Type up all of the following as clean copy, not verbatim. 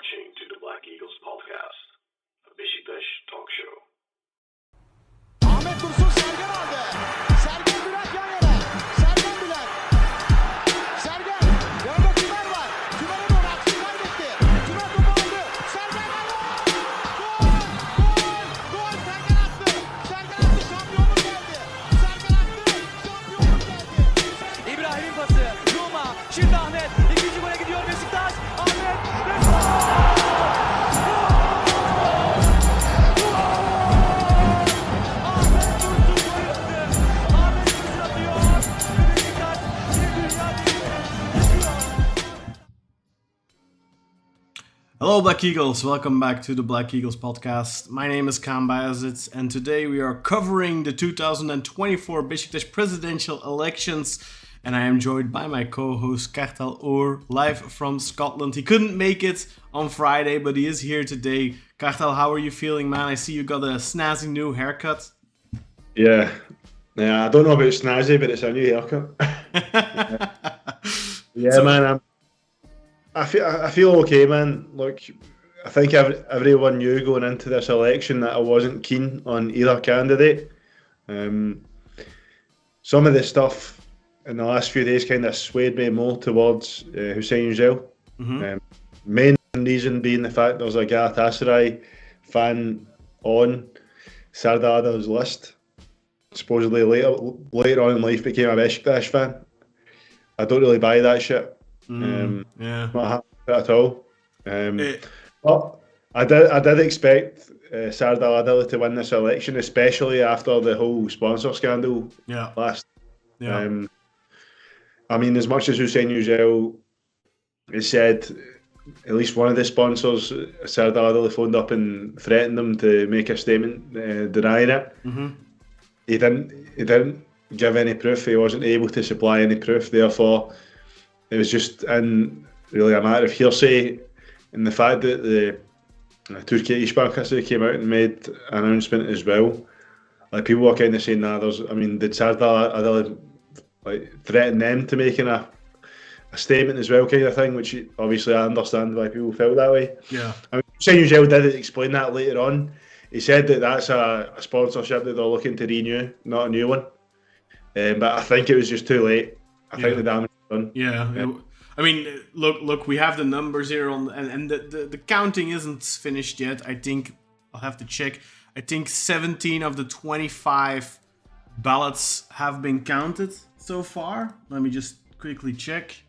watching to the Black Eagles podcast, a Beşiktaş talk show. Ahmet Dursun Sergen aldı. Sergen Bülent yan yana. Sergen Bülent. Sergen. Yanında Tümer var. Tümer'e doğru aksın kaybetti. Tümer topu aldı. Sergen aldı. Gol! Gol! Gol! Sergen attı. Sergen attı. Şampiyonluk geldi. Sergen attı. Şampiyonluk geldi. İbrahim'in pası. Roma. Şimdi Ahmet. İkinci gole gidiyor Beşiktaş. Ahmet. Ve gol! Hello, Black Eagles. Welcome back to the Black Eagles podcast. My name is Kaan Bayazit, and today we are covering the 2024 Beşiktaş presidential elections. And I am joined by my co-host Kartal Oor, live from Scotland. He couldn't make it on Friday, but he is here today. Kartal, how are you feeling, man? I see you got a snazzy new haircut. Yeah, I don't know about snazzy, but it's a new haircut. Man, I feel okay, man. Look, I think everyone knew going into this election that I wasn't keen on either candidate. Some of the stuff in the last few days kind of swayed me more towards Hüseyin Yücel. Main reason being the fact there's a Galatasaray fan on Serdal Adali's list. Supposedly later on in life became a Beşiktaş fan. I don't really buy that shit. Not happy with it at all. But I did expect Serdal Adali to win this election, especially after the whole sponsor scandal last. I mean, as much as Hüseyin Yücel has said, at least one of the sponsors, Serdal Adali, phoned up and threatened them to make a statement denying it. He didn't give any proof. He wasn't able to supply any proof. Therefore, it was just really a matter of hearsay, and the fact that the Turkey İş Bankası came out and made an announcement as well. Like, people were kind of saying, did Serdal Adali threaten them to making a statement as well, kind of thing, which obviously I understand why people felt that way. Yeah. I mean, Hüseyin Yücel did explain that later on. He said that that's a sponsorship that they're looking to renew, not a new one. But I think it was just too late. I think the damage was done. Yeah. I mean, look, we have the numbers here and the counting isn't finished yet. I think I'll have to check. I think 17 of the 25 ballots have been counted so far. Let me just quickly check.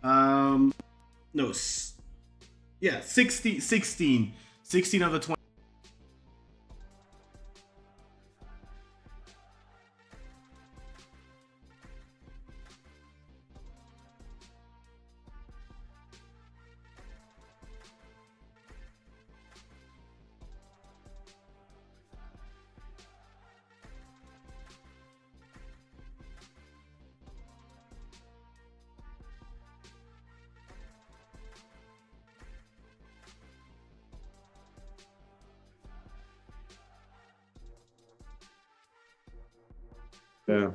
16 of the 20. Yeah.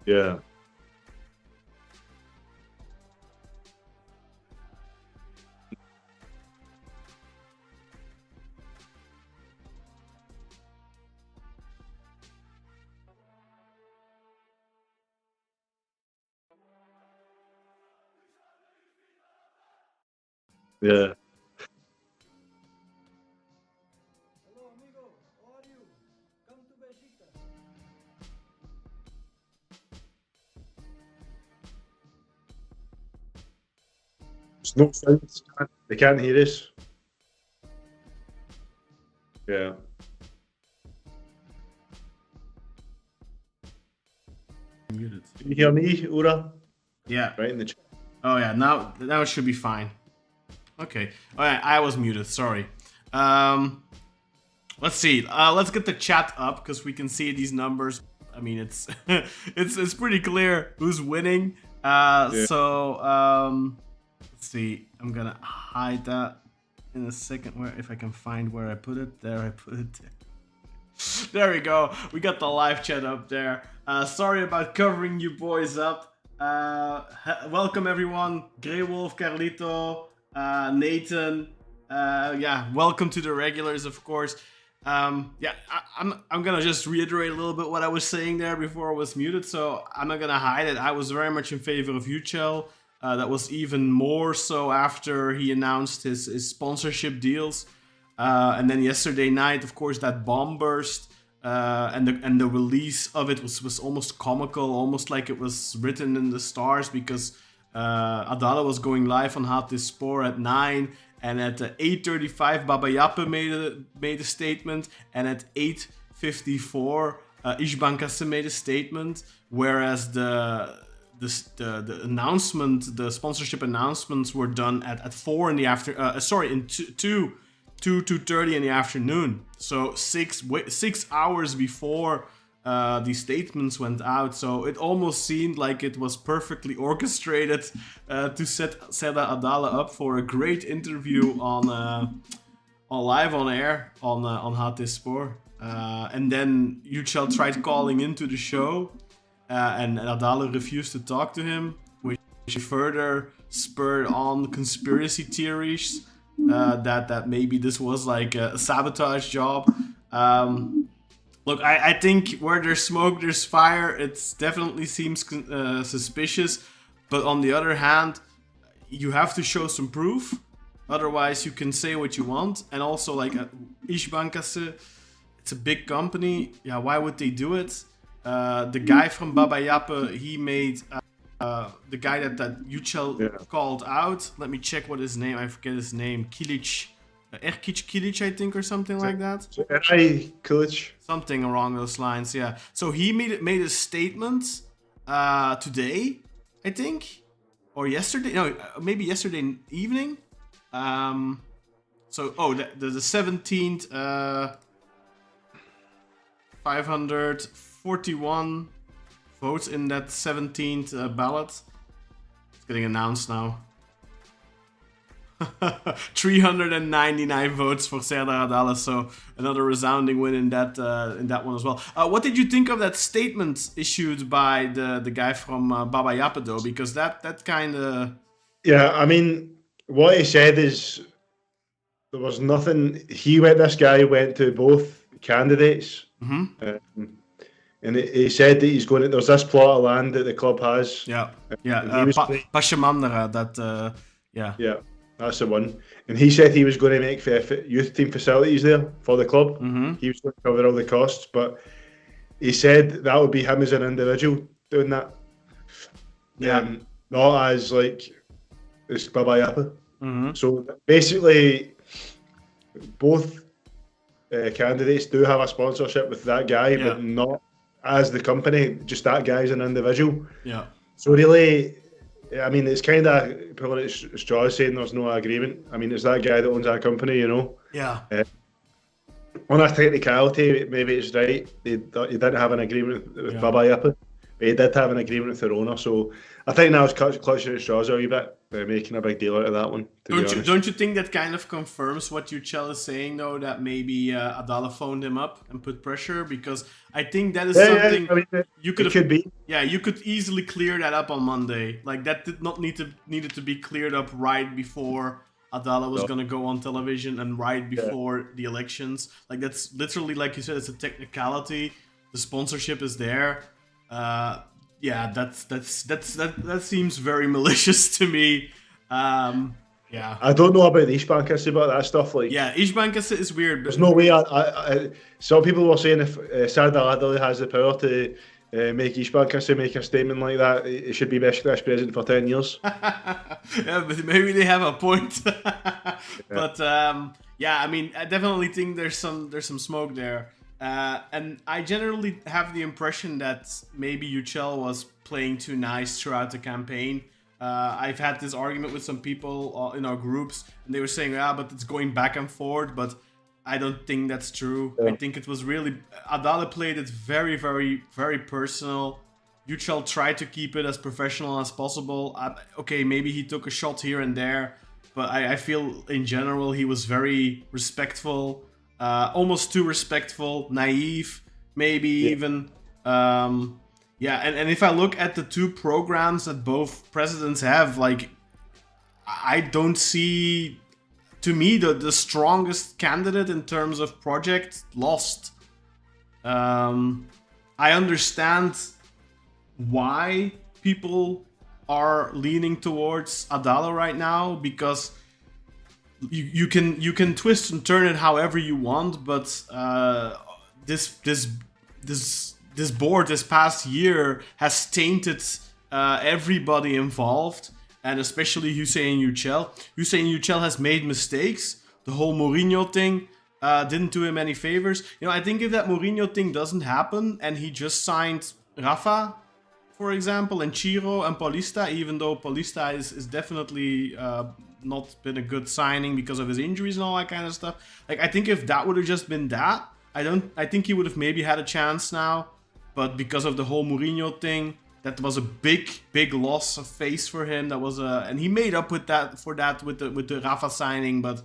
Yeah. Yeah. Hello amigo, how are you? Come to Beşiktaş. There's no sounds. They can't hear us. Yeah. Muted. Can you hear me, Ura? Yeah. Right in the chat. Oh yeah. Now it should be fine. Okay. All right. I was muted. Sorry. Let's see. Let's get the chat up because we can see these numbers. I mean, it's it's pretty clear who's winning. So let's Let's see. I'm gonna hide that in a second. Where, if I can find where I put it. There, I put it. There we go. We got the live chat up there. Sorry about covering you boys up. Welcome everyone. Grey Wolf, Carlito, Nathan. Welcome to the regulars, of course. I'm gonna just reiterate a little bit what I was saying there before I was muted. So I'm not gonna hide it. I was very much in favor of Yücel. That was even more so after he announced his sponsorship deals. And then yesterday night, of course, that bomb burst, and the release of it was almost comical, almost like it was written in the stars, because Adali was going live on Hat is Spoor at 9, and at 8:35 Baba Yappe made a statement, and at 8:54 Işbankası made a statement, whereas the announcement, the sponsorship announcements were done at 4 in the after. In 2:30 in the afternoon. So 6 hours before these statements went out. So it almost seemed like it was perfectly orchestrated to set Serdal Adali up for a great interview on live on air on Hat is Spoor. And then Yücel tried calling into the show, and Adali refused to talk to him, which further spurred on conspiracy theories. That maybe this was like a sabotage job. Look, I think where there's smoke, there's fire. It definitely seems suspicious. But on the other hand, you have to show some proof. Otherwise, you can say what you want. And also, like, İşbankası, it's a big company. Yeah, why would they do it? The guy from Baba Yappe, he made... the guy that Yücel called out. Let me check what his name. I forget his name. Kilic, Erkic Kilic, I think, or something like that. Kilic. Something along those lines. Yeah. So he made a statement today, I think, or yesterday. No, maybe yesterday evening. The 17th. 541. Votes in that 17th ballot. It's getting announced now. 399 votes for Serdal Adali, so another resounding win in that one as well. What did you think of that statement issued by the guy from Baba Yappe, though? Because that kind of... Yeah, I mean, what he said is there was nothing... This guy went to both candidates. Mm-hmm. And he said that he's going to... There's this plot of land that the club has. Yeah. Paşamandara, Yeah, that's the one. And he said he was going to make youth team facilities there for the club. Mm-hmm. He was going to cover all the costs. But he said that would be him as an individual doing that. Yeah. Not as, like, it's Baba Yappe. Mm-hmm. So basically, both candidates do have a sponsorship with that guy, but not as the company, just that guy as an individual. Yeah. So really, I mean, it's kind of pulling at straws saying there's no agreement. I mean, it's that guy that owns that company, you know. Yeah. On a technicality, maybe it's right. He didn't have an agreement with Baba Yappe, but he did have an agreement with their owner. So I think that was clutching at straws a wee bit, making a big deal out of that one. Don't you think that kind of confirms what Yücel is saying, though, that maybe Adali phoned him up and put pressure? Because I think that is something you could be. Yeah, you could easily clear that up on Monday. Like, that did not needed to be cleared up right before Adali was going to go on television and right before the elections. Like, that's literally, like you said, it's a technicality. The sponsorship is there. That seems very malicious to me. Yeah. I don't know about the İşbankası about that stuff. Like, yeah, İşbankası is weird. But there's no way. Some people were saying if Serdal Adali has the power to make İşbankası make a statement like that, it should be Beşiktaş president for 10 years. Yeah, but maybe they have a point. But I mean, I definitely think there's some smoke there. And I generally have the impression that maybe Yücel was playing too nice throughout the campaign. I've had this argument with some people in our groups, and they were saying, but it's going back and forth, but I don't think that's true. Yeah. I think it was really... Adali played it very, very, very personal. Yücel tried to keep it as professional as possible. Okay, maybe he took a shot here and there, but I feel in general he was very respectful, almost too respectful, naive, maybe even. And if I look at the two programs that both presidents have, like, I don't see, to me, the strongest candidate in terms of project lost. I understand why people are leaning towards Adali right now, because you can twist and turn it however you want, but this board this past year has tainted everybody involved, and especially Hüseyin Yücel. Hüseyin Yücel has made mistakes. The whole Mourinho thing didn't do him any favors. I think if that Mourinho thing doesn't happen and he just signed Rafa, for example, and Ciro and Paulista, even though Paulista is definitely not been a good signing because of his injuries and all that kind of stuff. Like, I think if that would have just been that, I think he would have maybe had a chance now. But because of the whole Mourinho thing, that was a big loss of face for him. And he made up with that with the Rafa signing. But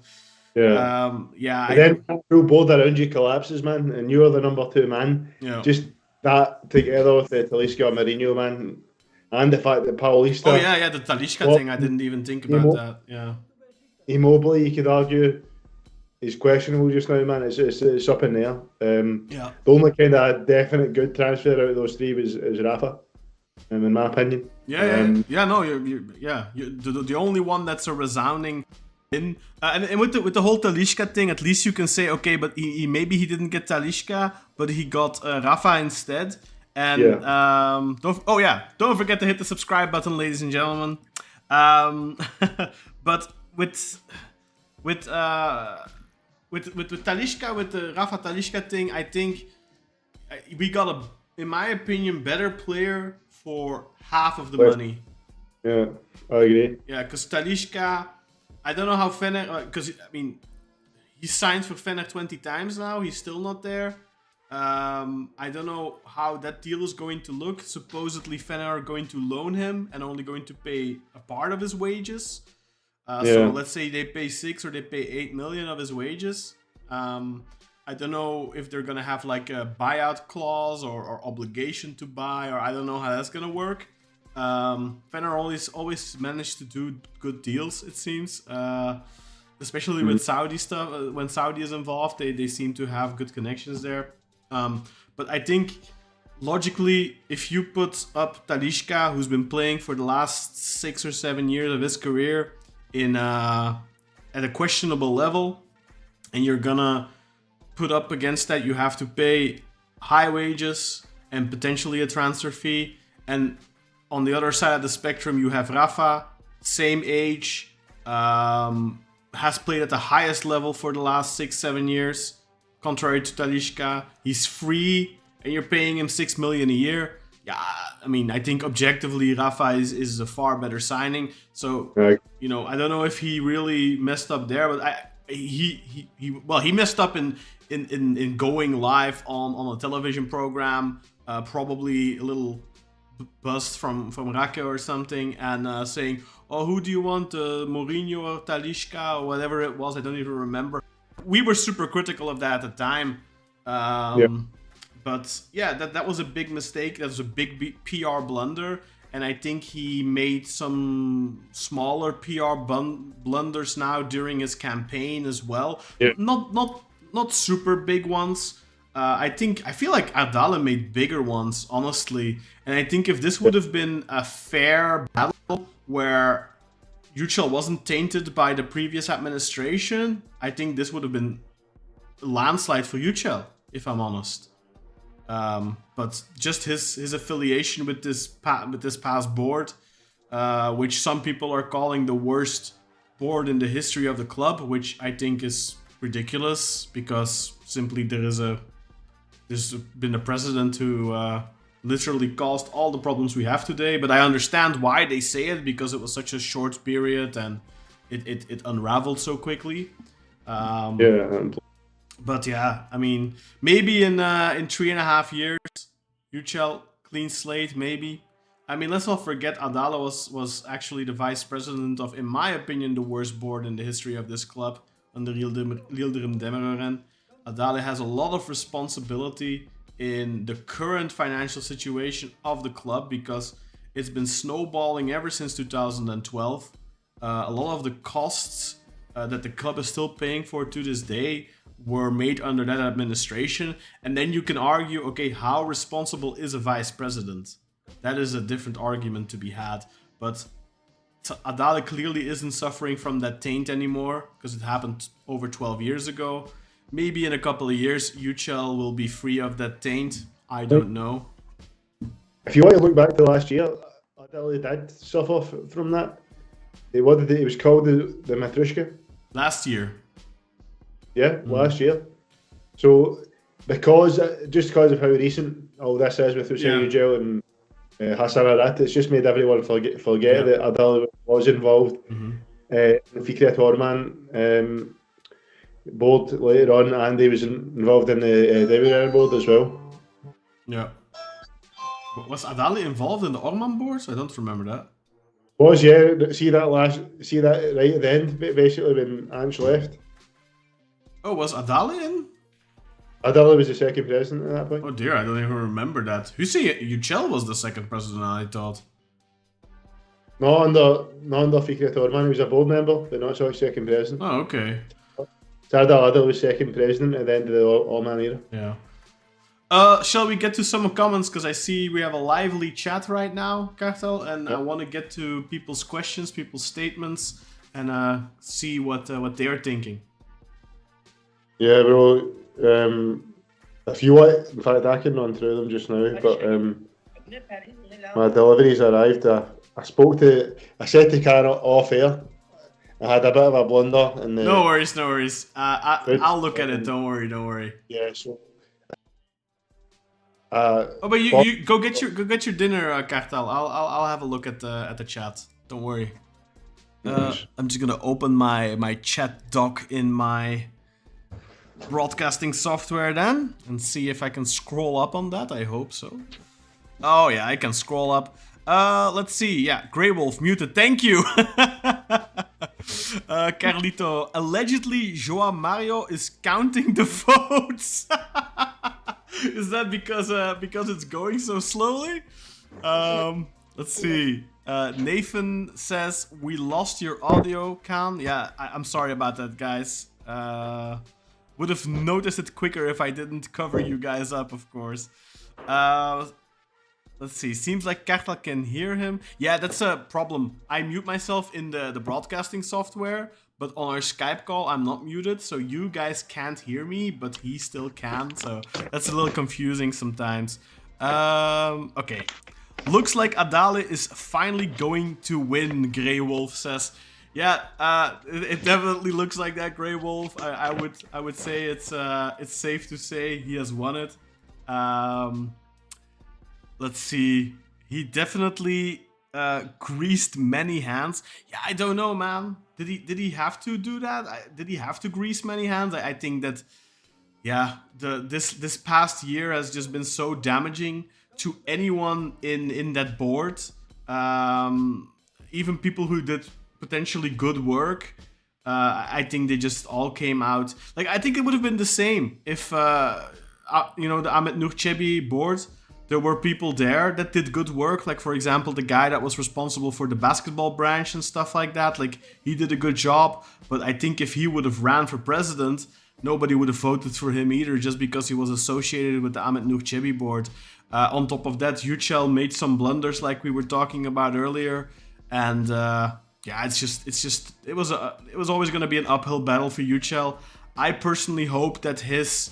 then full board around you collapses, man, and you're the number 2 man. Yeah. Just that together with the Talisca Mourinho, man, and the fact that Paulista. Oh yeah, the Talisca thing. I didn't even think about that. Yeah. Immobile, you could argue, is questionable just now, man. It's up in there. The only kind of definite good transfer out of those three was Rafa, in my opinion. The only one that's a resounding in, and with the whole Talisca thing, at least you can say, okay, but he maybe he didn't get Talisca, but he got Rafa instead. And don't forget to hit the subscribe button, ladies and gentlemen. But with Talisca, with the Rafa Talisca thing, I think we got in my opinion, better player for half of the money. Yeah, I agree. Yeah, because Talisca, I don't know how Fener, because I mean, he signed for Fener 20 times now. He's still not there. I don't know how that deal is going to look. Supposedly Fener are going to loan him and only going to pay a part of his wages. So let's say they pay 6 or they pay 8 million of his wages. I don't know if they're gonna have like a buyout clause or obligation to buy, or I don't know how that's gonna work. Fener always managed to do good deals, it seems. Especially with Saudi stuff. When Saudi is involved, they seem to have good connections there. But I think logically, if you put up Talisca, who's been playing for the last 6 or 7 years of his career at a questionable level, and you're gonna put up against that, you have to pay high wages and potentially a transfer fee. And on the other side of the spectrum, you have Rafa, same age, has played at the highest level for the last 6-7 years. Contrary to Talisca, he's free, and you're paying him 6 million a year. Yeah, I mean, I think objectively Rafa is a far better signing. So, I don't know if he really messed up there, but he messed up in going live on a television program, probably a little bust from Rake or something, and saying, "Oh, who do you want, Mourinho or Talisca or whatever it was?" I don't even remember. We were super critical of that at the time. But yeah, that was a big mistake. That was a big PR blunder. And I think he made some smaller PR blunders now during his campaign as well. Yeah. Not super big ones. I feel like Adali made bigger ones, honestly. And I think if this would have been a fair battle where Yücel wasn't tainted by the previous administration, I think this would have been a landslide for Yücel, if I'm honest. But just his affiliation with this past board, which some people are calling the worst board in the history of the club, which I think is ridiculous, because simply there's been a president who literally caused all the problems we have today. But I understand why they say it, because it was such a short period and it unraveled so quickly. But yeah, I mean, maybe in 3.5 years, Yücel clean slate, maybe. I mean, let's not forget Adali was actually the vice president of, in my opinion, the worst board in the history of this club, under Yildirim Demirören. Adali has a lot of responsibility in the current financial situation of the club because it's been snowballing ever since 2012. A lot of the costs that the club is still paying for to this day were made under that administration. And then you can argue, okay, how responsible is a vice president? That is a different argument to be had. But Adali clearly isn't suffering from that taint anymore because it happened over 12 years ago. Maybe in a couple of years, Yücel will be free of that taint. I don't know. If you want to look back to last year, Adali did suffer from that. It was called the Matrushka. Last year. Yeah, last year. So, because of how recent all this is with Hüseyin Yücel and Hassan Arat, it's just made everyone forget that Adali was involved in Fikret Orman board later on, and he was involved in the Demirören board as well. Yeah. But was Adali involved in the Orman boards? I don't remember that. See that right at the end, basically when Ange left. Oh, was Adali in? Adali was the second president at that point. Oh dear, I don't even remember that. Hüseyin Yücel was the second president, I thought. Not under Fikret Orman, he was a board member, but not so second president. Oh, okay. Serdal Adali was second president at the end of the Orman era. Yeah. Shall we get to some comments? Because I see we have a lively chat right now, Kartal, and I want to get to people's questions, people's statements, and see what they're thinking. Yeah, well, if you want, in fact, I can run through them just now, but my delivery's arrived. I said to Karen off air, I had a bit of a blunder. No worries. I'll look at it, don't worry. Yeah, so... but you go get your dinner, Kartal. I'll have a look at the chat. Don't worry. I'm just gonna open my chat doc in my broadcasting software then and see if I can scroll up on that. I hope so. Oh yeah, I can scroll up. Let's see. Yeah, Grey Wolf muted. Thank you. Carlito, allegedly Joao Mario is counting the votes. Is that because it's going so slowly? Let's see. Nathan says we lost your audio, Khan. Yeah, I'm sorry about that, guys. Would have noticed it quicker if I didn't cover you guys up, of course. Let's see. Seems like Kartal can hear him. Yeah, that's a problem. I mute myself in the broadcasting software, but on our Skype call, I'm not muted, so you guys can't hear me, but he still can, so that's a little confusing sometimes. Okay. Looks like Adali is finally going to win, Grey Wolf says. Yeah, it definitely looks like that, Grey Wolf. I would say it's safe to say he has won it. Let's see. He definitely greased many hands. Yeah, I don't know, man. Did he have to do that? Did he have to grease many hands? I think that, yeah, this past year has just been so damaging to anyone in that board. Even people who did potentially good work. I think they just all came out. Like, I think it would have been the same if the Ahmet Nurçebi board. There were people there that did good work, like for example the guy that was responsible for the basketball branch and stuff like that. Like, he did a good job, but I think if he would have ran for president, nobody would have voted for him either, just because he was associated with the Ahmet Nurçebi board. On top of that, Yücel made some blunders like we were talking about earlier, and yeah, it was always going to be an uphill battle for Yücel. I personally hope that his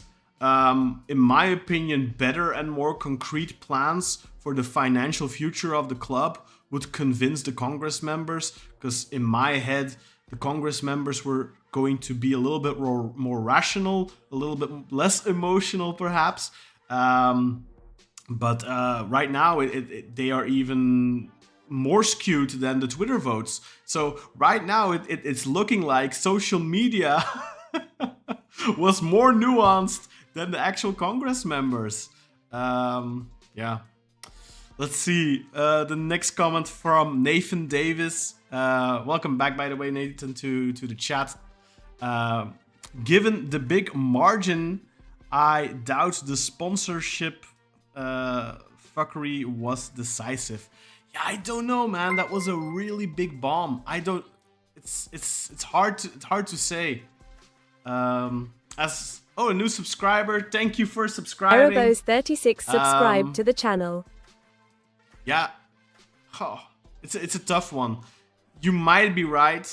in my opinion, better and more concrete plans for the financial future of the club would convince the Congress members, because in my head, the Congress members were going to be a little bit more rational, a little bit less emotional, perhaps. But right now, they are even more skewed than the Twitter votes. So right now, it's looking like social media was more nuanced than the actual Congress members. Yeah. Let's see. The next comment from Nathan Davis. Welcome back, by the way, Nathan, to the chat. Given the big margin, I doubt the sponsorship fuckery was decisive. Yeah, I don't know, man. That was a really big bomb. I don't. It's hard to say. A new subscriber. Thank you for subscribing. Arabos36 subscribe to the channel. Yeah, it's a tough one. You might be right.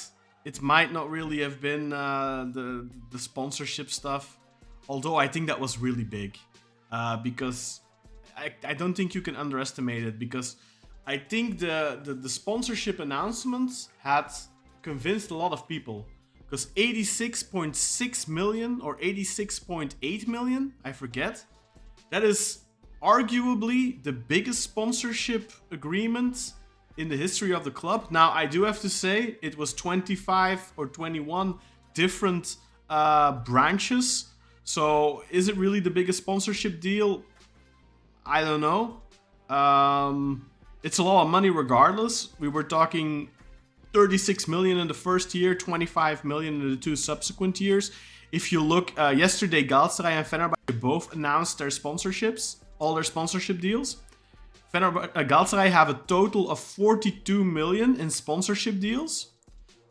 It might not really have been the sponsorship stuff, although I think that was really big, because I don't think you can underestimate it, because I think the sponsorship announcements had convinced a lot of people, because 86.6 million or 86.8 million, I forget, that is arguably the biggest sponsorship agreement in the history of the club. Now, I do have to say, it was 25 or 21 different branches. So, is it really the biggest sponsorship deal? I don't know. It's a lot of money regardless. We were talking 36 million in the first year, 25 million in the 2 subsequent years. If you look, yesterday Galatasaray and Fenerbahçe both announced their sponsorships, all their sponsorship deals. Galatasaray have a total of 42 million in sponsorship deals.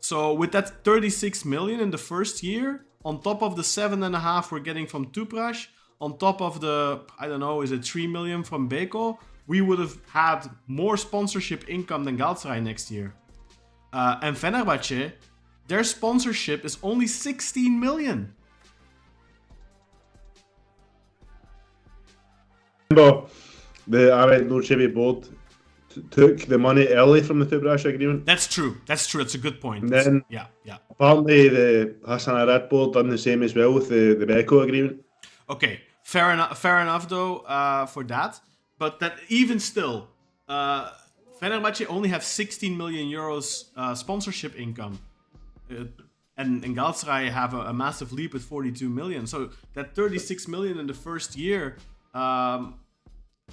So with that 36 million in the first year, on top of the 7.5 we're getting from Tüpraş, on top of the, I don't know, is it 3 million from Beko, we would have had more sponsorship income than Galatasaray next year. And Fenerbahçe, their sponsorship is only 16 million. Remember, the Ahmet Nurçevi board took the money early from the Tüpraş agreement. That's true. That's a good point. And then, yeah. apparently the Hassan Arat board done the same as well with the Beko agreement. Okay, fair enough though, for that. But that even still, Fenerbahçe only have 16 million euros sponsorship income. And Galatasaray have a massive leap at 42 million. So that 36 million in the first year,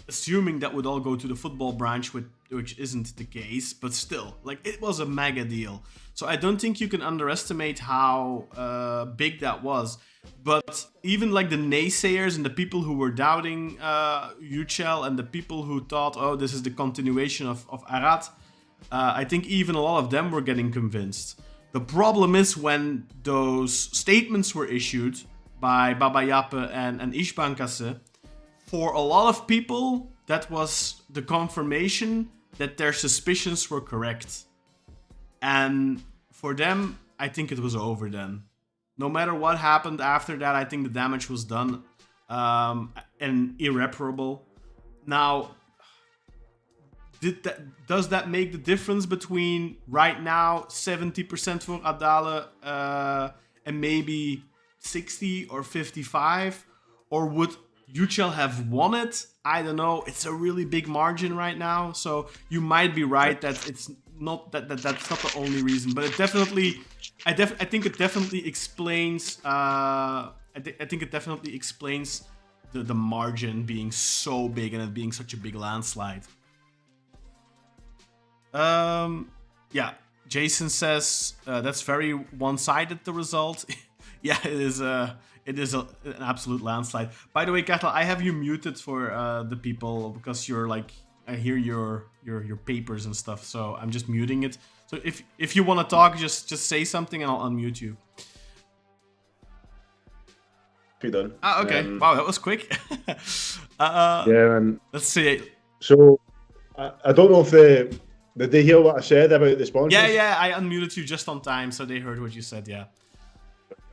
assuming that would all go to the football branch, which isn't the case, but still, like, it was a mega deal. So I don't think you can underestimate how big that was. But even like the naysayers and the people who were doubting Yücel and the people who thought, oh, this is the continuation of Arat, I think even a lot of them were getting convinced. The problem is when those statements were issued by Baba Yappe and İşbankası, for a lot of people, that was the confirmation that their suspicions were correct. And for them, I think it was over then. No matter what happened after that, I think the damage was done and irreparable. Now, does that make the difference between right now 70% for Adali and maybe 60 or 55? Or would Yücel have won it? I don't know. It's a really big margin right now, so you might be right that it's not that's not the only reason, but it definitely, I think it definitely explains. I think it definitely explains the margin being so big and it being such a big landslide. Yeah, Jason says that's very one-sided, the result. Yeah, it is an absolute landslide. By the way, Ketel, I have you muted for the people because you're like, I hear your papers and stuff, so I'm just muting it. So if you want to talk, just say something and I'll unmute you. Be done. Ah, okay. Wow, that was quick. Yeah, man. Let's see. So I don't know if did they hear what I said about the sponsors? Yeah, I unmuted you just on time, so they heard what you said. Yeah.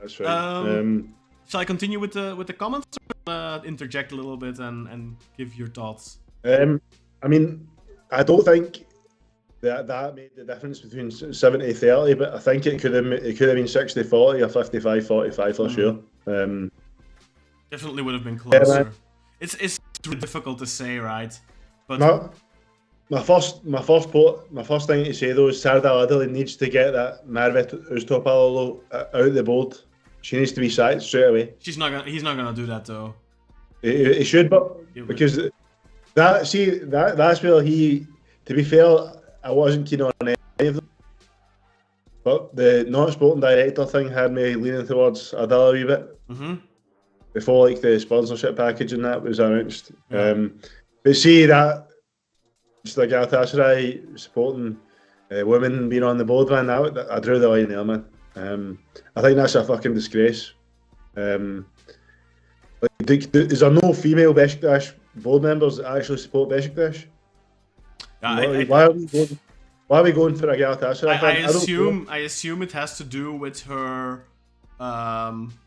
That's right. Shall I continue with the comments, or interject a little bit and give your thoughts? I mean, I don't think that made the difference between 70-30, but I think it could have been 60-40 or 55-45 for sure. Definitely would have been closer. It's really difficult to say, right? But my first thing to say though is Serdal Adali needs to get that Merve Öztopaloğlu out the board. She needs to be sacked straight away. He's not gonna do that though. He should, but because That's where he. To be fair, I wasn't keen on any of them, but the non-sporting director thing had me leaning towards Adala a wee bit. Mm-hmm. Before like the sponsorship package and that was announced. Yeah. But see that just like Galatasaray supporting women being on the board, man. I drew the line there, man. I think that's a fucking disgrace. Is there no female Beşiktaş board members that actually support Beşiktaş? Why are we going for a Galatasaray fan? I assume it has to do with her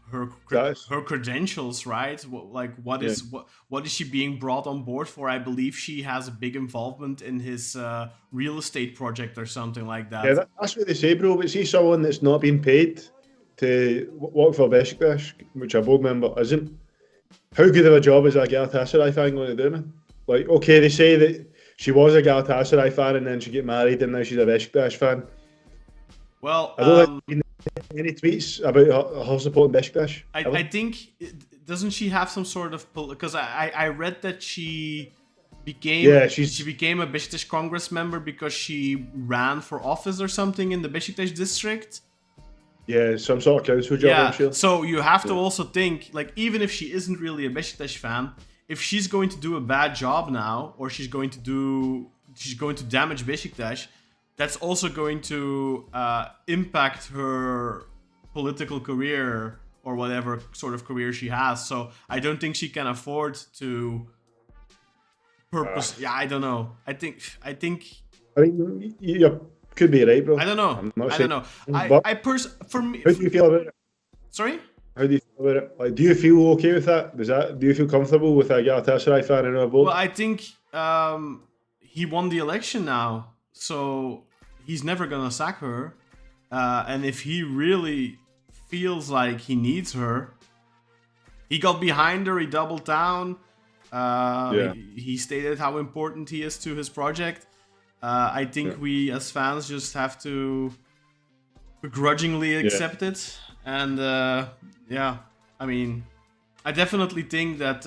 her credentials, right? What is she being brought on board for? I believe she has a big involvement in his real estate project or something like that. Yeah, that's what they say, bro. But see someone that's not being paid to work for Beşiktaş, which a board member isn't. How good of a job is a Galatasaray fan going to do, man? Like, okay, they say that she was a Galatasaray fan and then she get married and now she's a Beşiktaş fan. Well, I don't think any tweets about her supporting Beşiktaş. I think, doesn't she have some sort of, because I read that she became she became a Beşiktaş Congress member because she ran for office or something in the Beşiktaş district. Yeah, some sort of council job, I'm sure. So you have to also think, like, even if she isn't really a Beşiktaş fan, if she's going to do a bad job now, or she's going to damage Beşiktaş, that's also going to impact her political career or whatever sort of career she has. So I don't think she can afford to purpose. I don't know. I think. I mean, you could be right, bro. I don't know. I don't know. For me. How do you feel about it? Sorry. How do you feel about it? Like, do you feel okay with that? Do you feel comfortable with a Galatasaray fan in our board? Well, I think he won the election now, so he's never gonna sack her. And if he really feels like he needs her, he got behind her. He doubled down. He stated how important he is to his project. I think we as fans just have to begrudgingly accept it. And I mean, I definitely think that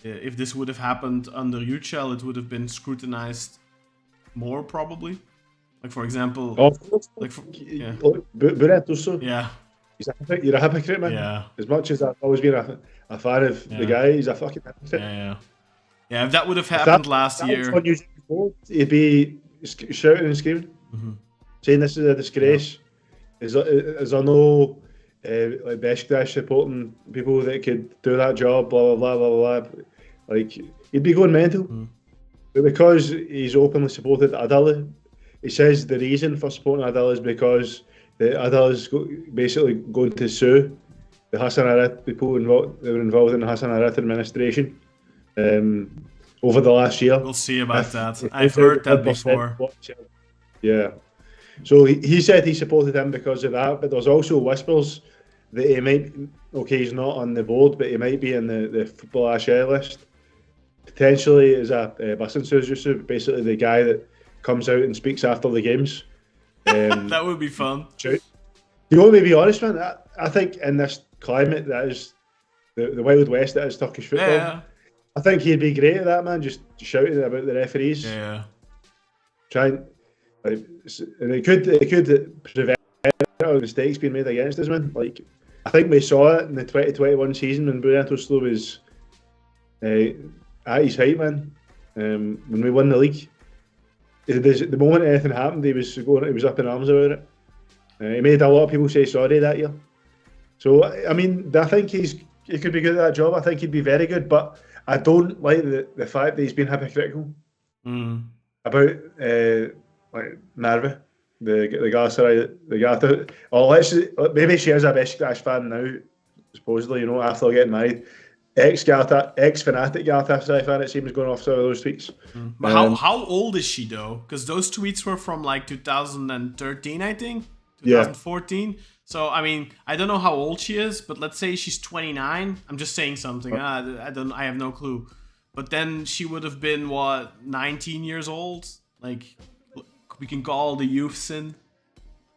if this would have happened under Yücel, it would have been scrutinized more, probably. Like, for example, Buretuso. Yeah. You're a hypocrite, man. Yeah. As much as I've always been a fan of the guy, he's a fucking hypocrite. Yeah, if that would have happened last year, he'd be shouting and screaming, saying this is a disgrace. Is there no like Beşiktaş supporting people that could do that job? Blah blah blah blah blah. Like, he'd be going mental. But because he's openly supported Adali, he says the reason for supporting Adali is because Adali is basically going to sue the Hassan Arat people that were involved in the Hassan Arat administration over the last year. We'll see about that. I've heard that before. Yeah. So he said he supported him because of that, but there's also whispers that he might, he's not on the board, but he might be in the football share list. Potentially as a basın sözcüsü, basically the guy that comes out and speaks after the games. That would be fun. You want me to be honest, man? I think in this climate that is the Wild West that is Turkish football, I think he'd be great at that, man, just shouting about the referees. Yeah. Trying, and it could prevent mistakes being made against us, man. Like, I think we saw it in the 2021 season when Buretuso was at his height, man. When we won the league, the moment anything happened, he was up in arms about it. He made a lot of people say sorry that year. So I mean, I think he could be good at that job. I think he'd be very good, but I don't like the fact that he's been hypocritical about like Merve, the Galatasaray, or maybe she is a Beşiktaş fan now, supposedly, after getting married. Ex-fanatic Galatasaray fan, it seems, going off some of those tweets. But how old is she, though? Because those tweets were from like 2013, I think, 2014. Yeah. So I mean, I don't know how old she is, but let's say she's 29. I'm just saying something. I have no clue. But then she would have been 19 years old. Like, we can call the youths in.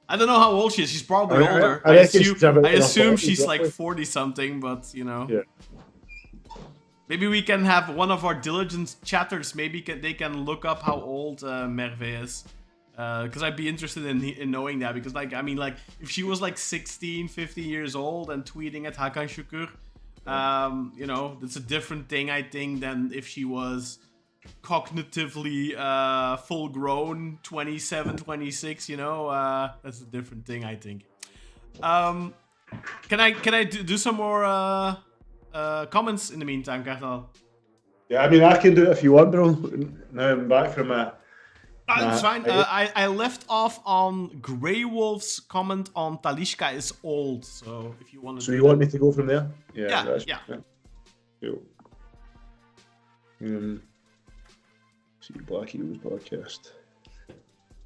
I don't know how old she is. She's probably older. I assume she's like 40 something, but Yeah. Maybe we can have one of our diligent chatters. Maybe they can look up how old Merve is. Because I'd be interested in knowing that. Because, like, I mean, like, if she was, like, 16, 15 years old and tweeting at Hakan Şükür, you know, that's a different thing, I think, than if she was cognitively full-grown, 27, 26, you know? That's a different thing, I think. Can I do some more comments in the meantime, Kartal? Yeah, I mean, I can do it if you want, bro. Now I'm back from a... That's fine. I left off on Grey Wolf's comment on Talisca is old, so if you want to. So you want me to go from there? Yeah. Cool. See Black Eagles podcast.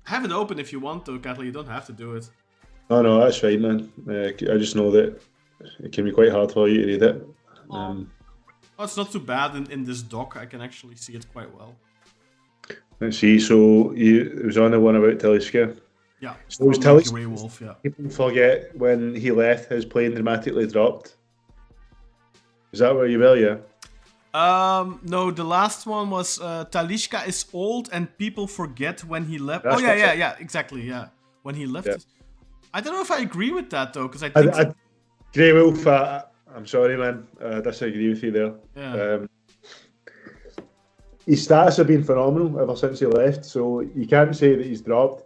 Have it open if you want to, Kathleen. You don't have to do it. No, that's fine, man. I just know that it can be quite hard for you to read it. Oh, it's not too bad in this doc. I can actually see it quite well. Let's see. So it was on the one about Talisca. Yeah. So it was Talisca. Grey Wolf. Yeah. People forget when he left, his plane dramatically dropped. Is that where you were? Yeah. No, the last one was Talisca is old and people forget when he left. That's yeah, exactly, yeah. When he left. Yeah. I don't know if I agree with that though, because I think Grey Wolf, I'm sorry, man. I disagree with you there. Yeah. His stats have been phenomenal ever since he left, so you can't say that he's dropped.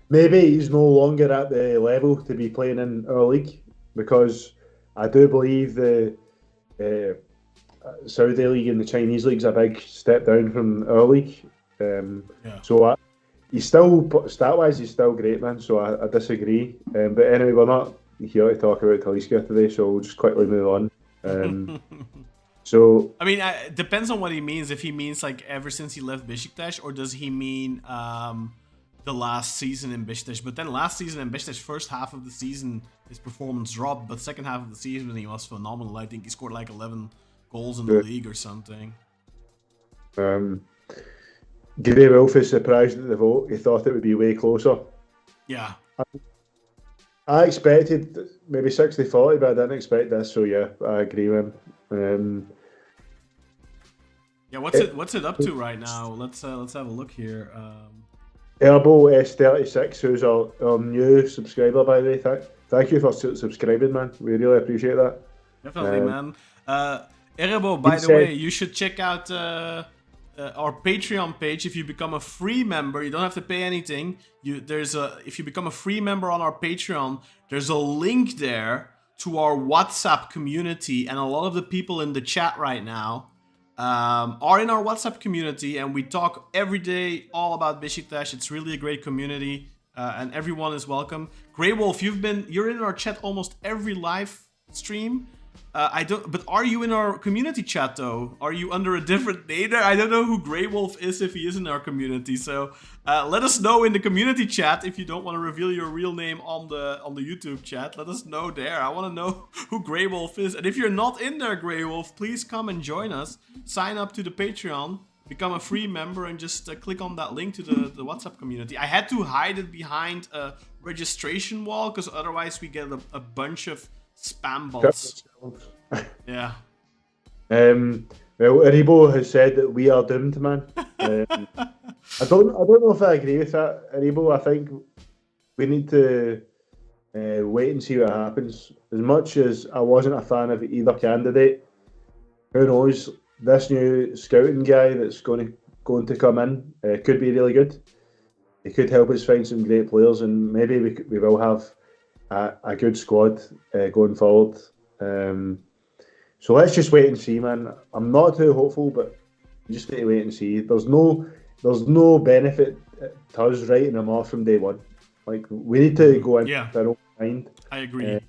Maybe he's no longer at the level to be playing in our league, because I do believe the Saudi League and the Chinese League's a big step down from our league. So he's still, stat-wise, he's still great, man, so I disagree. But anyway, we're not here to talk about Talisca today, so we'll just quickly move on. So I mean, it depends on what he means. If he means like ever since he left Beşiktaş, or does he mean the last season in Beşiktaş? But then last season in Beşiktaş, first half of the season, his performance dropped, but second half of the season he was phenomenal. I think he scored like 11 goals in the league or something. Grey Wolf is surprised at the vote. He thought it would be way closer. Yeah. I expected maybe 60-40, but I didn't expect this, so yeah, I agree with him. Yeah, what's it up to right now? Let's have a look here. Elbow S36, who's our new subscriber, by the way. Thank you for subscribing, man. We really appreciate that. Definitely, man. Erebo, by the way, you should check out our Patreon page. If you become a free member, you don't have to pay anything. If you become a free member on our Patreon, there's a link there to our WhatsApp community, and a lot of the people in the chat right now are in our WhatsApp community, and we talk every day all about Beşiktaş. It's really a great community, and everyone is welcome. Grey Wolf, you're in our chat almost every live stream. But are you in our community chat though? Are you under a different name there? I don't know who Grey Wolf is if he is in our community. So let us know in the community chat if you don't want to reveal your real name on the YouTube chat. Let us know there. I want to know who Grey Wolf is. And if you're not in there, Grey Wolf, please come and join us. Sign up to the Patreon, become a free member, and just click on that link to the WhatsApp community. I had to hide it behind a registration wall because otherwise we get a bunch of spam bots. Yeah. Well, Aribo has said that we are doomed, man. I don't know if I agree with that, Aribo. I think we need to wait and see what happens. As much as I wasn't a fan of either candidate, who knows? This new scouting guy that's going to come in could be really good. He could help us find some great players, and maybe we will have a good squad going forward. So let's just wait and see, man. I'm not too hopeful, but you just need to wait and see. There's no benefit to us writing them off from day one. Like, we need to go in with our own mind. I agree.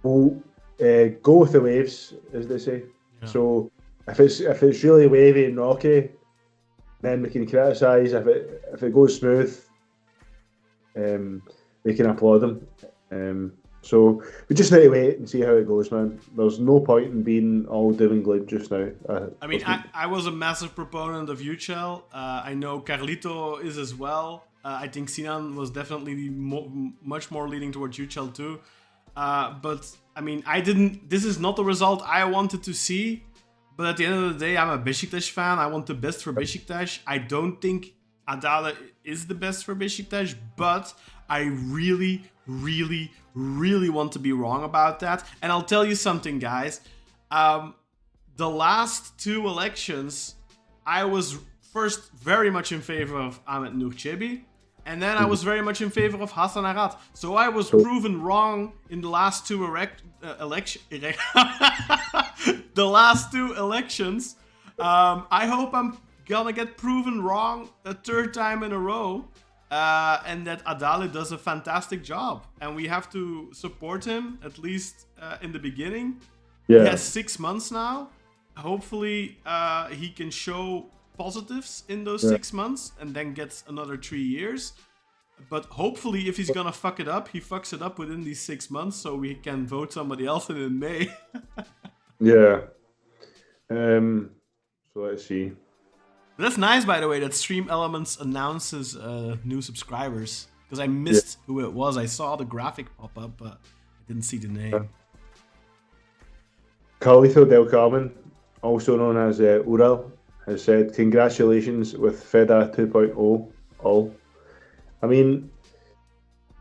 We'll go with the waves, as they say. Yeah. So if it's really wavy and rocky, then we can criticise. If it goes smooth, we can applaud them. So we just need to wait and see how it goes, man. There's no point in being all doom and gloom just now. I was a massive proponent of Yücel. I know Carlito is as well. I think Sinan was definitely much more leaning towards Yücel too. But I mean, this is not the result I wanted to see. But at the end of the day, I'm a Beşiktaş fan. I want the best for Beşiktaş. I don't think Adali is the best for Beşiktaş, but I really, really, really want to be wrong about that. And I'll tell you something, guys. The last 2 elections, I was first very much in favor of Ahmet Nur Çebi, and then I was very much in favor of Hasan Arat. So I was proven wrong in the last 2 the last 2 elections. I hope I'm gonna get proven wrong a 3rd time in a row, and that Adali does a fantastic job, and we have to support him at least in the beginning. Yeah. He has 6 months now. Hopefully, he can show positives in those 6 months and then gets another 3 years. But hopefully, if he's gonna fuck it up, he fucks it up within these 6 months so we can vote somebody else in May. Yeah. So let's see. That's nice, by the way, that Stream Elements announces new subscribers. Because I missed who it was. I saw the graphic pop up, but I didn't see the name. Carlito Del Carmen, also known as Ural, has said, "Congratulations with FEDA 2.0 all." I mean,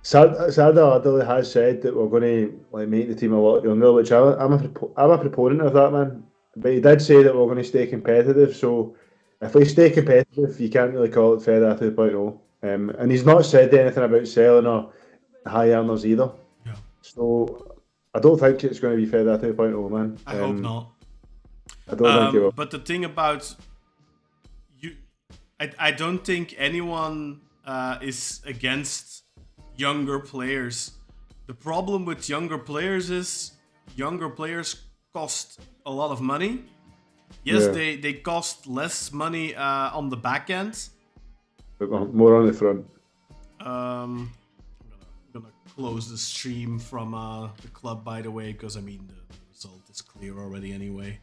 Serdal Adali has said that we're going to make the team a lot younger, which I'm a proponent of that, man. But he did say that we're going to stay competitive. So if we stay competitive, you can't really call it FEDA 2.0. And he's not said anything about selling or high earners either. Yeah. So I don't think it's going to be FEDA 2.0, man. I hope not. I don't think it will. But the thing about you, I don't think anyone is against younger players. The problem with younger players is younger players cost a lot of money. Yes, they cost less money on the back end. But more on the front. I'm gonna close the stream from the club, by the way, because I mean the result is clear already anyway.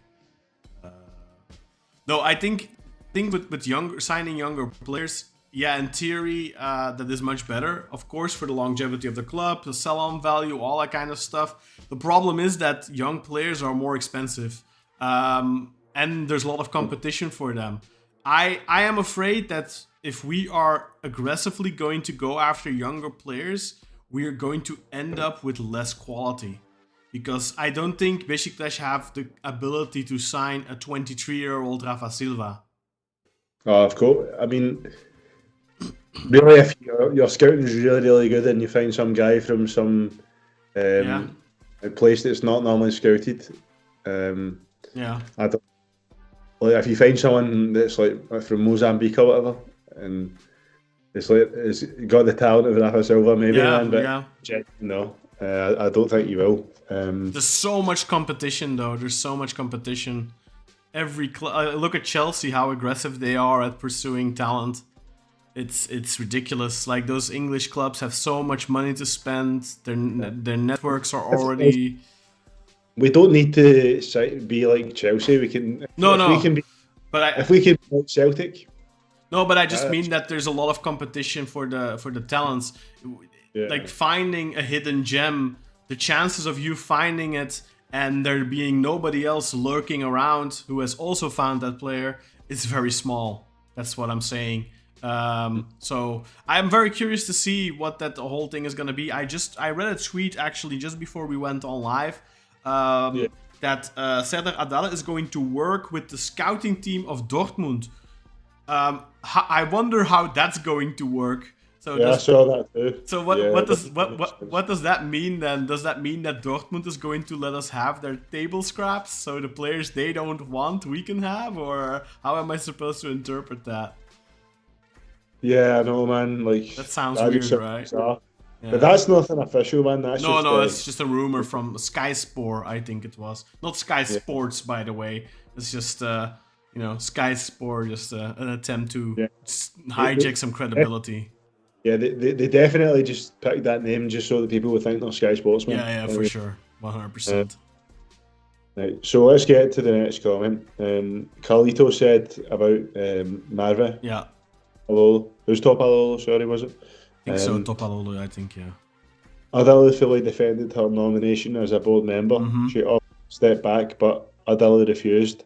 No, I think with signing younger players, yeah, in theory, that is much better. Of course, for the longevity of the club, the sell-on value, all that kind of stuff. The problem is that young players are more expensive, and there's a lot of competition for them. I am afraid that if we are aggressively going to go after younger players, we are going to end up with less quality. Because I don't think Beşiktaş have the ability to sign a 23-year-old Rafa Silva. Oh, of course. I mean, really, if your scouting is really, really good and you find some guy from some a place that's not normally scouted, I don't. Like if you find someone that's like from Mozambique or whatever, and it's got the talent of Rafa Silva, maybe, no, I don't think you will. There's so much competition, though. There's so much competition. Every look at Chelsea, how aggressive they are at pursuing talent. It's ridiculous. Like those English clubs have so much money to spend. Their networks are already. We don't need to be like Chelsea. We can. We can be. But if we can be like Celtic. No, but I just mean that there's a lot of competition for the talents. Yeah. Like finding a hidden gem, the chances of you finding it and there being nobody else lurking around who has also found that player is very small. That's what I'm saying. So I'm very curious to see what that whole thing is going to be. I read a tweet actually just before we went on live that Serdal Adali is going to work with the scouting team of Dortmund. I wonder how that's going to work. So I saw that too. So what does that mean then? Does that mean that Dortmund is going to let us have their table scraps, so the players they don't want we can have, or how am I supposed to interpret that? Yeah, I know, man. Like that sounds weird, right? Yeah. But that's nothing official, man. That's it's just a rumor from Sky Sport, I think it was. Not Sky Sports, by the way. It's just Sky Sport, just an attempt to hijack some credibility. Yeah, they definitely just picked that name just so that people would think they're Sky Sportsmen. Yeah, for sure. 100%. Right, so let's get to the next comment. Carlito said about Marva. Yeah. Hello. Who's Topalolo, sorry, was it? I think so, Topalolo, I think, yeah. Adali fully defended her nomination as a board member. Mm-hmm. She stepped back, but Adali refused.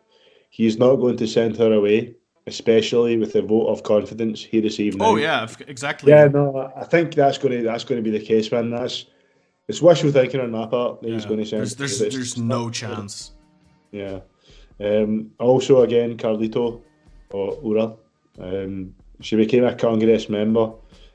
he's not going to send her away, especially with the vote of confidence he received now. Oh yeah, exactly. Yeah, no, I think that's going to be the case, man. It's wishful thinking on my part that he's going to send. There's no chance. Yeah. Also, again, Carlito or Ura, she became a Congress member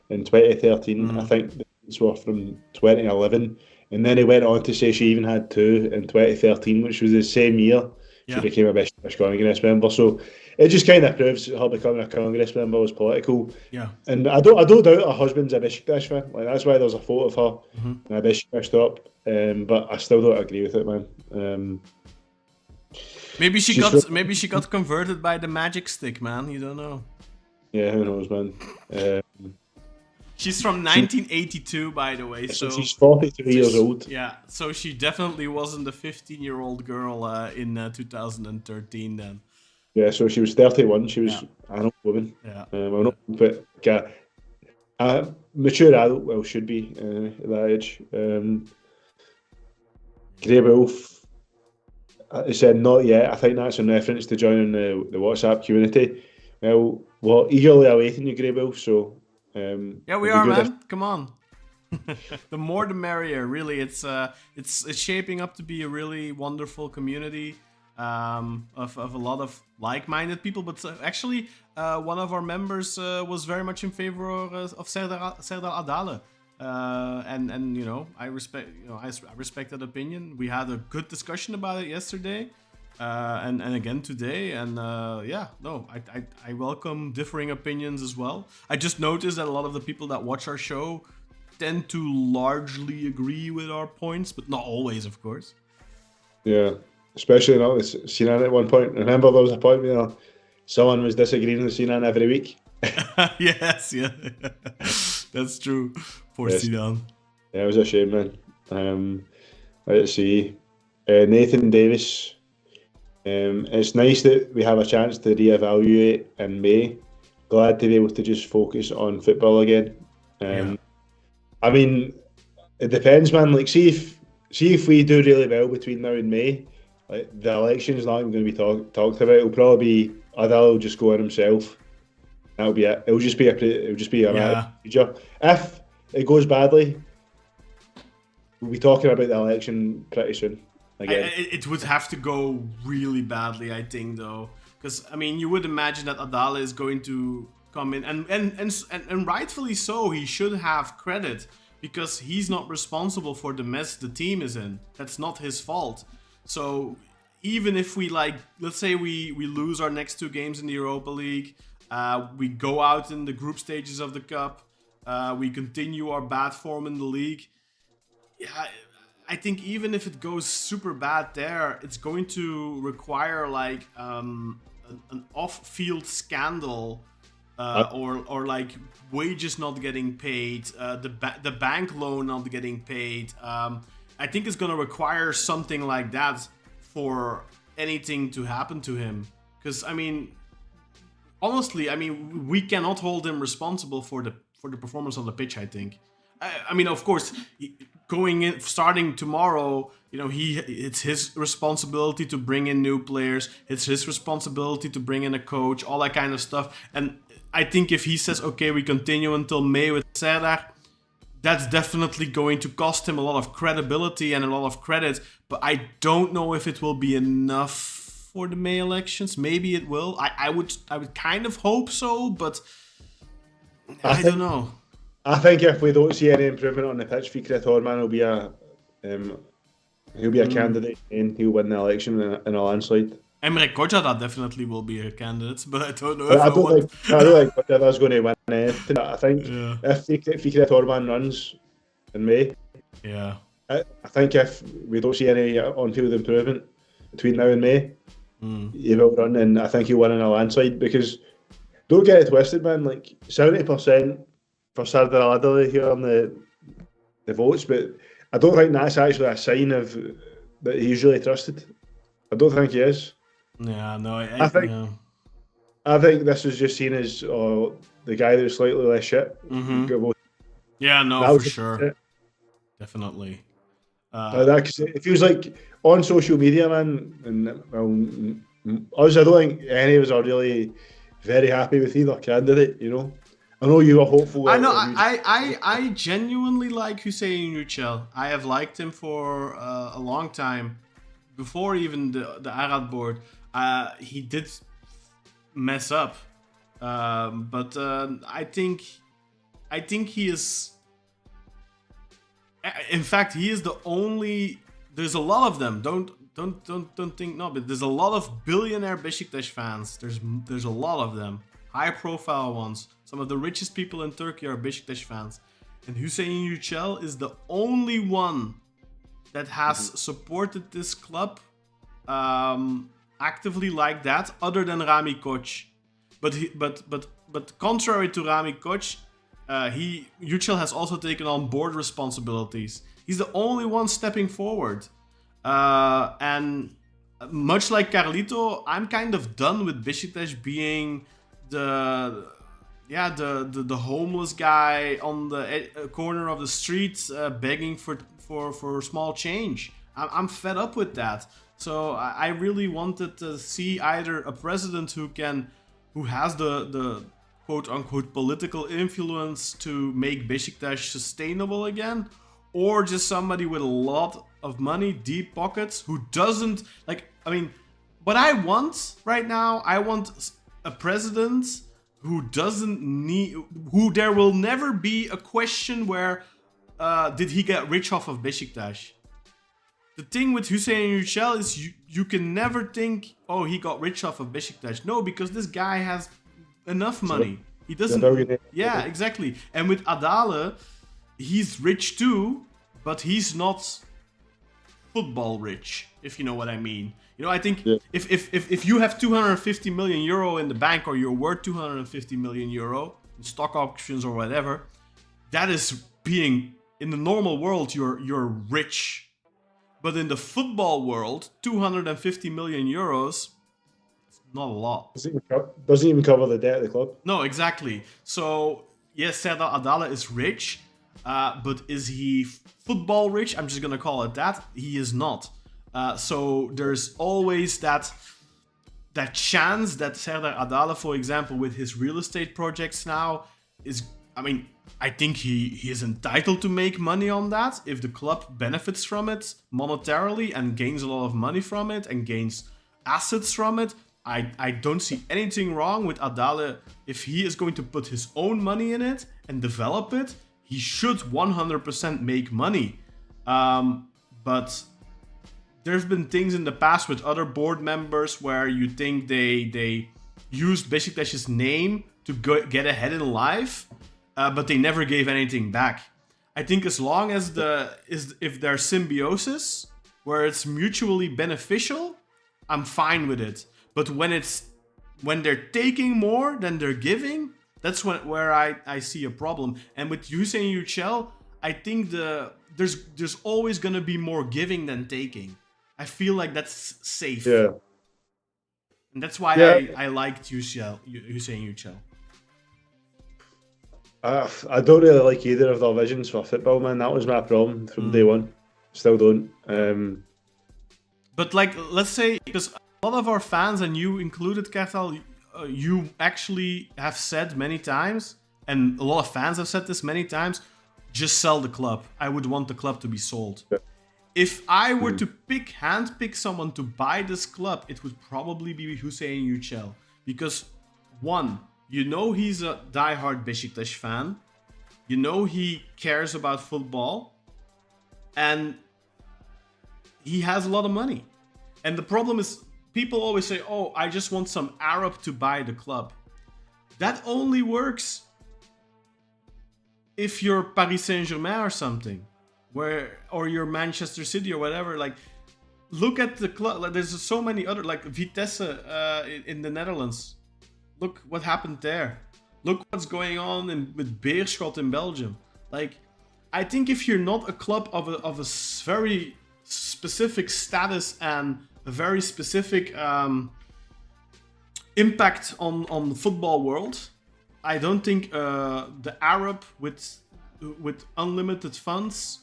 in 2013. I think the dates were from 2011, and then he went on to say she even had 2 in 2013, which was the same year she became a Beşiktaş Congress member. So it just kind of proves her becoming a Congress member was political. Yeah. And I don't doubt her husband's a Beşiktaş fan. Like, that's why there's a photo of her in a Beşiktaş top. But I still don't agree with it, man. Maybe she got converted by the magic stick, man. You don't know. Yeah, who knows, man. She's from 1982, by the way. So she's 43 years old. Yeah, so she definitely wasn't a 15-year-old girl in 2013 then. Yeah, so she was 31. She was an old woman. Yeah. Well, not, but a mature adult, well, should be at that age. Grey Wolf, he said not yet. I think that's in reference to joining the WhatsApp community. Well, we're eagerly awaiting you, Grey Wolf, so... yeah, we are, man. Come on. The more the merrier, really. It's shaping up to be a really wonderful community of a lot of like-minded people. But actually, one of our members was very much in favor of Serdal Adali. And you know, I respect that opinion. We had a good discussion about it yesterday. And again today, and I welcome differing opinions as well. I just noticed that a lot of the people that watch our show tend to largely agree with our points, but not always, of course. Yeah, especially now with Sinan at one point. Remember, there was a point where someone was disagreeing with Sinan every week. Yes, yeah, that's true. Poor Sinan. Yeah, it was a shame, man. Let's see, Nathan Davis. It's nice that we have a chance to reevaluate in May. Glad to be able to just focus on football again. I mean, it depends, man. Like, see if we do really well between now and May, like the election's not even going to be talked about. It'll probably be Adal will just go in himself. That'll be it. It'll just be a procedure. If it goes badly, we'll be talking about the election pretty soon. It would have to go really badly, I think, though, because I mean, you would imagine that Adali is going to come in, and rightfully so. He should have credit because he's not responsible for the mess the team is in. That's not his fault. So even if we let's say we lose our next 2 games in the Europa League, we go out in the group stages of the cup, we continue our bad form in the league. Yeah. I think even if it goes super bad there, it's going to require an off-field scandal, or like wages not getting paid, the bank loan not getting paid. I think it's going to require something like that for anything to happen to him. Because I mean, honestly, I mean, we cannot hold him responsible for the performance on the pitch, I think. I mean, of course, starting tomorrow, you know, it's his responsibility to bring in new players. It's his responsibility to bring in a coach, all that kind of stuff. And I think if he says, okay, we continue until May with Serdar, that's definitely going to cost him a lot of credibility and a lot of credit. But I don't know if it will be enough for the May elections. Maybe it will. I would kind of hope so, but I don't know. I think if we don't see any improvement on the pitch, Fikret Orman will be a candidate and he'll win the election in a landslide. Emre Kocada definitely will be a candidate, but I don't know I don't think Kocada's going to win anything. I think if Fikret Orman runs in May, I think if we don't see any on-field improvement between now and May, he will run, and I think he'll win in a landslide. Because don't get it twisted, man. Like 70%. For Serdal Adali here on the votes, but I don't think that's actually a sign of that he's really trusted. I don't think he is. Yeah, no, I think this is just seen as the guy that's slightly less shit. Yeah, no, for sure, definitely. It feels like on social media, man, and Us, I don't think any of us are really very happy with either candidate. I know you were hopeful. I know. that I genuinely like Hüseyin Yücel. I have liked him for a long time, before even the Arad board. He did mess up, but I think he is. In fact, he is the only. There's a lot of them. Don't think no, but there's a lot of billionaire Beşiktaş fans. There's a lot of them, high profile ones. Some of the richest people in Turkey are Beşiktaş fans, and Hüseyin Yücel is the only one that has supported this club actively like that, other than Rami Koç. But contrary to Rami Koç, Yücel has also taken on board responsibilities. He's the only one stepping forward. And much like Carlito, I'm kind of done with Beşiktaş being the homeless guy on the corner of the street begging for small change. I'm fed up with that. So I really wanted to see either a president who has the quote unquote political influence to make Beşiktaş sustainable again, or just somebody with a lot of money, deep pockets, who doesn't what I want right now, I want a president who doesn't need, who there will never be a question where did he get rich off of Beşiktaş. The thing with Hüseyin Yücel is you can never think, oh, he got rich off of Beşiktaş. No, because this guy has enough money. He doesn't. Yeah, exactly. And with Adali, he's rich too, but he's not football rich, if you know what I mean. I think if you have 250 million euro in the bank, or you're worth 250 million euro in stock options or whatever, that is being, in the normal world, you're rich. But in the football world, 250 million euros, it's not a lot. Doesn't even cover the debt of the club. No, exactly. So, yes, Serdal Adali is rich, but is he football rich? I'm just going to call it that. He is not. So there's always that chance that Serdar Adali, for example, with his real estate projects now, I think he is entitled to make money on that if the club benefits from it monetarily and gains a lot of money from it and gains assets from it. I don't see anything wrong with Adali. If he is going to put his own money in it and develop it, he should 100% make money. But there's been things in the past with other board members where you think they used Beşiktaş's name to get ahead in life, but they never gave anything back. I think as long as if there's symbiosis where it's mutually beneficial, I'm fine with it. But when they're taking more than they're giving, that's where I see a problem. And with Hüseyin Yücel, I think there's always gonna be more giving than taking. I feel like that's safe. Yeah. And that's why I liked Hüseyin Yücel. I don't really like either of their visions for football, man. That was my problem from day one. Still don't. But let's say, because a lot of our fans, and you included, Kartal, you actually have said many times, and a lot of fans have said this many times, just sell the club. I would want the club to be sold. Yeah. If I were to handpick someone to buy this club, it would probably be Hüseyin Yücel. Because, one, he's a diehard Beşiktaş fan. He cares about football. And he has a lot of money. And the problem is, people always say, oh, I just want some Arab to buy the club. That only works if you're Paris Saint-Germain or something. Or you're Manchester City or whatever. Look at the club. There's so many other, Vitesse in the Netherlands. Look what happened there. Look what's going on with Beerschot in Belgium. I think if you're not a club of a very specific status and a very specific impact on the football world, I don't think the Arab with unlimited funds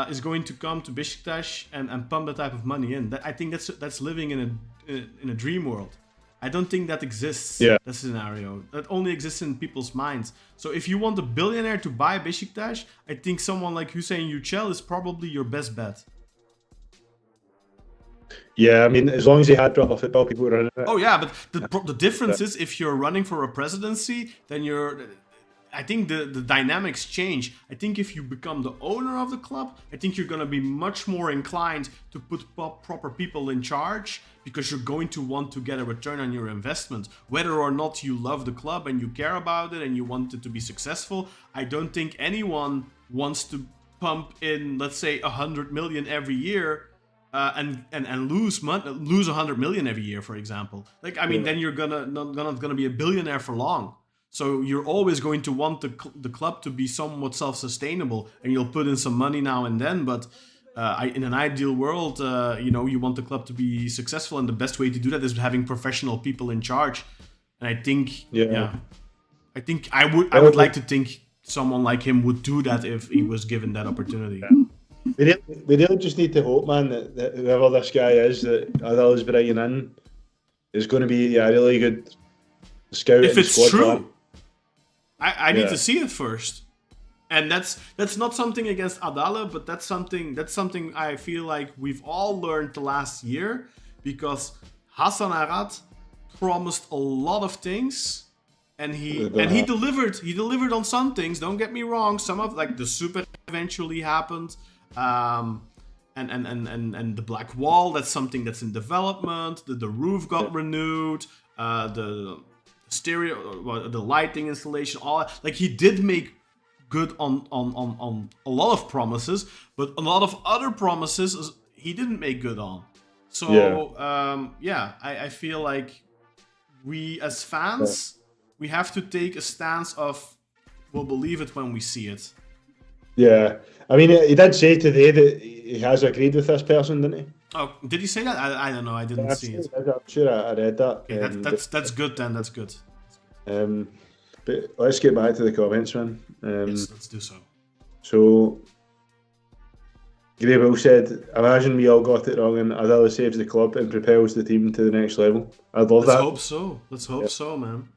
is going to come to Beşiktaş and pump that type of money in. I think that's living in in a dream world. I don't think that exists. Yeah. That scenario that only exists in people's minds. So if you want a billionaire to buy Beşiktaş, I think someone like Hüseyin Yücel is probably your best bet. Yeah, I mean, as long as he had proper football people running it. Oh yeah, but the difference is if you're running for a presidency, then I think the dynamics change. I think if you become the owner of the club, I think you're going to be much more inclined to put proper people in charge because you're going to want to get a return on your investment. Whether or not you love the club and you care about it and you want it to be successful, I don't think anyone wants to pump in, let's say, 100 million every year and lose 100 million every year, for example. Like, I mean, then you're not gonna be a billionaire for long. So you're always going to want the club to be somewhat self-sustainable, and you'll put in some money now and then. But in an ideal world, you want the club to be successful, and the best way to do that is having professional people in charge. And I think, I think I would like to think someone like him would do that if he was given that opportunity. We really just need to hope, man, that whoever this guy is that Adal's bringing in is going to be a really good scout. If it's squad true. player. I need to see it first, and that's not something against Adali, but that's something I feel like we've all learned the last year, because Hassan Arat promised a lot of things, and he delivered. He delivered on some things. Don't get me wrong. Some of, like, the super eventually happened, and the black wall. That's something that's in development. The roof got renewed. The stereo, the lighting installation, all that. Like, he did make good on a lot of promises, but a lot of other promises he didn't make good on. So I feel like we as fans, we have to take a stance of we'll believe it when we see it. Yeah, I mean, he did say today that he has agreed with this person, didn't he? Oh, did he say that? I don't know. I didn't see it. I'm sure I read that. Okay, that's good then. That's good. But let's get back to the comments, man. Yes, let's do so. So, Grey Will said, "Imagine we all got it wrong and Adali saves the club and propels the team to the next level." I'd love that. Let's hope so. Let's hope so, man.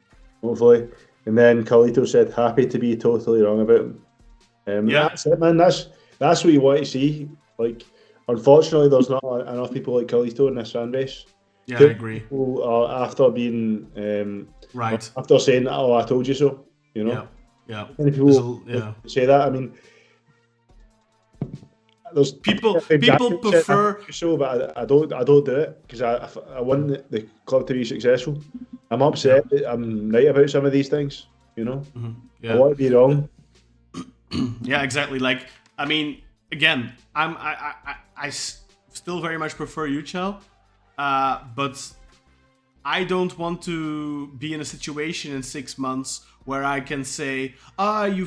Hopefully. And then Carlito said, "Happy to be totally wrong about him." That's it, man. That's what you want to see. Like, unfortunately, there's not enough people like Carlito in this fan base. Yeah, I agree. People are, after being right, after saying, "Oh, I told you so," you know. Yeah. Many people say that. I mean, there's people prefer so, but I don't do it because I want the club to be successful. I'm upset that I'm right about some of these things. You know, I want to be wrong. Yeah, exactly. Like, I mean, again, I still very much prefer Yücel, but I don't want to be in a situation in 6 months where I can say, you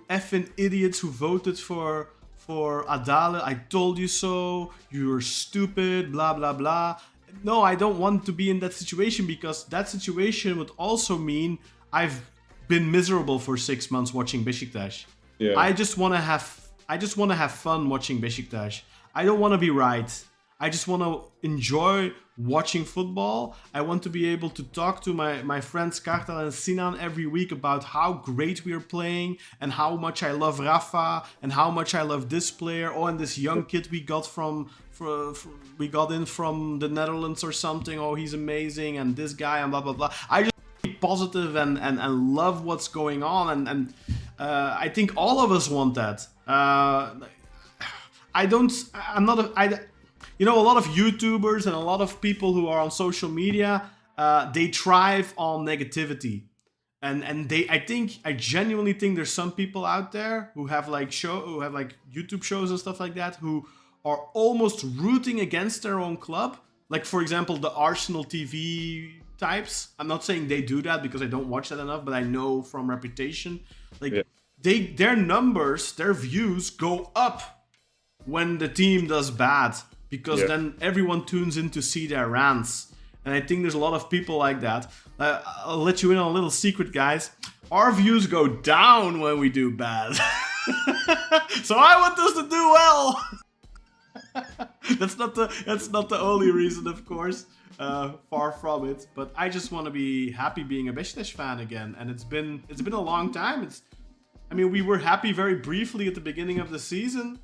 effing idiots who voted for Adali, I told you so, you're stupid, blah blah blah. No, I don't want to be in that situation, because that situation would also mean I've been miserable for 6 months watching Beşiktaş. Yeah. I just want to have fun watching Beşiktaş. I don't want to be right. I just want to enjoy watching football. I want to be able to talk to my friends Kartal and Sinan every week about how great we are playing and how much I love Rafa and how much I love this player. Oh, and this young kid we got we got in from the Netherlands or something. Oh, he's amazing, and this guy and blah blah blah. I just be positive and love what's going on, and I think all of us want that. You know, a lot of YouTubers and a lot of people who are on social media, they thrive on negativity, and I genuinely think there's some people out there who have like YouTube shows and stuff like that who are almost rooting against their own club. Like, for example, the Arsenal TV types. I'm not saying they do that because I don't watch that enough, but I know from reputation, like their numbers, their views go up when the team does bad, because then everyone tunes in to see their rants. And I think there's a lot of people like that. I'll let you in on a little secret, guys. Our views go down when we do bad. So I want us to do well. That's not the only reason, of course. Far from it. But I just want to be happy being a Beşiktaş fan again, and it's been a long time. We were happy very briefly at the beginning of the season,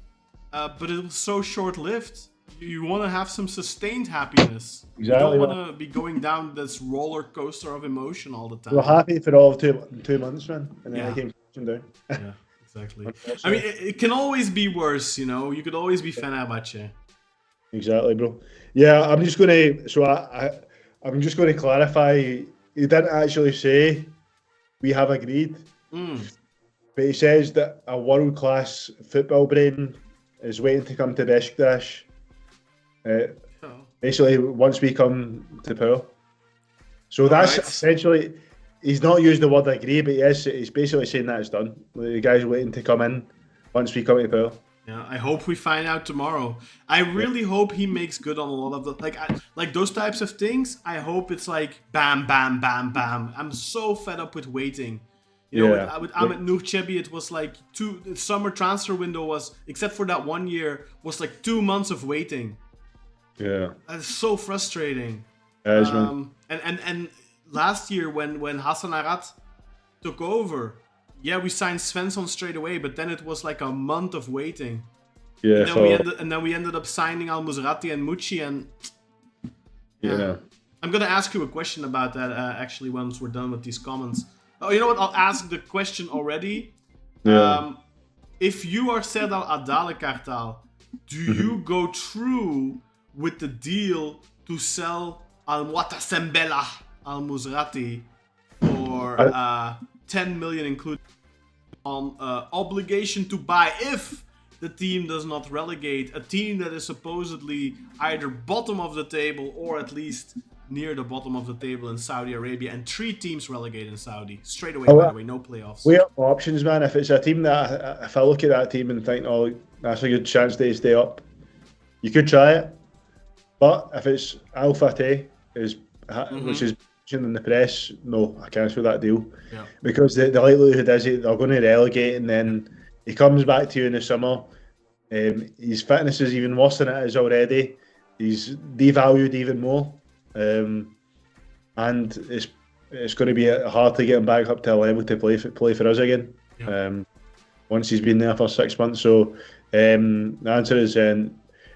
but it was so short-lived. You want to have some sustained happiness. Exactly. You don't want to be going down this roller coaster of emotion all the time. We were happy for all of 2 months, man, and then Yeah. it came crashing down. Yeah, exactly. It can always be worse, you know. You could always be Fenerbahce. Exactly, bro. Yeah, I'm just gonna clarify. He didn't actually say we have agreed, but he says that a world-class football brain is waiting to come to Beşiktaş. Basically, once we come to power. So that's essentially. He's not used the word agree, but he's basically saying that it's done. The guy's waiting to come in once we come to power. Yeah, I hope we find out tomorrow. I really hope he makes good on a lot of the like those types of things. I hope it's like bam, bam, bam, bam. I'm so fed up with waiting. You know, with Ahmet Nurçebi, it was like the summer transfer window was, except for that 1 year, was like 2 months of waiting. Yeah, That's so frustrating. man. And last year when Hassan Arat took over, yeah, we signed Svensson straight away, but then it was like a month of waiting. Yeah, and then we ended up signing Al Musrati and Mucci, and yeah. I'm gonna ask you a question about that actually once we're done with these comments. Oh, you know what? I'll ask the question already. Yeah. If you are Serdal Adali Kartal, do you go through with the deal to sell Al Muatasembela Al Musrati for 10 million, including on obligation to buy if the team does not relegate, a team that is supposedly either bottom of the table or at least near the bottom of the table in Saudi Arabia, and 3 teams relegate in Saudi straight away, by the way, no playoffs. We have options, man. If it's a team that, if I look at that team and think, oh, that's a good chance they stay up, you could try it. But if it's Al Fateh, which is in the press, no, I cancel that deal. Yeah. Because the likelihood is they're going to relegate, and then he comes back to you in the summer. His fitness is even worse than it is already. He's devalued even more. And it's going to be hard to get him back up to a level to play for us again. Yeah. Once he's been there for 6 months. So the answer is it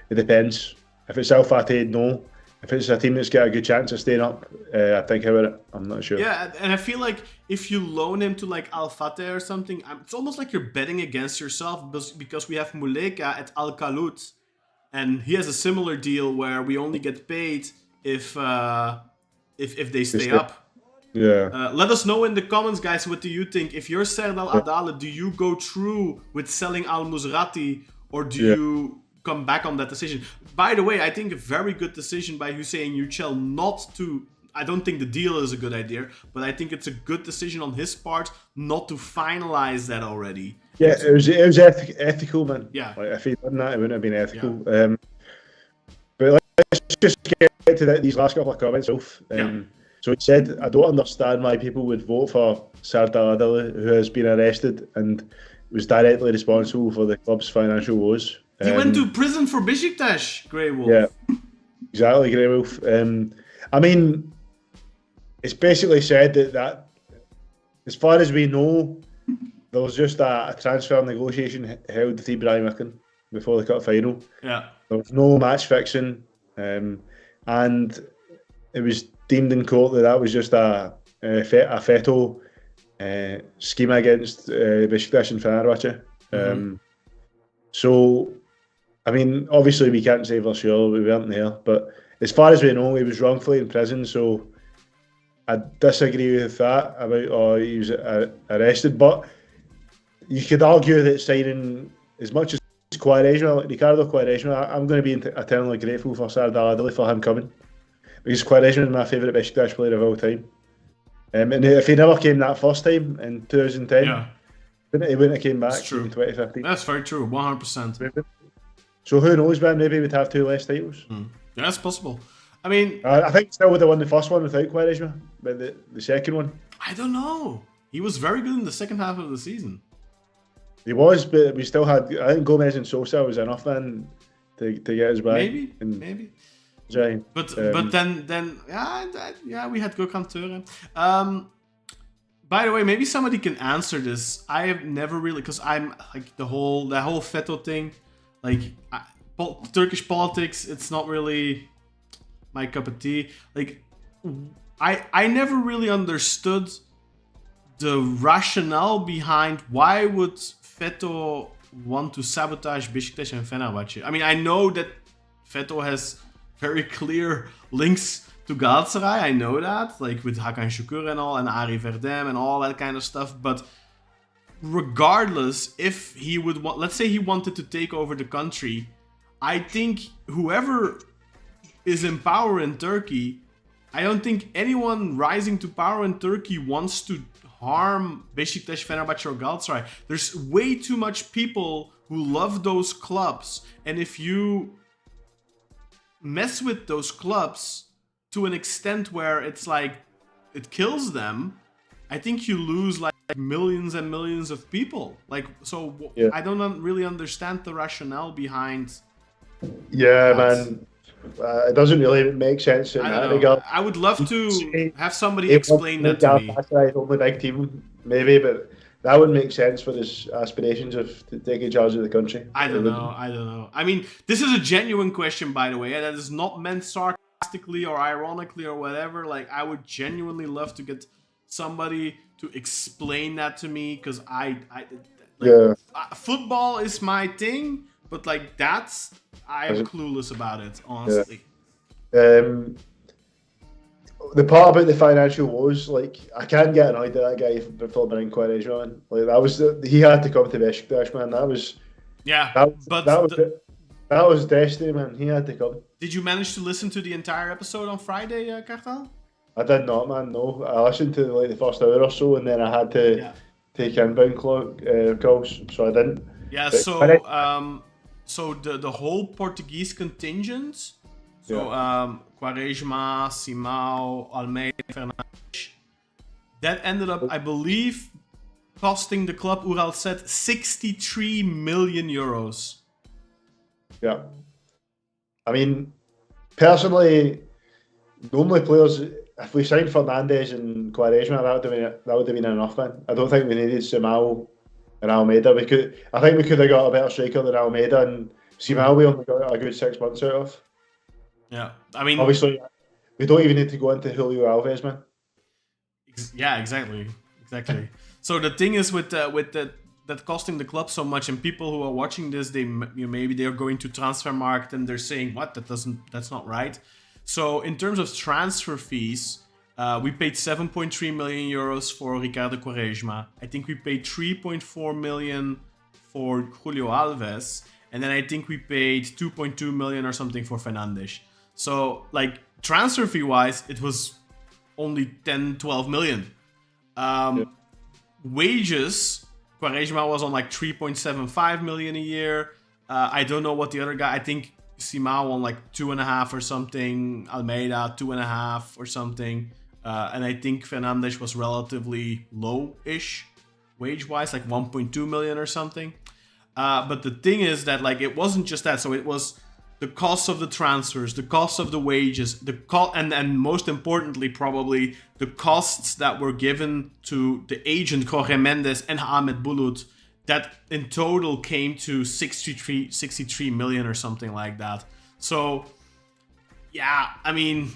depends. If it's Al Fateh, no. If it's a team that's got a good chance of staying up, I think about it. I'm not sure. Yeah, and I feel like if you loan him to like Al Fateh or something, it's almost like you're betting against yourself, because we have Muleka at Al Kalout, and he has a similar deal where we only get paid if they stay up. Yeah. Let us know in the comments, guys. What do you think? If you're Serdal Adali, do you go through with selling Al Musrati, or do you come back on that decision? By the way, I think a very good decision by Hüseyin Yücel not to. I don't think the deal is a good idea, but I think it's a good decision on his part not to finalize that already. Yeah, it was ethical, man. Yeah. Like, if he'd done that, it wouldn't have been ethical. Yeah. But let's just get to these last couple of comments. So he said, I don't understand why people would vote for Serdal Adali, who has been arrested and was directly responsible for the club's financial woes. He went to prison for Beşiktaş, Grey Wolf. Yeah, exactly, Grey Wolf. I mean, it's basically said that as far as we know, there was just a transfer negotiation held with Ibrahim Akın before the cup final. Yeah. There was no match fixing, and it was deemed in court that was just a veto scheme against Beşiktaş and Fenerbahçe. So, I mean, obviously we can't say for sure, we weren't there, but as far as we know, he was wrongfully in prison, so I disagree with that about he was arrested. But you could argue that signing, as much as Ricardo Quaresma, I'm going to be eternally grateful for Serdal Adali for him coming, because Quaresma is my favourite Beşiktaş player of all time. And if he never came that first time in 2010, he wouldn't have came back in 2015. That's very true, 100%. So who knows, man? Maybe we'd have 2 less titles. Yeah, that's possible. I mean, I think still would have won the first one without Quaresma, but the second one, I don't know. He was very good in the second half of the season. he was, but we still had. I think Gomez and Sosa was enough, man. to get us back. Maybe. Try. But then we had Gökhan Töre. By the way, maybe somebody can answer this. I have never really, because I'm like the whole Veto thing, like Turkish politics. It's not really my cup of tea. Like I never really understood the rationale behind why would Veto want to sabotage Beşiktaş and Fenerbahçe. I mean, I know that Veto has very clear links to Galatasaray, I know that, like with Hakan Şükür and all, and Ari Verdem and all that kind of stuff, but regardless, if he would want, let's say he wanted to take over the country, I think whoever is in power in Turkey, I don't think anyone rising to power in Turkey wants to harm Beşiktaş, Fenerbahçe or Galatasaray. There's way too much people who love those clubs, and if you mess with those clubs to an extent where it's like it kills them, I think you lose like millions and millions of people. Like, so yeah. I don't really understand the rationale behind. Yeah, man. It doesn't really make sense in that regard. I would love to have somebody explain that to me. Only big team, maybe, but that would make sense for his aspirations of taking charge of the country. I don't know. I mean, this is a genuine question, by the way. That is not meant sarcastically or ironically or whatever. Like, I would genuinely love to get somebody to explain that to me, because football is my thing, but like I'm clueless about it, honestly. Yeah. The part about the financial woes, like, I can't get annoyed at that guy for bringing Quaresma in. Like, he had to come to Beşiktaş, man. That was destiny, man. He had to come. Did you manage to listen to the entire episode on Friday, Kartal? I did not, man. No, I listened to like the first hour or so, and then I had to take inbound calls, so I didn't. Yeah. So the whole Portuguese contingent. So Quaresma, Simão, Almeida, Fernandes. That ended up, I believe, costing the club, Ural said, 63 million euros. Yeah. I mean, personally, the only players, if we signed Fernandes and Quaresma, that would have been enough, man. I don't think we needed Simão and Almeida. I think we could have got a better striker than Almeida, and Simão we only got a good 6 months out of. Yeah, I mean, obviously, we don't even need to go into Julio Alves, man. Yeah, exactly. So the thing is with that costing the club so much, and people who are watching this, maybe they're going to Transfermarkt and they're saying, "What? That's not right." So in terms of transfer fees, we paid 7.3 million euros for Ricardo Quaresma. I think we paid 3.4 million for Julio Alves, and then I think we paid 2.2 million or something for Fernandes. So, like, transfer fee wise, it was only 10-12 million. Wages, Quaresma was on like 3.75 million a year. I don't know what the other guy, I think Simão on like 2.5 or something, Almeida 2.5 or something. And I think Fernandes was relatively low-ish wage-wise, like 1.2 million or something. But the thing is that, like, it wasn't just that. So it was the cost of the transfers, the cost of the wages, and most importantly, probably the costs that were given to the agent Jorge Mendes and Ahmed Bulut, that in total came to 63 million or something like that. So, yeah, I mean,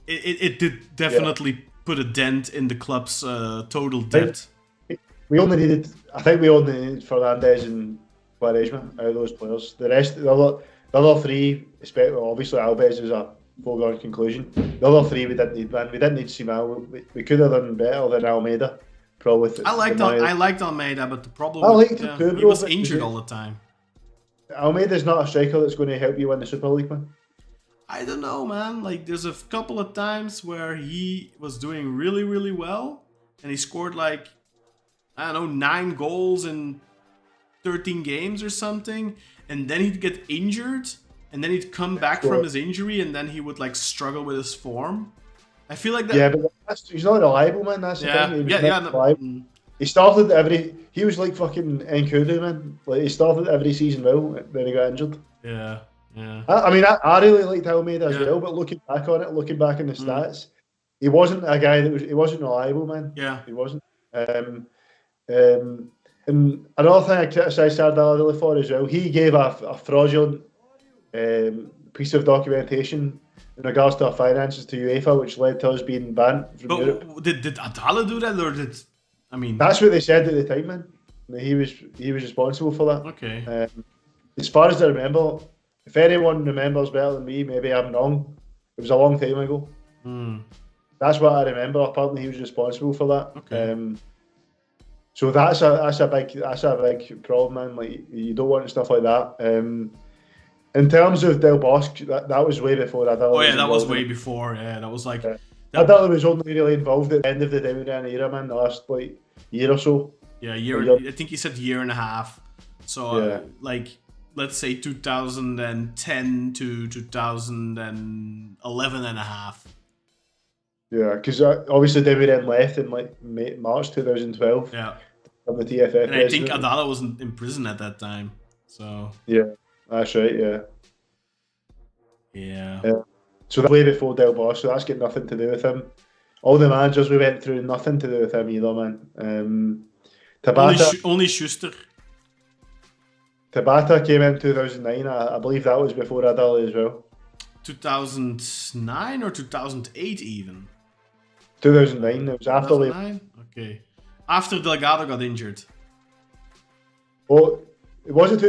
it did definitely put a dent in the club's total debt. I think we only needed Fernandes and Quaresma out of those players. The rest, the other three, obviously Alves is a foregone conclusion. The other three we didn't need, man. We didn't need Simão. We could have done better than Almeida. Probably. I liked Almeida, but the problem he was injured all the time. Almeida's not a striker that's going to help you win the Super League, man. I don't know, man. Like, there's a couple of times where he was doing really, really well, and he scored like, I don't know, 9 goals in 13 games or something, and then he'd get injured, and then he'd come back from his injury, and then he would like struggle with his form. I feel like that. Yeah, but he's not reliable, man. That's the thing. He was like fucking Nkudu, man. Like, he started every season well, then he got injured. Yeah. Yeah. I mean, I really liked Almeida as Yeah. well, but looking back on it, looking back in the stats, he wasn't a guy he wasn't reliable, man. Yeah. He wasn't. And another thing I criticise Serdal Adali for as well, he gave a fraudulent piece of documentation in regards to our finances to UEFA, which led to us being banned from Europe. But did Adala do that, or did That's what they said at the time, man. He was responsible for that. Okay. As far as I remember, if anyone remembers better than me, maybe I'm wrong. It was a long time ago. That's what I remember. Apparently, he was responsible for that. Okay. So that's a big problem, man. Like, you don't want stuff like that. In terms of Del Bosque, that was way before Adali. Oh yeah, that was way before. Yeah, that was like. Adali was only really involved at the end of the Demiran era, man. The last year or so. Yeah, I think he said year and a half. So like, let's say 2010 to 2011 and a half. Yeah, because obviously Demiran left in like March 2012. Yeah. From the TFF. And I think Adala wasn't in prison at that time. So. Yeah, that's right. Yeah. Yeah. So that's way before Del Bosque, so that's got nothing to do with him. All the managers we went through, nothing to do with him either, man. Tabata, only Schuster. Tabata came in 2009. I believe that was before Adali as well. 2009 or 2008 even? 2009. It was after 2009? Okay. After Delgado got injured. Oh, it wasn't.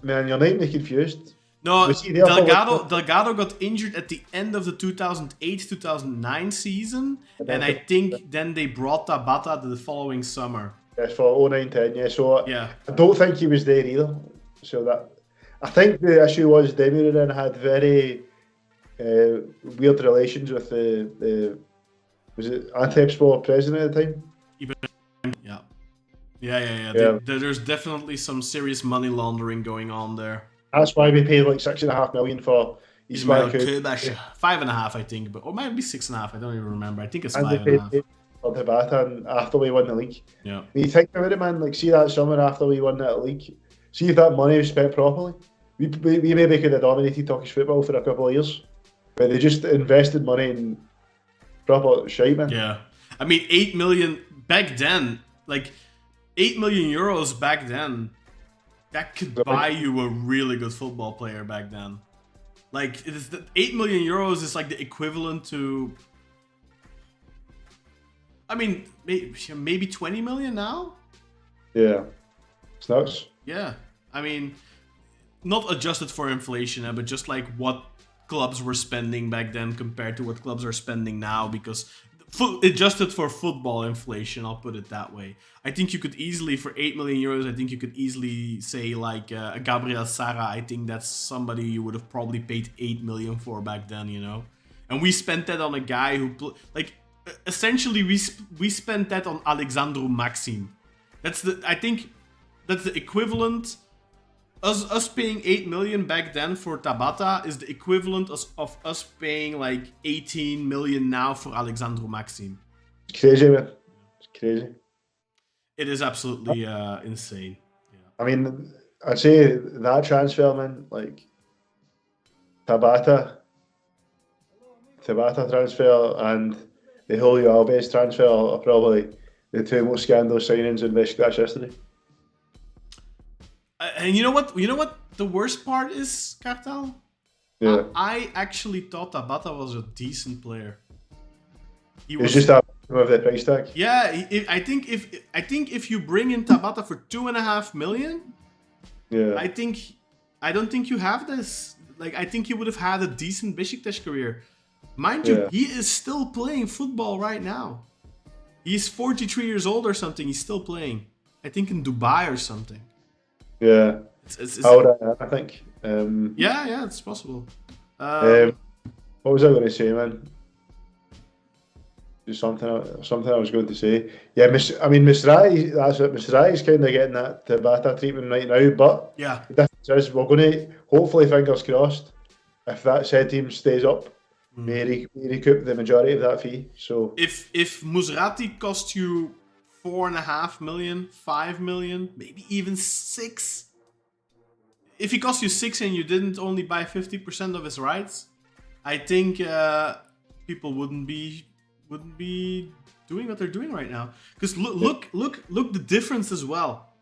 Man, you're making me confused. No, Delgado got injured at the end of the 2008-2009 season, and I think then they brought Tabata the following summer. Yes, for 09-10, yeah. So yeah. I don't think he was there either. So that I think the issue was Demiran had very weird relations with the was it Antepspor president at the time? Yeah. There's definitely some serious money laundering going on there. That's why we paid like $6.5 million for Ismail Kubash. 5.5, I think, or it might be 6.5. I don't even remember. I think it's 5.5. For Tabata, and after we won the league. Yeah. When you think about it, man, like see that summer after we won that league, see if that money was spent properly. We maybe could have dominated Turkish football for a couple of years, but they just invested money in proper shite, man. Yeah, I mean 8 million back then, like 8 million euros back then. That could buy you a really good football player back then. Like, 8 million euros is like the equivalent to, I mean, maybe 20 million now? Yeah. It's nuts. Yeah. I mean, not adjusted for inflation, but just like what clubs were spending back then compared to what clubs are spending now, because adjusted for football inflation, I'll put it that way. I think you could easily, for 8 million euros, I think you could easily say like a Gabriel Sara. I think that's somebody you would have probably paid 8 million for back then, you know? And we spent that on a guy who, essentially we spent that on Alexandru Maxim. I think that's the equivalent. Us paying 8 million back then for Tabata is the equivalent of us paying like 18 million now for Alexandru Maxim. It's crazy, man. It's crazy. It is absolutely insane. Yeah. I mean, I'd say that transfer, man, like Tabata transfer and the Julio Alves transfer are probably the two most scandalous signings in Beşiktaş history. And you know what? The worst part is, Cartel? Yeah. I actually thought Tabata was a decent player. He was just a of the price tag. Yeah, I think if you bring in Tabata for 2.5 million, yeah, I don't think you have this. Like, I think he would have had a decent Beşiktaş career. Mind you, he is still playing football right now. He's 43 years old or something. He's still playing. I think in Dubai or something. Yeah, it's I think. Yeah, it's possible. What was I going to say, man? Just something I was going to say. Yeah, Misrati. That's it. Misrati's kind of getting that Tabata treatment right now, but yeah, the difference is we're going to hopefully, fingers crossed, if that said team stays up, may recoup the majority of that fee. So if Musrati cost you 4.5 million, 5 million, maybe even 6, if he cost you 6 and you didn't only buy 50% of his rights, I think people wouldn't be doing what they're doing right now. Because look the difference as well.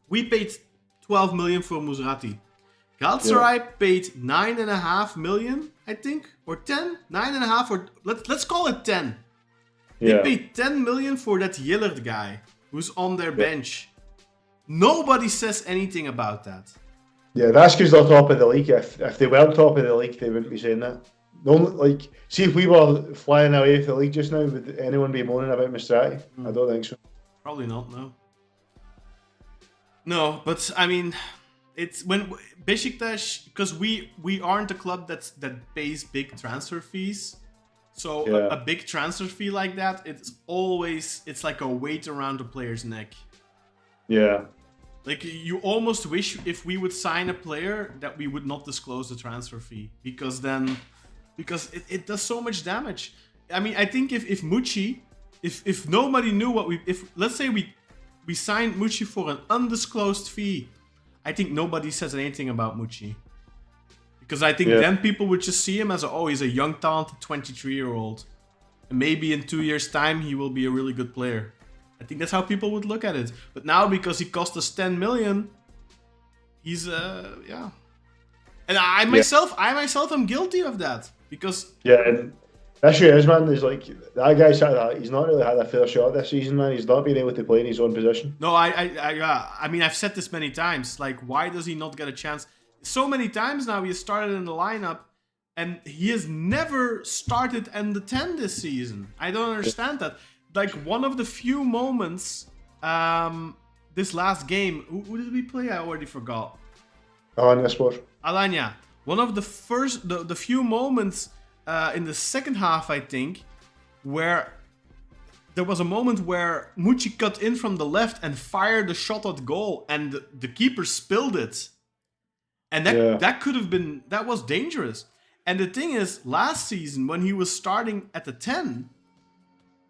We paid 12 million for Musrati. Galatasaray paid 9.5 million, I think, or 10, 9.5, or let's call it 10. They paid 10 million for that Yillard guy who's on their bench. Nobody says anything about that. Yeah, that's because they're top of the league. If they weren't top of the league, they wouldn't be saying that. No, like, see if we were flying away with the league just now, would anyone be moaning about Mastrati? I don't think so. Probably not, no. No, but I mean, it's when Beşiktaş, because we aren't a club that pays big transfer fees. So a big transfer fee like that, it's like a weight around the player's neck. Yeah. Like, you almost wish if we would sign a player that we would not disclose the transfer fee, because it does so much damage. I mean, I think if Mucci, if nobody knew let's say we signed Mucci for an undisclosed fee, I think nobody says anything about Mucci. Because I think then people would just see him as he's a young, talented 23-year-old. And maybe in 2 years' time, he will be a really good player. I think that's how people would look at it. But now, because he cost us 10 million, he's, And I myself am guilty of that. Because... Yeah, and the issue is, man, is like, that guy, he's not really had a fair shot this season, man. He's not been able to play in his own position. No, I mean, I've said this many times. Like, why does he not get a chance? So many times now he has started in the lineup, and he has never started in the 10 this season. I don't understand that. Like, one of the few moments, this last game, who did we play? I already forgot. Alanya. One of the few moments in the second half, I think, where there was a moment where Mucci cut in from the left and fired a shot at goal, and the keeper spilled it. And that was dangerous. And the thing is, last season, when he was starting at the 10,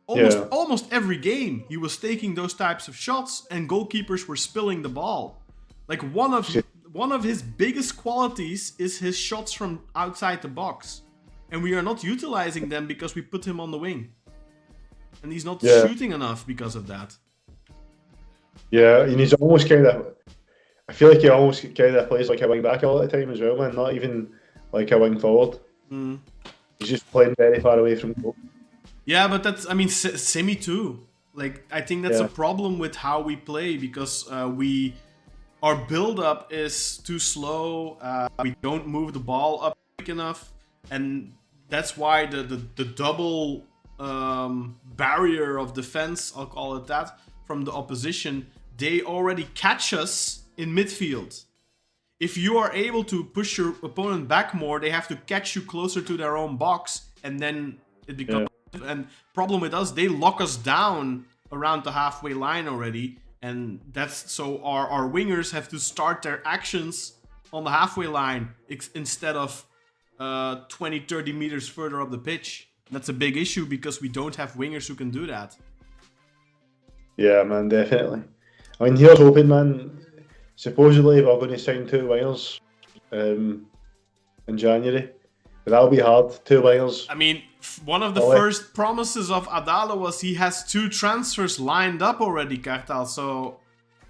almost every game, he was taking those types of shots, and goalkeepers were spilling the ball. Like, one of his biggest qualities is his shots from outside the box. And we are not utilizing them because we put him on the wing. And he's not shooting enough because of that. Yeah, and he's almost kind of... I feel like he almost kind of plays like a wing back a lot of the time as well, man. Not even like a wing forward. He's just playing very far away from goal. Yeah, but that's, I mean, Semi too. Like, I think that's a problem with how we play, because our build-up is too slow. We don't move the ball up quick enough, and that's why the double barrier of defense, I'll call it that, from the opposition, they already catch us in midfield. If you are able to push your opponent back more, they have to catch you closer to their own box, and then it becomes... And problem with us, they lock us down around the halfway line already, and that's so our wingers have to start their actions on the halfway line instead of 20-30 meters further up the pitch. That's a big issue because we don't have wingers who can do that. Yeah, man, definitely. I mean, here's hoping, man. Supposedly we're going to sign 2 wingers in January, but that'll be hard. 2 wingers. I mean, one of the first promises of Adali was he has 2 transfers lined up already, Kartal. So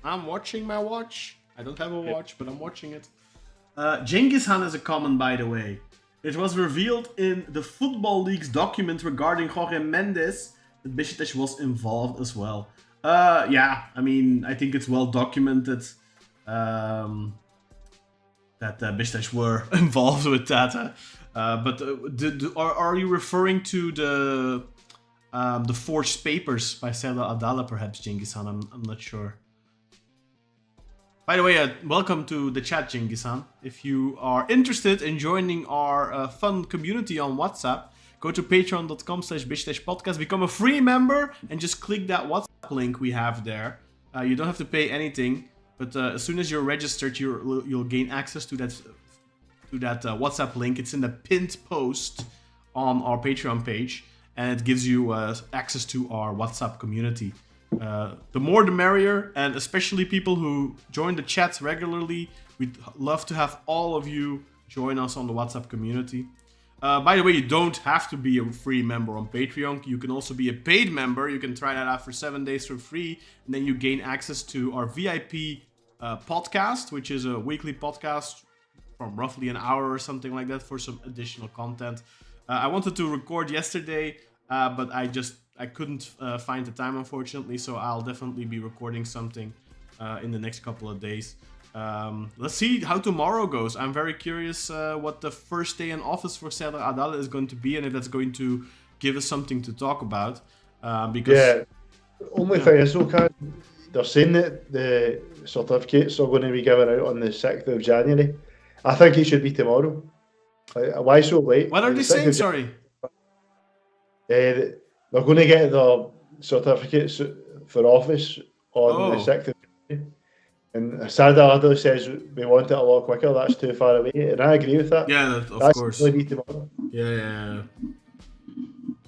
I'm watching my watch. I don't have a watch, but I'm watching it. Genghis Khan is a comment, by the way. It was revealed in the Football League's document regarding Jorge Mendes that Beşiktaş was involved as well. Yeah, I mean, I think it's well documented that Beşiktaş were involved with that. But are you referring to the forged papers by Serdal Adali, perhaps, Genghis Khan? I'm not sure. By the way, welcome to the chat, Genghis Khan. If you are interested in joining our fun community on WhatsApp, go to patreon.com/BeşiktaşPodcast, become a free member, and just click that WhatsApp link we have there. You don't have to pay anything, but as soon as you're registered, you'll gain access to that WhatsApp link. It's in the pinned post on our Patreon page, and it gives you access to our WhatsApp community. The more the merrier, and especially people who join the chats regularly. We'd love to have all of you join us on the WhatsApp community. By the way, you don't have to be a free member on Patreon. You can also be a paid member. You can try that out for 7 days for free. And then you gain access to our VIP podcast, which is a weekly podcast from roughly an hour or something like that for some additional content. I wanted to record yesterday, but I couldn't find the time, unfortunately. So I'll definitely be recording something in the next couple of days. Let's see how tomorrow goes. I'm very curious what the first day in office for Serdal Adali is going to be, and if that's going to give us something to talk about. Because only thing is, they're saying that the certificates are going to be given out on the 6th of January. I think it should be tomorrow. Why so late? What are they saying? Sorry. They're going to get the certificates for office on the 6th of January. And Serdal Adali says we want it a lot quicker. That's too far away, and I agree with that. Yeah, of course. Really be tomorrow. Yeah.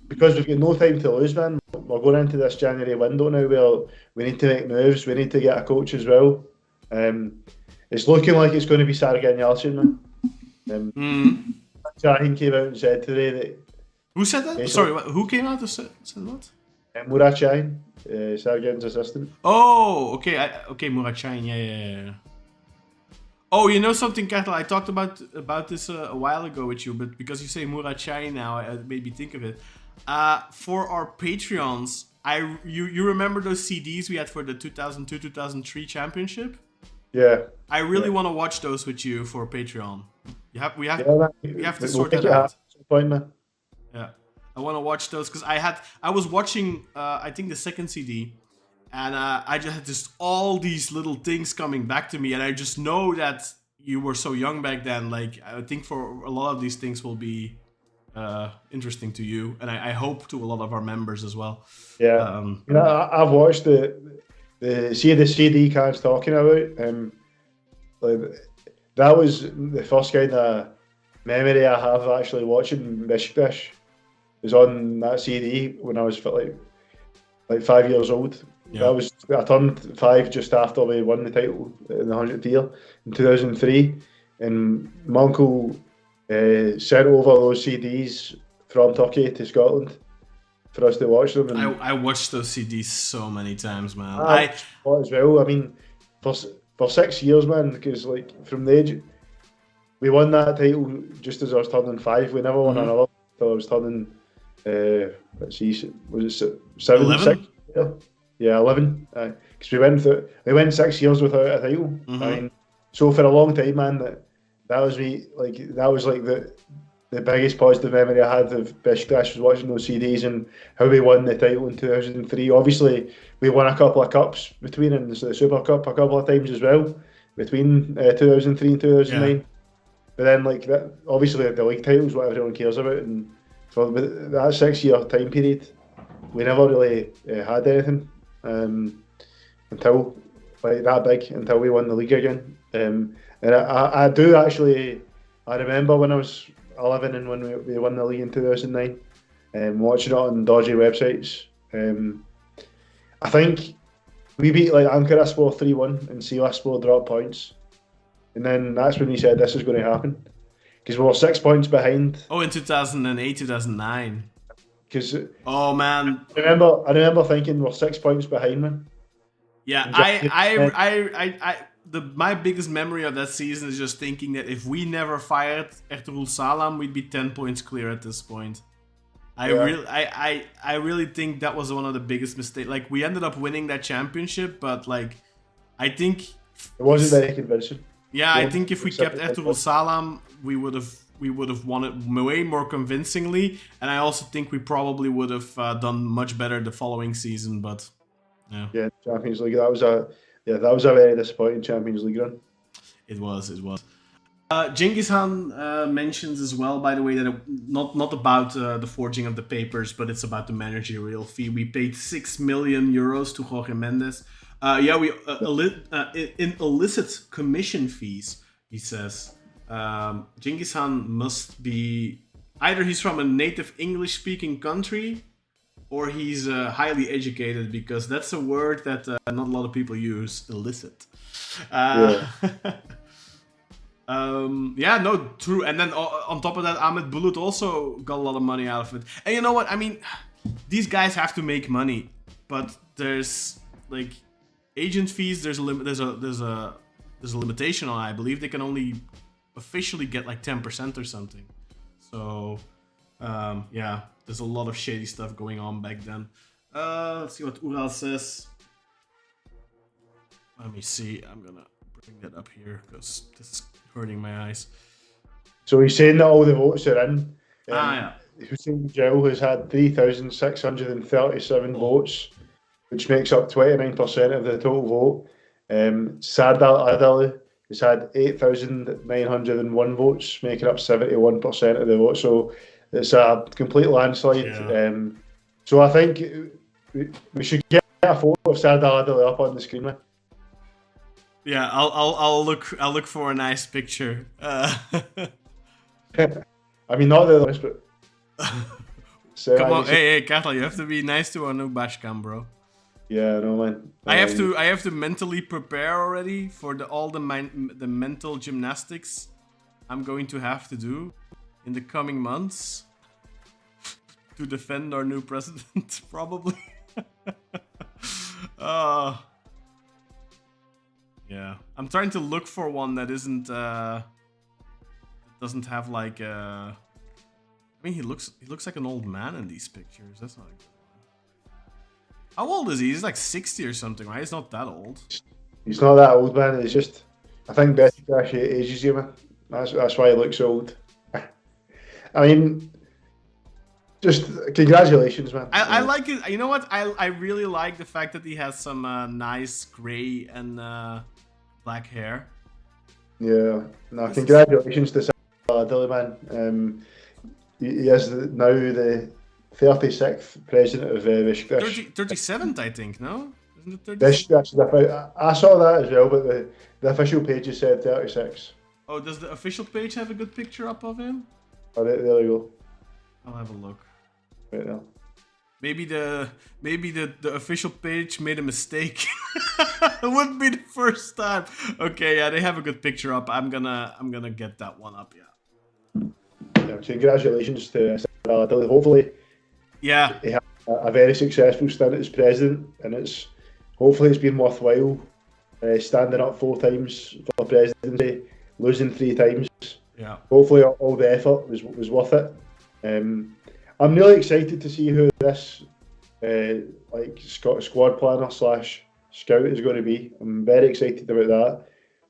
Because we've got no time to lose, man. We're going into this January window now where we need to make moves. We need to get a coach as well. It's looking like it's going to be Sergen Yalcin, man. Shahin came out and said today that. Who said that? Sorry, who came out and said what? Murat Shahin, Sergen's assistant. Oh, okay. Okay, Murat Shahin. Yeah. Oh, you know something, Ketel? I talked about this a while ago with you, but because you say Murat Shahin now, it made me think of it. For our Patreons, you remember those CDs we had for the 2002-2003 championship? Yeah. I really want to watch those with you for Patreon. We have to sort that out. Yeah, I want to watch those because I was watching I think the second CD, and I just had just all these little things coming back to me, and I just know that you were so young back then. Like I think for a lot of these things will be interesting to you, and I hope to a lot of our members as well. Yeah, I've watched the CD Khan's talking about. That was the first kind of memory I have actually watching Beşiktaş. Was on that CD when I was like 5 years old. Yeah. I turned 5 just after we won the title in the 100th year in 2003, and my uncle sent over those CDs from Turkey to Scotland for us to watch them. And I watched those CDs so many times, man. I as well. I mean, for 6 years, man, because like from the age we won that title just as I was turning 5. We never won another until I was turning. Let's see, was it 7, 11? 6? Yeah, 11. Because we went 6 years without a title. I mean, so for a long time, man, that was the biggest positive memory I had of Beşiktaş was watching those CDs and how we won the title in 2003. Obviously, we won a couple of cups between, and the Super Cup a couple of times as well between 2003 and 2009. Yeah. But then, like that, obviously the league titles, what everyone cares about, and for that 6 year time period, we never really had anything until like that big, until we won the league again. And I do actually, I remember when I was 11 and when we won the league in 2009, watching it on dodgy websites. I think we beat like Ankaraspor 3-1 and Sivasspor dropped points, and then that's when we said this is going to happen. Because we were 6 points behind. Oh, in 2008, 2009. Because oh man, I remember thinking we're 6 points behind, man. Yeah, my biggest memory of that season is just thinking that if we never fired Ertuğrul Sağlam, we'd be 10 points clear at this point. I really think that was one of the biggest mistakes. Like we ended up winning that championship, but like I think it wasn't very convincing. Yeah, I think if we kept Ertuğrul Sağlam, we would have won it way more convincingly, and I also think we probably would have done much better the following season. But yeah, Champions League. That was a very disappointing Champions League run. It was. Cengiz Han mentions as well, by the way, that not about the forging of the papers, but it's about the managerial fee. We paid 6 million euros to Jorge Mendes. In illicit commission fees, he says. Cengiz Han must be either he's from a native English-speaking country, or he's highly educated, because that's a word that not a lot of people use. Illicit. Yeah, no, true. And then on top of that, Ahmed Bulut also got a lot of money out of it. And you know what? I mean, these guys have to make money, but there's like agent fees. There's a limitation on it. I believe they can only officially get like 10% or something. So yeah, there's a lot of shady stuff going on back then. Let's see what Ural says. Let me see. I'm gonna bring that up here because this is hurting my eyes. So he's saying that all the votes are in. Yeah. Hüseyin Yücel has had 3,637 votes, which makes up 29% of the total vote. Serdal Adali has had 8,901 votes, making up 71% of the vote. So it's a complete landslide. Yeah. So I think we should get a photo of Serdal Adali up on the screen, man. Yeah, I'll look for a nice picture. I mean, not the others, but come on, hey, Katal, you have to be nice to Anu Bashkan, bro. Yeah, no man. I have to mentally prepare already for all the mental gymnastics I'm going to have to do in the coming months to defend our new president, probably. Yeah, I'm trying to look for one that isn't doesn't have like I mean, he looks like an old man in these pictures. That's not a good one. How old is he? He's like 60 or something, right? He's not that old. He's not that old, man. It's just, I think Beşiktaş ages you, man. That's why he looks old. I mean, just congratulations, man. I like it. You know what? I really like the fact that he has some nice gray and black hair. Yeah. No, congratulations to Serdal Adali, man. He is now the 36th president of Beşiktaş. 37th, I think. No, isn't it 36? Beşiktaş. I saw that as well, but the official page has said 36. Oh, does the official page have a good picture up of him? Oh, there we go. I'll have a look. Right now. Maybe the official page made a mistake. It wouldn't be the first time. Okay, yeah, they have a good picture up. I'm gonna get that one up. Yeah. Yeah, congratulations to Serdal Adali. Hopefully, yeah, he had a very successful stint as president, and hopefully it's been worthwhile standing up 4 times for presidency, losing 3 times. Yeah. Hopefully, all the effort was worth it. I'm really excited to see who this squad planner / scout is going to be. I'm very excited about that.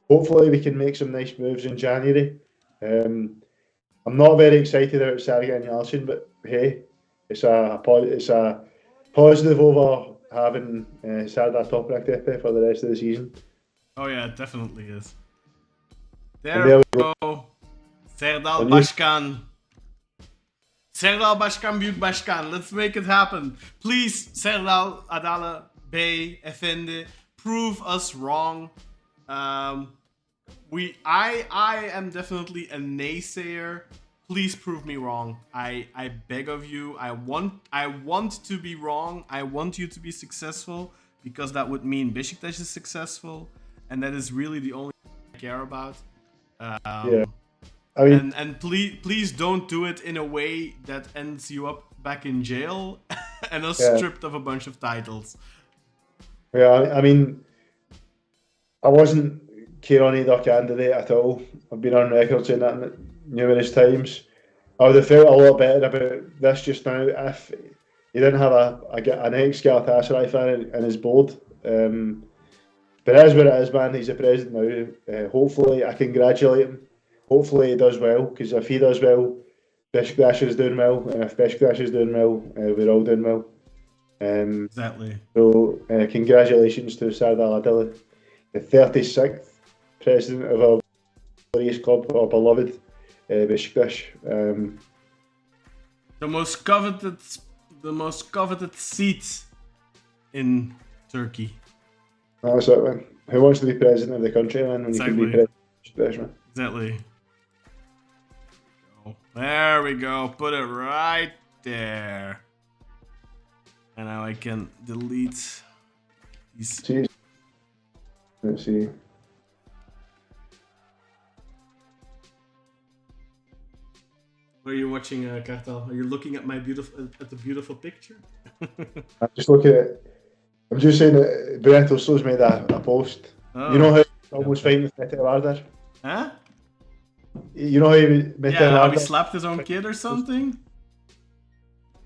Hopefully, we can make some nice moves in January. I'm not very excited about Sergen Yalcin, but hey, it's a positive over having Serdar Toprak there for the rest of the season. Oh yeah, it definitely is. There we go. Serdal Başkan. Serdal Başkan, Büyük Başkan. Let's make it happen. Please, Serdal Adali Bey, Efendi, prove us wrong. I am definitely a naysayer. Please prove me wrong. I beg of you. I want to be wrong. I want you to be successful because that would mean Beşiktaş is successful, and that is really the only thing I care about. Yeah. I mean, and please don't do it in a way that ends you up back in jail and are stripped of a bunch of titles. Yeah, I mean, I wasn't keen on either candidate at all. I've been on record saying that numerous times. I would have felt a lot better about this just now if he didn't have an ex-Galatasaray fan in his board. But it is what it is, man. He's the president now. Hopefully, I congratulate him. Hopefully, he does well, because if he does well, Beşiktaş is doing well, and if Beşiktaş is doing well, we're all doing well. Exactly. So, congratulations to Serdal Adali, the 36th president of our glorious club, our beloved Beşiktaş. The most coveted seat in Turkey. That's it, man. Who wants to be president of the country, man, when Exactly. you can be president of Beşiktaş, man? Exactly. There we go. Put it right there. And now I can delete these. Jeez. Let's see. What are you watching, Kartal? Are you looking at the beautiful picture? I'm just looking at. I'm just saying that Brent Oslo's made a post. Oh. You know how he's almost fine with Mete Vardar? Huh? You know how Mete Yeah, how he Vardar? slapped his own kid or something?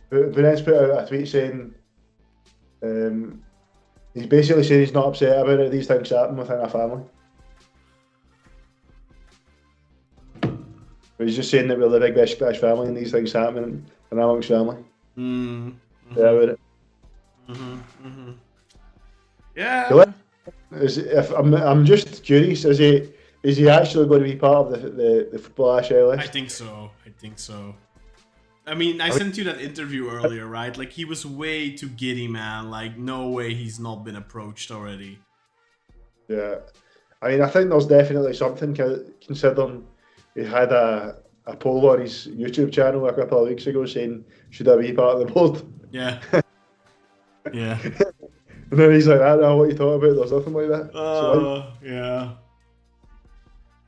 Brent's put out a tweet saying he's basically saying he's not upset about it. These things happen within a family. But he's just saying that we're the big Beşiktaş family and these things happen in amongst family. Yeah, about it. Yeah. I'm just curious. Is he actually going to be part of the football Ashley list? I think so. I mean, I sent you that interview earlier, right? Like, he was way too giddy, man. Like, no way he's not been approached already. Yeah, I mean, I think there's definitely something considering he had a poll on his YouTube channel a couple of weeks ago saying, should I be part of the board? Yeah. Yeah. And then he's like, I don't know what you talking about, there's nothing like that. Yeah.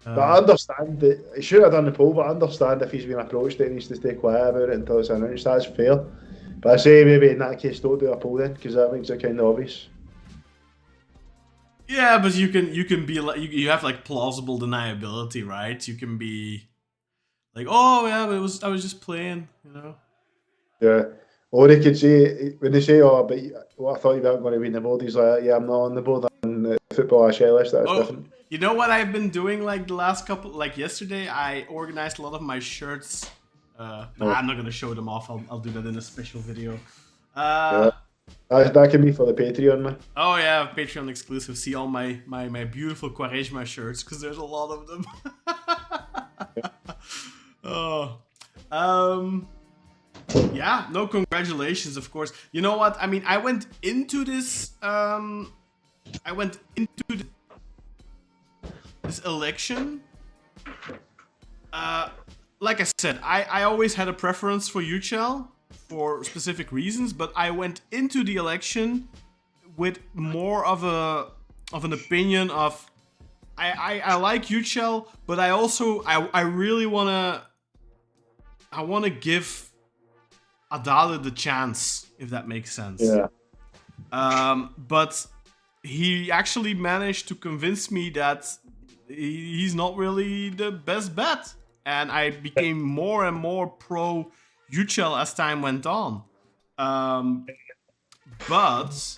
But I understand that he should have done the poll, but I understand if he's been approached that he needs to stay quiet about it until it's announced. That's fair. But I say maybe in that case don't do a poll then, because that makes it kind of obvious. Yeah, but you can be like, you have like plausible deniability, right? You can be like, oh yeah, but I was just playing, you know. Yeah. Or they could say, when they say, oh, but I thought you weren't going to be in the board, he's like, yeah, I'm not on the board, I'm on the football Ashley list, that's different. You know what I've been doing like the last couple, like yesterday, I organized a lot of my shirts. I'm not going to show them off, I'll do that in a special video. Yeah. That can be for the Patreon, man. Oh yeah, Patreon exclusive. See all my beautiful Quaresma shirts, because there's a lot of them. Yeah, no congratulations, of course. You know what? I mean, I went into this election. Like I said, I always had a preference for Yücel for specific reasons, but I went into the election with more of an opinion of I like Yücel, but I really wanna give Adali the chance, if that makes sense. Yeah. But he actually managed to convince me that he's not really the best bet, and I became more and more pro Yücel as time went on. But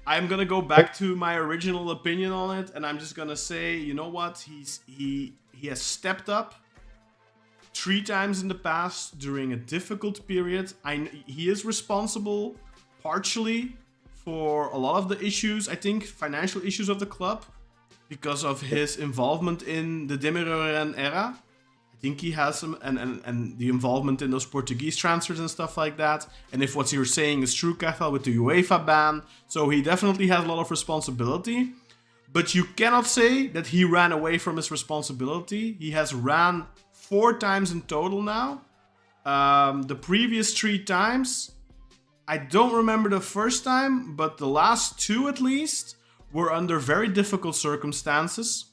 I'm gonna go back to my original opinion on it, and I'm just gonna say, you know what? He has stepped up 3 times in the past during a difficult period. He is responsible partially for a lot of the issues, I think, financial issues of the club, because of his involvement in the Demirören era. I think he has some, and the involvement in those Portuguese transfers and stuff like that. And if what you're saying is true, Cathal, with the UEFA ban, so he definitely has a lot of responsibility. But you cannot say that he ran away from his responsibility. He has ran 4 times in total now. The previous 3 times, I don't remember the first time, but the last 2 at least were under very difficult circumstances.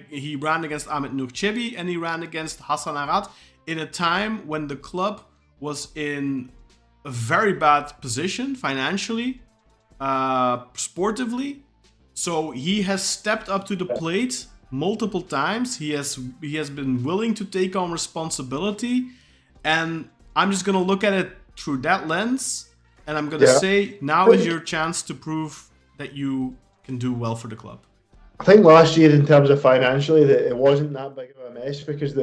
He ran against Ahmet Nurçebi and he ran against Hasan Arat in a time when the club was in a very bad position financially, sportively. So he has stepped up to the plate multiple times. He has been willing to take on responsibility, and I'm just gonna look at it through that lens, and I'm gonna say now is your chance to prove that you can do well for the club. I think last year, in terms of financially, that it wasn't that big of a mess, because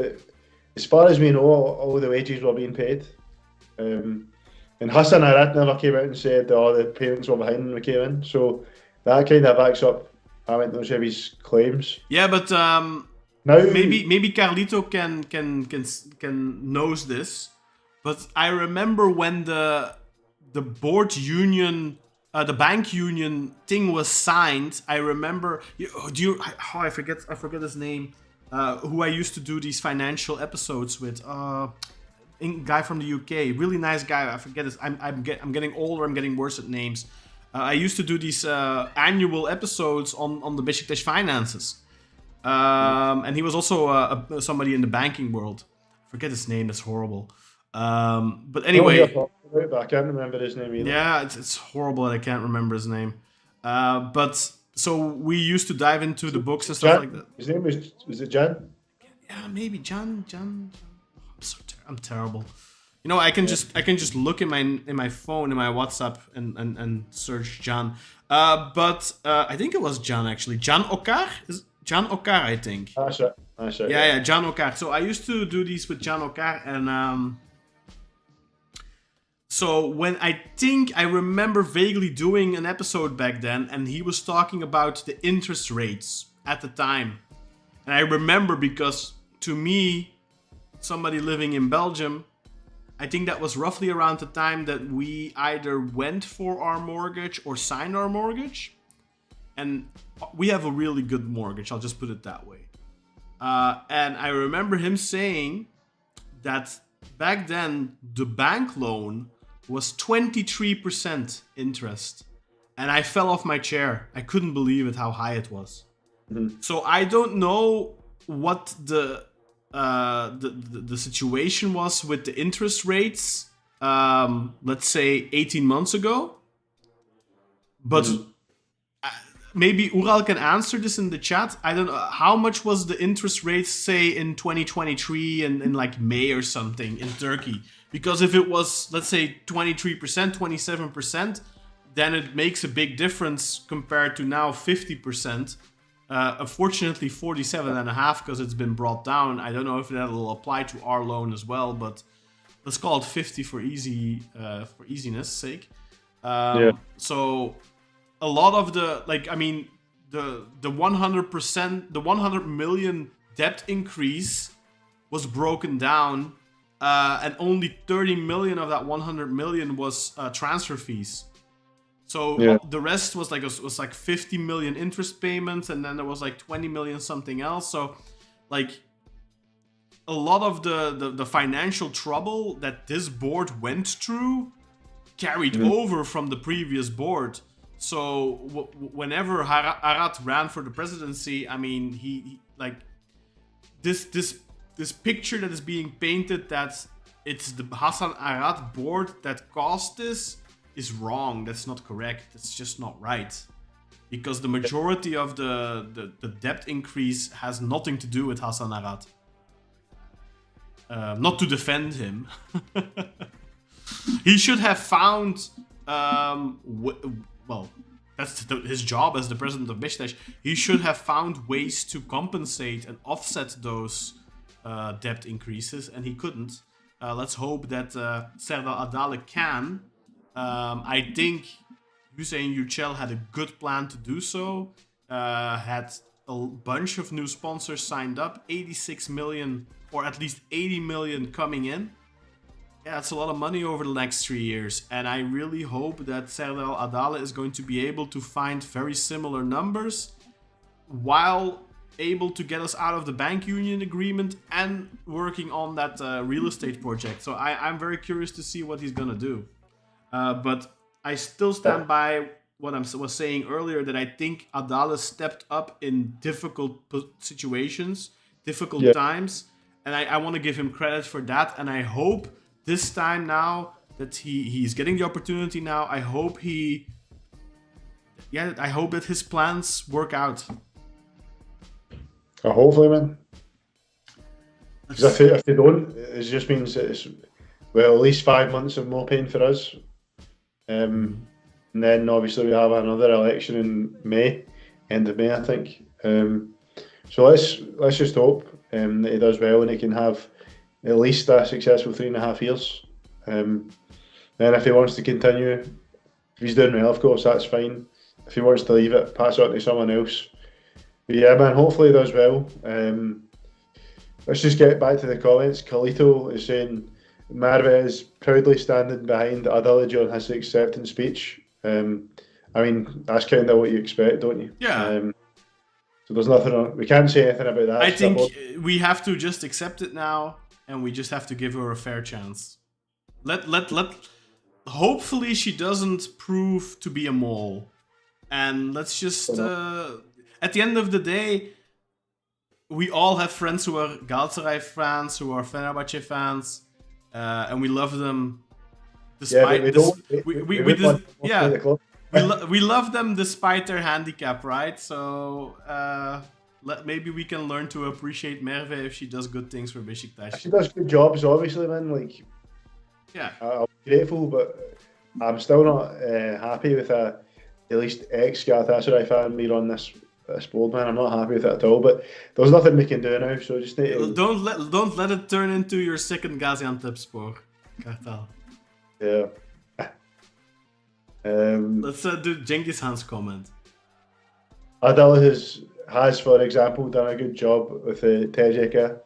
as far as we know, all the wages were being paid. And Hasan Arat never came out and said the payments were behind when we came in. So that kind of backs up Ahmet Nurçebi's claims. Yeah, but now maybe Carlito can knows this, but I remember when the board union, the bank union thing was signed. I remember. I forget his name. Who I used to do these financial episodes with. Guy from the UK, really nice guy. I forget his. I'm getting older. I'm getting worse at names. I used to do these annual episodes on the Beşiktaş finances, And he was also somebody in the banking world. I forget his name. That's horrible. But anyway, but I can't remember his name either. yeah, it's horrible that I can't remember his name. But so we used to dive into the books and stuff like that. His name was it Jan? Yeah, maybe John. I'm terrible. You know, I can just look in my phone in my WhatsApp and search John. But I think it was John actually. John Okar is John Okar, I think. That's it. Yeah, John Okar. So I used to do these with John Okar, and so when I remember vaguely doing an episode back then, and he was talking about the interest rates at the time, and I remember because to me, somebody living in Belgium, I think that was roughly around the time that we either went for our mortgage or signed our mortgage. And we have a really good mortgage, I'll just put it that way. And I remember him saying that back then the bank loan was 23% interest. And I fell off my chair. I couldn't believe it, how high it was. Mm-hmm. So I don't know what the situation was with the interest rates, let's say 18 months ago. But maybe Ural can answer this in the chat. I don't know, how much was the interest rate, say, in 2023 and in like May or something in Turkey? Because if it was, let's say, 23%, 27%, then it makes a big difference compared to now 50%. Unfortunately, 47.5 because it's been brought down. I don't know if that will apply to our loan as well, but let's call it 50 for easiness sake. So a lot of the the 100%, the 100 million debt increase was broken down, and only 30 million of that 100 million was transfer fees. So the rest was like 50 million interest payments, and then there was like 20 million something else. So like a lot of the financial trouble that this board went through carried over from the previous board. So whenever Arad ran for the presidency, I mean, he like this picture that is being painted that it's the Hassan Arad board that caused this is wrong. That's not correct. It's just not right. Because the majority of the debt increase has nothing to do with Hassan Arad. Not to defend him. He should have found... well, that's his job as the president of Beşiktaş. He should have found ways to compensate and offset those debt increases, and he couldn't. Let's hope that Serdal Adali can. I think Hüseyin Yücel had a good plan to do so. Had a bunch of new sponsors signed up, 86 million or at least 80 million coming in. Yeah, that's a lot of money over the next 3 years. And I really hope that Serdal Adali is going to be able to find very similar numbers while able to get us out of the bank union agreement and working on that real estate project. So I'm very curious to see what he's going to do. But I still stand by what I was saying earlier, that I think Adali stepped up in difficult situations, difficult times. And I want to give him credit for that. And I hope this time now that he's getting the opportunity now, I hope that his plans work out. Hopefully, man. Because if they don't, it just means that it's, well, at least 5 months of more pain for us. And then obviously we have another election in May, end of May, I think. So let's just hope that he does well and he can have at least a successful 3.5 years. Then if he wants to continue, if he's doing well, of course, that's fine. If he wants to leave it, pass it on to someone else. But yeah, man, hopefully he does well. Let's just get back to the comments. Kalito is saying, Marve is proudly standing behind Adali during his acceptance speech. I mean, that's kind of what you expect, don't you? Yeah. So there's nothing, we can't say anything about that. I think we have to just accept it now, and we just have to give her a fair chance. Hopefully she doesn't prove to be a mole. And let's just, at the end of the day, we all have friends who are Galatasaray fans, who are Fenerbahce fans, and we love them despite we love them despite their handicap, right? So maybe we can learn to appreciate Merve if she does good things for Beşiktaş. She does good jobs, obviously, man. Like, yeah, I'm grateful, but I'm still not happy with at least ex-Galatasaray fan me on this board, man. I'm not happy with it at all. But there's nothing we can do now, so just need to... don't let it turn into your second Gaziantepspor, Kartal. Yeah. Let's do Genghis Khan's comment. Adali has, for example, done a good job with the TJK.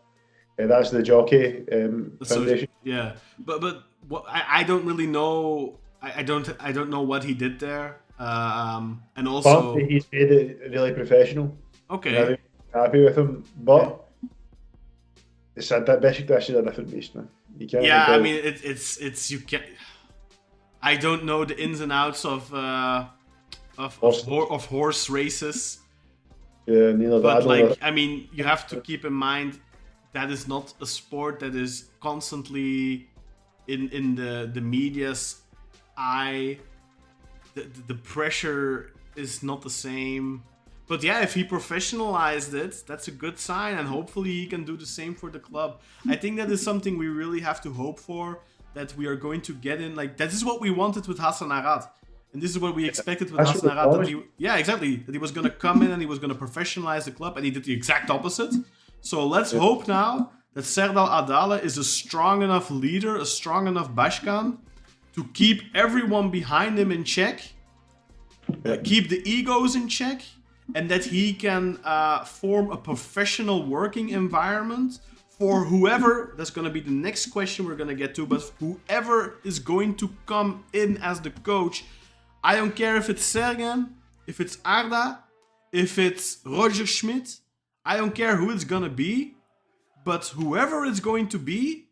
That's the jockey foundation. Yeah, but what, I don't really know. I don't know what he did there. And also But he's made it really professional. Okay. I'm happy with him, but it's that Beşiktaş is a different beast, man. You can't. Yeah, I mean it's you can. I don't know the ins and outs of horse races. Yeah, neither do I. But like, I mean, you have to keep in mind that is not a sport that is constantly in the media's eye. The pressure is not the same. But yeah, if he professionalized it, that's a good sign, and hopefully he can do the same for the club. I think that is something we really have to hope for, that we are going to get in. Like, that is what we wanted with Hassan Arad. And this is what we expected with Hassan Arad. Yeah, exactly. That he was going to come in and he was going to professionalize the club, and he did the exact opposite. So let's hope now that Serdal Adali is a strong enough leader, a strong enough Başkan to keep everyone behind him in check, keep the egos in check, and that he can form a professional working environment for whoever, that's going to be the next question we're going to get to, but whoever is going to come in as the coach. I don't care if it's Sergen, if it's Arda, if it's Roger Schmidt, I don't care who it's going to be, but whoever it's going to be,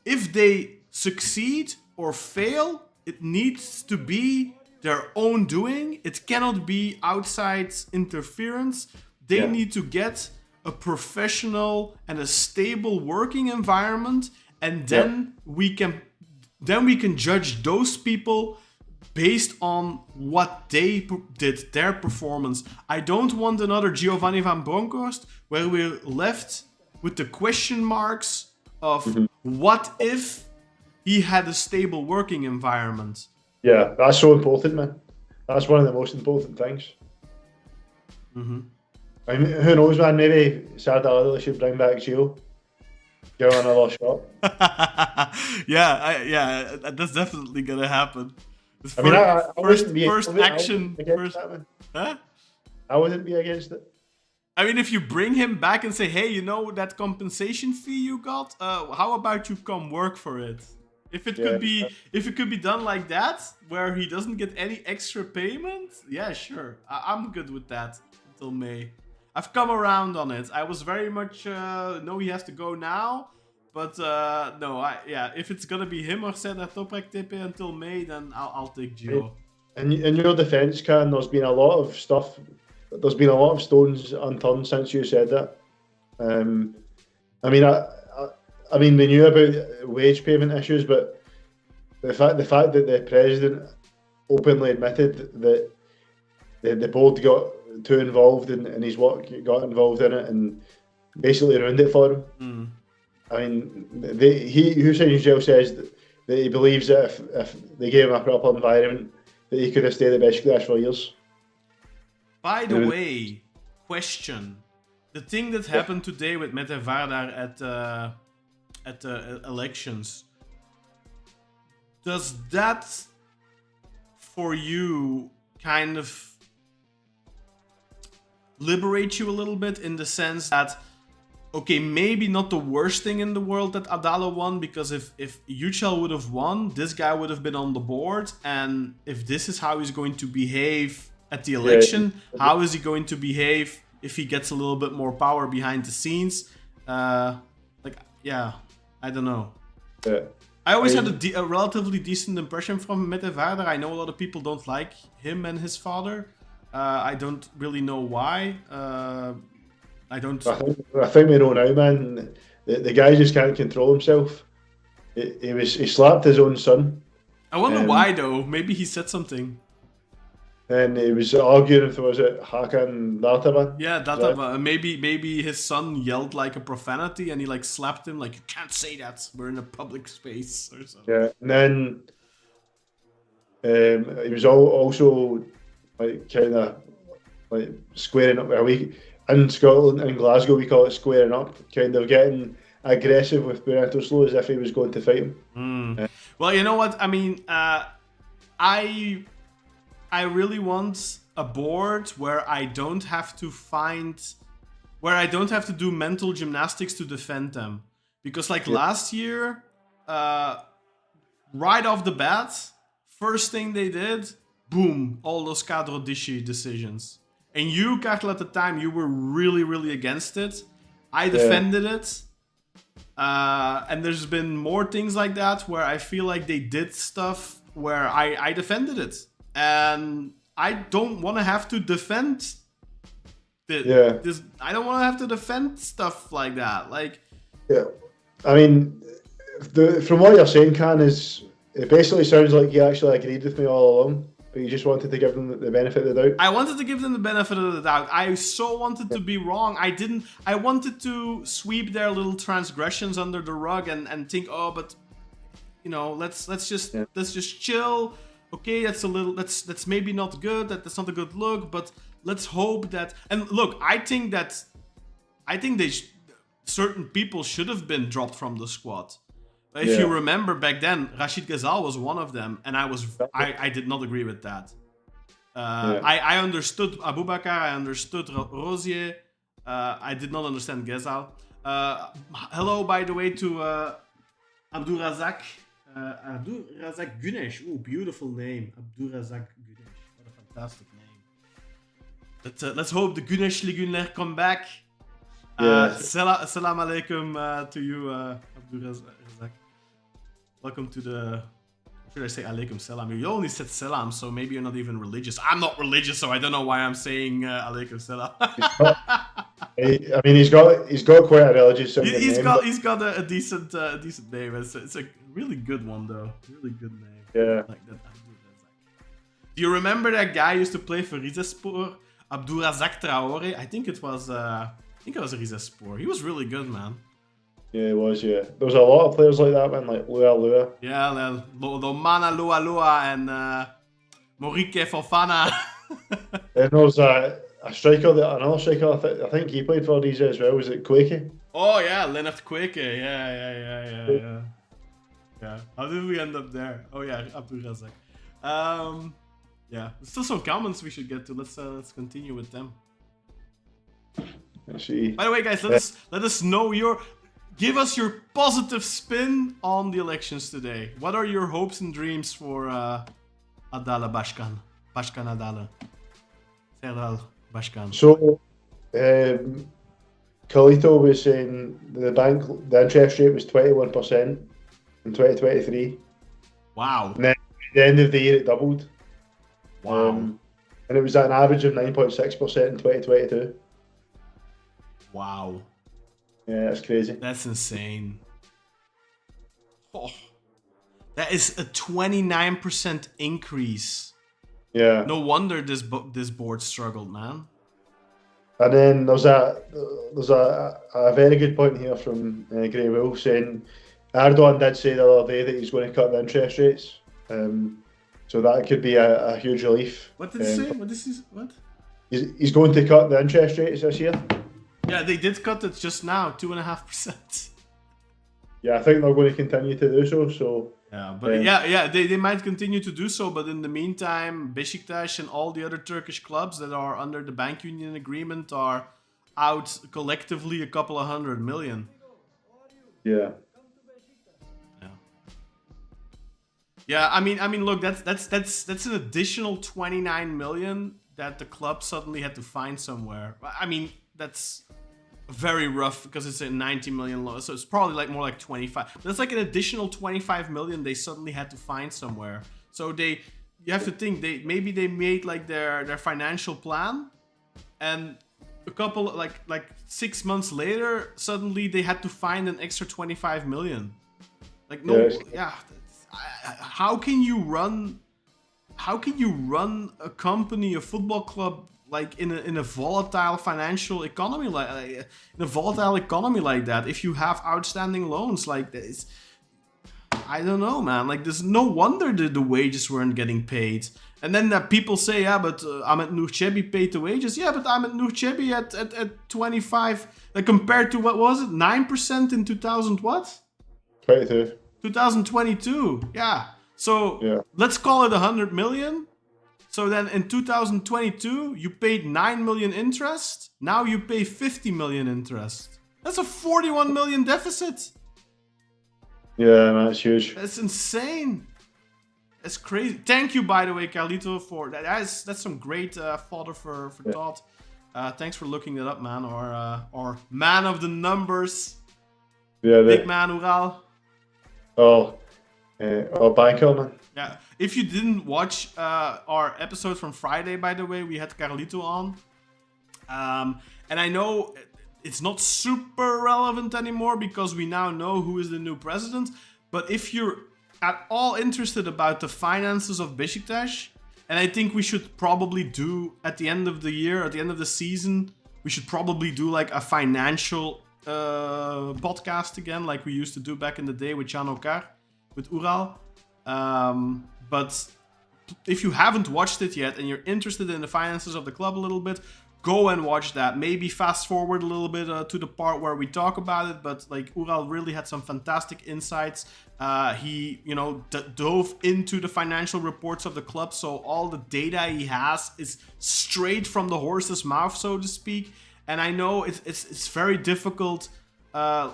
if they succeed or fail, it needs to be their own doing. It cannot be outside interference. They need to get a professional and a stable working environment, and then we can judge those people based on what they did, their performance. I don't want another Giovanni van Bronckhorst where we're left with the question marks of what if he had a stable working environment. Yeah, that's so important, man. That's one of the most important things. I mean, who knows, man? Maybe Serdal Adali should bring back Gio. Give him another shot. Yeah, that's definitely gonna happen. I mean, I wouldn't be first against action. that, man. Huh? I wouldn't be against it. I mean, if you bring him back and say, hey, you know that compensation fee you got? How about you come work for it? If it could be done like that, where he doesn't get any extra payment, yeah, sure. I'm good with that until May. I've come around on it. I was very much no, he has to go now. But no, if it's gonna be him or Serdar Toprak Tepe until May, then I'll take Gio. In your defence, Can, there's been a lot of stuff. There's been a lot of stones unturned since you said that. I mean, we knew about wage payment issues, but the fact that the president openly admitted that the board got too involved in his work, got involved in it, and basically ruined it for him. I mean, Hüseyin Yücel says that he believes that if they gave him a proper environment, that he could have stayed at Beşiktaş for years. By the way, question: the thing that happened today with Mete Vardar at the elections, does that for you kind of liberate you a little bit, in the sense that, okay, maybe not the worst thing in the world that Adala won, because if Yücel would have won, this guy would have been on the board, and if this is how he's going to behave at the election, how is he going to behave if he gets a little bit more power behind the scenes? I don't know. I always had a relatively decent impression from Mete Vardar. I know a lot of people don't like him and his father. I don't really know why. I don't. I think we know now, man. The guy just can't control himself. He slapped his own son. I wonder why though. Maybe he said something. And he was arguing with, was it Hakan Dartaban? Yeah, that maybe his son yelled like a profanity and he like slapped him like, you can't say that. We're in a public space or something. Yeah, and then he was also like kind of like squaring up. In Scotland, in Glasgow, we call it squaring up. Kind of getting aggressive with Bernardo Slow as if he was going to fight him. Well, you know what? I mean, I really want a board where I don't have to do mental gymnastics to defend them. Because like last year, right off the bat, first thing they did, boom, all those Cadro Disci decisions. And you, Kartel, at the time, you were really, really against it. I defended it. And there's been more things like that where I feel like they did stuff where I defended it. And I don't want to have to defend this. I don't want to have to defend stuff like that. Like, yeah, I mean, from what you're saying, Can, is it basically sounds like you actually agreed with me all along, but you just wanted to give them the benefit of the doubt. I wanted to give them the benefit of the doubt. I so wanted to be wrong. I wanted to sweep their little transgressions under the rug and think, oh, but you know, let's just chill. Okay, that's maybe not good. That's not a good look, but let's hope that. And look, I think certain people should have been dropped from the squad. If you remember back then, Rachid Ghazal was one of them, and I did not agree with that. I understood Aboubakar, I understood Rosier, I did not understand Ghazal. Hello, by the way, to Abdourazak. Abdourazak Gunesh. Ooh, beautiful name. Abdourazak Gunesh. What a fantastic name. Let's hope the Gunesh Liguner come back. Salam alaikum to you, Abdourazak. Welcome to the... Should I say alaikum salam? You only said salam, so maybe you're not even religious. I'm not religious, so I don't know why I'm saying alaikum salam. I mean, he's got quite a religious name. He's got a decent name. It's a really good one though. Really good name. Yeah. Like that. Do you remember that guy who used to play for Rizespor? Abdourazak Traore. I think it was Rizespor. He was really good, man. Yeah, it was. Yeah, there was a lot of players like that, man. Like Lua. Yeah, Lomana Lua and Morike Fofana. And there was another striker. I think he played for these as well. Was it Kweke? Oh yeah, Leonard Kweke. Yeah. How did we end up there? Oh yeah, Abdourazak. Yeah, there's still some comments we should get to. Let's continue with them. Let's see. By the way, guys, let us know give us your positive spin on the elections today. What are your hopes and dreams for Adala Bashkan Adala, Serdal Bashkan? So, Kalito was saying the interest rate was 21% in 2023. Wow. And then at the end of the year, it doubled. Wow. And it was at an average of 9.6% in 2022. Wow. Yeah, that's crazy. That's insane. Oh, that is a 29% increase. Yeah. No wonder this board struggled, man. And then there's a very good point here from Grey Wolf saying Erdogan did say the other day that he's going to cut the interest rates. So that could be a huge relief. What did he say? What? He's going to cut the interest rates this year. Yeah, they did cut it just now, 2.5%. Yeah, I think they're going to continue to do so. So yeah, but they might continue to do so. But in the meantime, Beşiktaş and all the other Turkish clubs that are under the bank union agreement are out collectively a couple of 100 million. Yeah. Yeah, I mean, look, that's an additional 29 million that the club suddenly had to find somewhere. I mean, that's very rough because it's a 90 million loan, so it's probably like more like 25. But that's like an additional 25 million they suddenly had to find somewhere. So you have to think maybe they made like their financial plan, and a couple like 6 months later, suddenly they had to find an extra 25 million. Like no, Yes. yeah. How can you run a company, a football club, like in a volatile financial economy like that if you have outstanding loans like this? I don't know, man. Like, there's no wonder the wages weren't getting paid. And then people say, yeah, but Ahmed Nourchebi paid the wages. Yeah, but Ahmed Nourchebi at 25, compared to, what was it, 9% in 2000 what? 22. 2022, yeah. So Yeah. let's call it 100 million. So then in 2022, you paid 9 million interest. Now you pay 50 million interest. That's a 41 million deficit. Yeah, man, it's huge. That's insane. That's crazy. Thank you, by the way, Carlito, for that. That's some great fodder for thought. Thanks for looking that up, man. Or man of the numbers. Yeah, Big man, Ural. Banco, man. Yeah. If you didn't watch our episode from Friday, by the way, we had Carlito on. And I know it's not super relevant anymore because we now know who is the new president. But if you're at all interested about the finances of Beşiktaş, and I think we should probably do at the end of the year, at the end of the season, we should probably do like a financial podcast again, like we used to do back in the day with Jan Okar, with Ural. But if you haven't watched it yet and you're interested in the finances of the club a little bit, go and watch that. Maybe fast forward a little bit to the part where we talk about it, but like Ural really had some fantastic insights. He, dove into the financial reports of the club, so all the data he has is straight from the horse's mouth, so to speak. And I know it's very difficult. I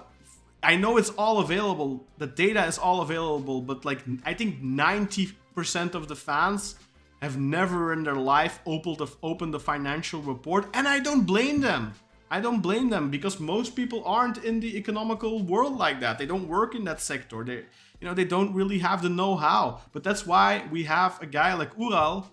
know it's all available. The data is all available, but like I think 90% of the fans have never in their life opened a financial report, and I don't blame them. I don't blame them because most people aren't in the economical world like that. They don't work in that sector. They don't really have the know-how. But that's why we have a guy like Ural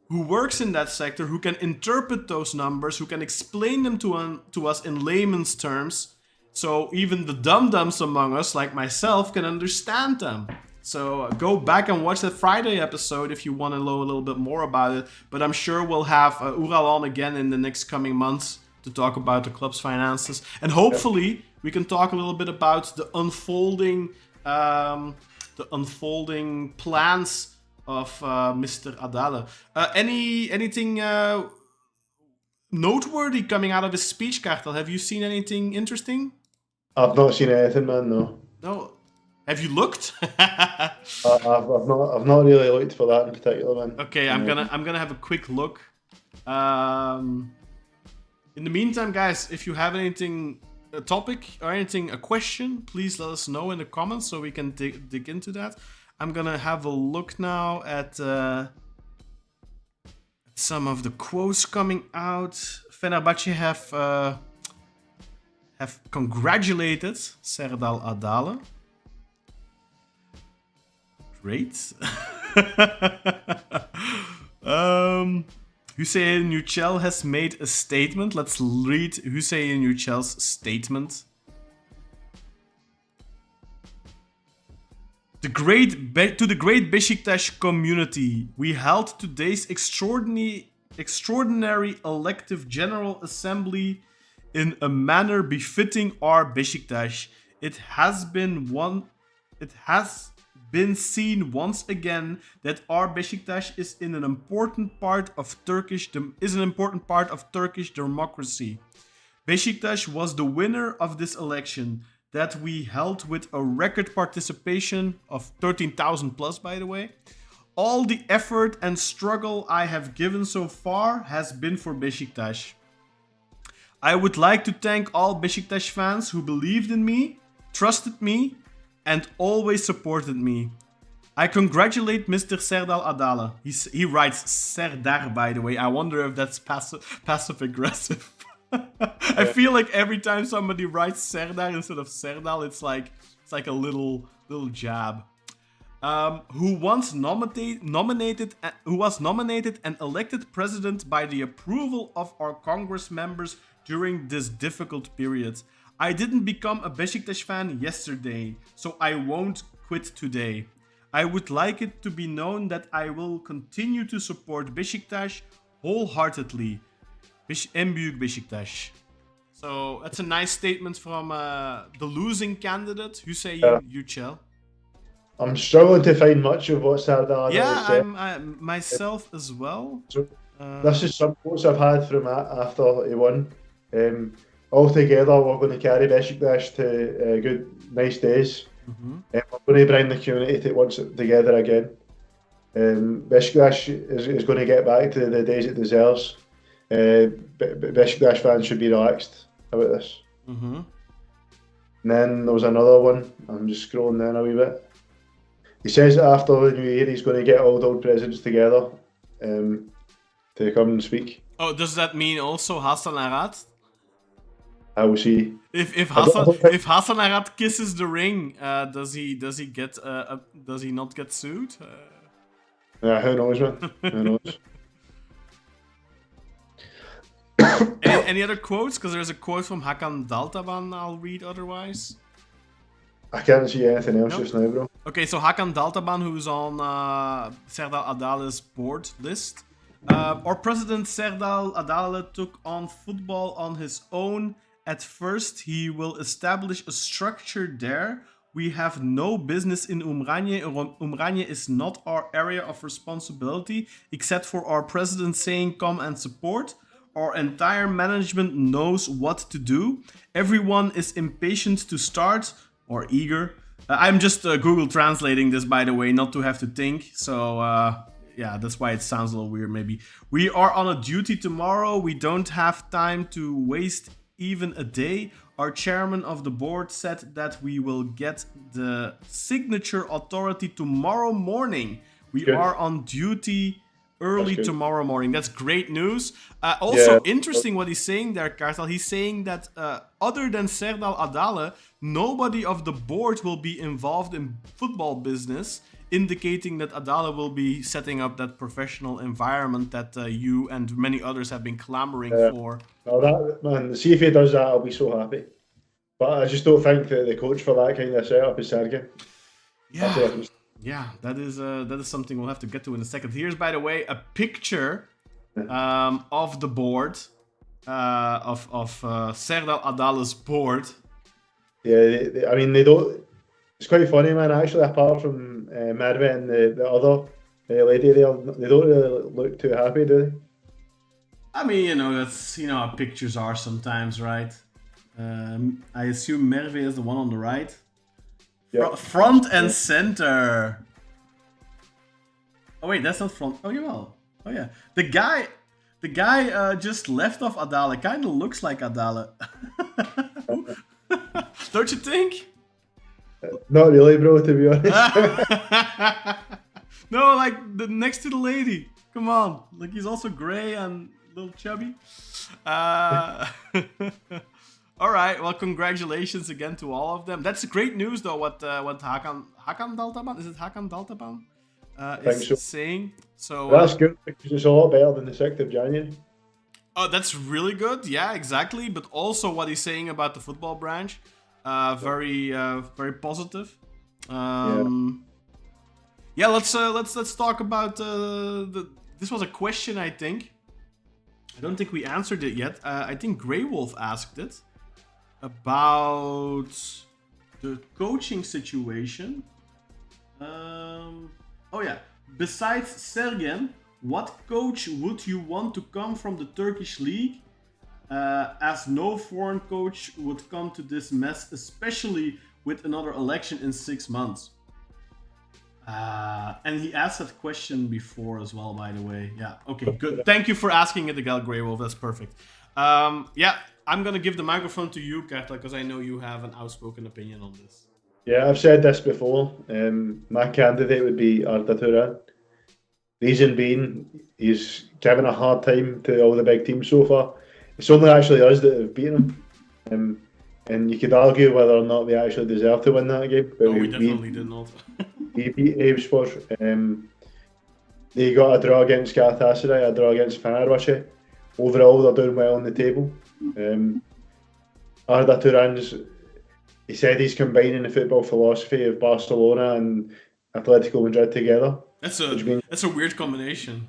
who works in that sector, who can interpret those numbers, who can explain them to us in layman's terms, so even the dum-dums among us, like myself, can understand them. So go back and watch that Friday episode if you want to know a little bit more about it. But I'm sure we'll have Ural on again in the next coming months to talk about the club's finances. And hopefully we can talk a little bit about the unfolding plans of Mr. Adali. Anything noteworthy coming out of his speech, Kartel? Have you seen anything interesting? I've not seen anything, man. No. Have you looked? I've not really looked for that in particular, man. Okay, I'm gonna have a quick look. In the meantime, guys, if you have anything, a topic or anything, a question, please let us know in the comments so we can dig into that. I'm gonna have a look now at some of the quotes coming out. Fenerbahce have congratulated Serdal Adali. Great. Hüseyin Yücel has made a statement. Let's read Hüseyin Yücel's statement. To the great Beşiktaş community, we held today's extraordinary elective general assembly in a manner befitting our Beşiktaş. It has been seen once again that our Beşiktaş is an important part of Turkish democracy. Beşiktaş was the winner of this election that we held with a record participation of 13,000 plus, by the way. All the effort and struggle I have given so far has been for Beşiktaş. I would like to thank all Beşiktaş fans who believed in me, trusted me, and always supported me. I congratulate Mr. Serdal Adali. He writes Serdar, by the way. I wonder if that's passive aggressive. I feel like every time somebody writes Serdar instead of Serdal, it's like a little jab. Who was nominated and elected president by the approval of our Congress members during this difficult period. I didn't become a Beşiktaş fan yesterday, so I won't quit today. I would like it to be known that I will continue to support Beşiktaş wholeheartedly. En büyük Beşiktaş. So that's a nice statement from the losing candidate, Hüseyin Yücel. I'm struggling to find much of what Serdal Adali said. I'm myself as well. So, this is some quotes I've had from after he won. Altogether, we're going to carry Beşiktaş to good, nice days. We're going to bring the community once together again. Beşiktaş is going to get back to the days it deserves. Beşiktaş fans should be relaxed about this. And then there was another one. I'm just scrolling down a wee bit. He says that after the new year, he's going to get all the old presidents together to come and speak. Oh, does that mean also Hassan Arat? I will see. If Hassan Arat kisses the ring, does he not get sued? Yeah, who knows, man? Who knows? Any other quotes? Because there's a quote from Hakan Daltaban I'll read otherwise. I can't see anything else just now, bro. Okay, so Hakan Daltaban, who's on Serdal Adali's board list. Our president Serdal Adali took on football on his own. At first, he will establish a structure there. We have no business in Umranje. Umranje is not our area of responsibility, except for our president saying come and support. Our entire management knows what to do. Everyone is impatient to start or eager. I'm just Google translating this, by the way, not to have to think. So yeah, that's why it sounds a little weird maybe. We are on a duty tomorrow. We don't have time to waste even a day. Our chairman of the board said that we will get the signature authority tomorrow morning. We are on duty early tomorrow morning. That's great news. Also interesting what he's saying there, Kartal. He's saying that other than Serdal Adali, nobody of the board will be involved in football business, indicating that Adali will be setting up that professional environment that you and many others have been clamoring for. Well, that, man, see if he does that, I'll be so happy. But I just don't think that the coach for that kind of setup is Sergej. Yeah, that is something we'll have to get to in a second. Here's, by the way, a picture of the board of Serdal Adali's board. Yeah, I mean, they don't. It's quite funny, man. Actually, apart from Merve and the other lady there, they don't really look too happy, do they? I mean, that's how pictures are sometimes, right? I assume Merve is the one on the right. Yep. Front and center. Oh wait, that's not front. Oh yeah, well. Oh yeah, the guy just left off Adali. Kind of looks like Adali. Don't you think? Not really, bro. To be honest. No, like next to the lady. Come on, like he's also gray and a little chubby. All right, well, congratulations again to all of them. That's great news, though. What Hakan Daltaban, is it Hakan Daltaban is saying? So that's good because it's a lot better than the 6th of January. Oh, that's really good. Yeah, exactly. But also what he's saying about the football branch, very positive. Yeah, let's talk about this was a question, I think. I don't think we answered it yet. I think Grey Wolf asked it about the coaching situation. Oh yeah. Besides Sergen, what coach would you want to come from the Turkish league? As no foreign coach would come to this mess, especially with another election in 6 months. And he asked that question before as well, by the way. Yeah, okay, good. Thank you for asking it, Gal Grey Wolf. That's perfect. Yeah, I'm going to give the microphone to you, Kartal, because I know you have an outspoken opinion on this. Yeah, I've said this before. My candidate would be Arda Turan. Reason being, he's given a hard time to all the big teams so far. It's only actually us that have beaten him. And you could argue whether or not we actually deserve to win that game. But we definitely did not. He beat Eyüpspor. They got a draw against Galatasaray, a draw against Fenerbahçe. Overall, they're doing well on the table. Arda Turan's, he said he's combining the football philosophy of Barcelona and Atletico Madrid together. That's Which means, a weird combination.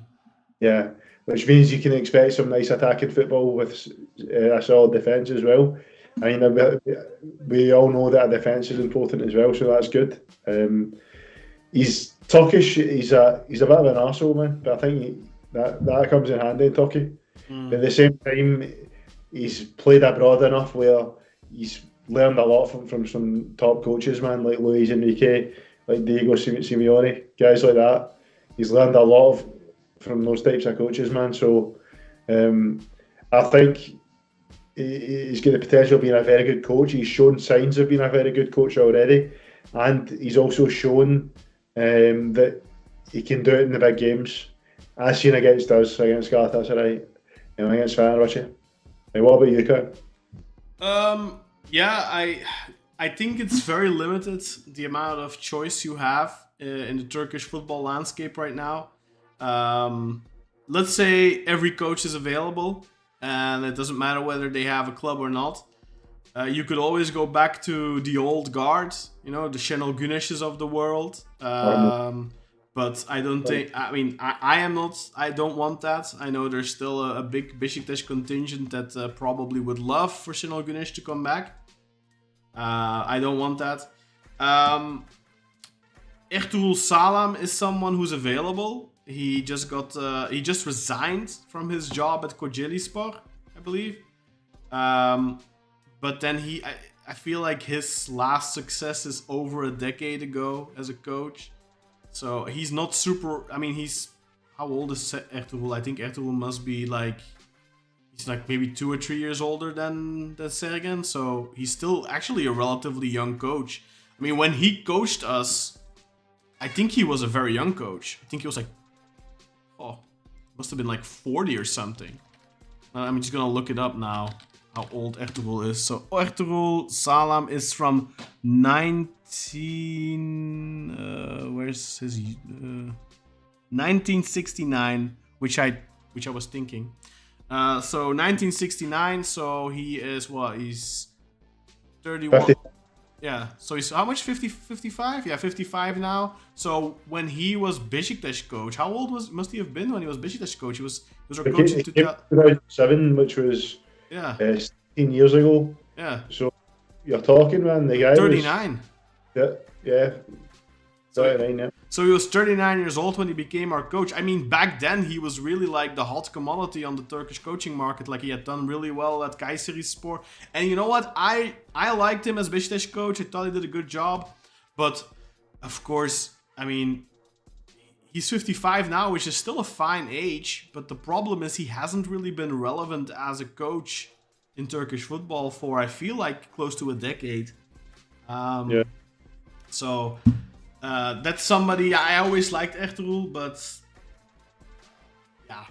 yeah, which means you can expect some nice attacking football with a solid defence as well. I mean, we all know that a defence is important as well, so that's good. He's Turkish. He's a bit of an arsehole, man, but I think that comes in handy in Turkey. But at the same time, he's played abroad enough where he's learned a lot from some top coaches, man, like Luis Enrique, like Diego Simeone, guys like that. He's learned a lot from those types of coaches, man. So I think he's got the potential of being a very good coach. He's shown signs of being a very good coach already, and he's also shown that he can do it in the big games. As seen against us, against Galatasaray, against Fenerbahce. What about you, Kat? Yeah, I think it's very limited the amount of choice you have in the Turkish football landscape right now. Let's say every coach is available, and it doesn't matter whether they have a club or not. You could always go back to the old guard, the Şenol Güneş's of the world. But I don't think. I mean, I am not. I don't want that. I know there's still a big Beşiktaş contingent that probably would love for Şenol Güneş to come back. I don't want that. Ertuğrul Sağlam is someone who's available. He just resigned from his job at Kocaelispor, I believe. But then I feel like his last success is over a decade ago as a coach. So he's not super. I mean, how old is Ertuğrul? I think Ertuğrul must be he's like maybe 2 or 3 years older than Sergen. So he's still actually a relatively young coach. I mean, when he coached us, I think he was a very young coach. I think he was must have been like 40 or something. I'm just gonna look it up now, how old Ertuğrul is. So Ertuğrul Sağlam is from 1969, which I was thinking. So 1969. So he is what? He's 31. 50. Yeah. So he's how much? 55? Yeah, 55 now. So when he was Beşiktaş coach, how old must he have been when he was Beşiktaş coach? He was our coach in 2007, which was 16 years ago. Yeah. So you're talking, man. The guy 39. Yeah. 39, yeah. So he was 39 years old when he became our coach. I mean, back then he was really like the hot commodity on the Turkish coaching market. Like he had done really well at Kayserispor. And you know what? I liked him as Beşiktaş coach. I thought he did a good job. But of course, I mean, he's 55 now, which is still a fine age. But the problem is he hasn't really been relevant as a coach in Turkish football for, I feel like, close to a decade. Yeah. So that's somebody I always liked Ertuğrul, but yeah,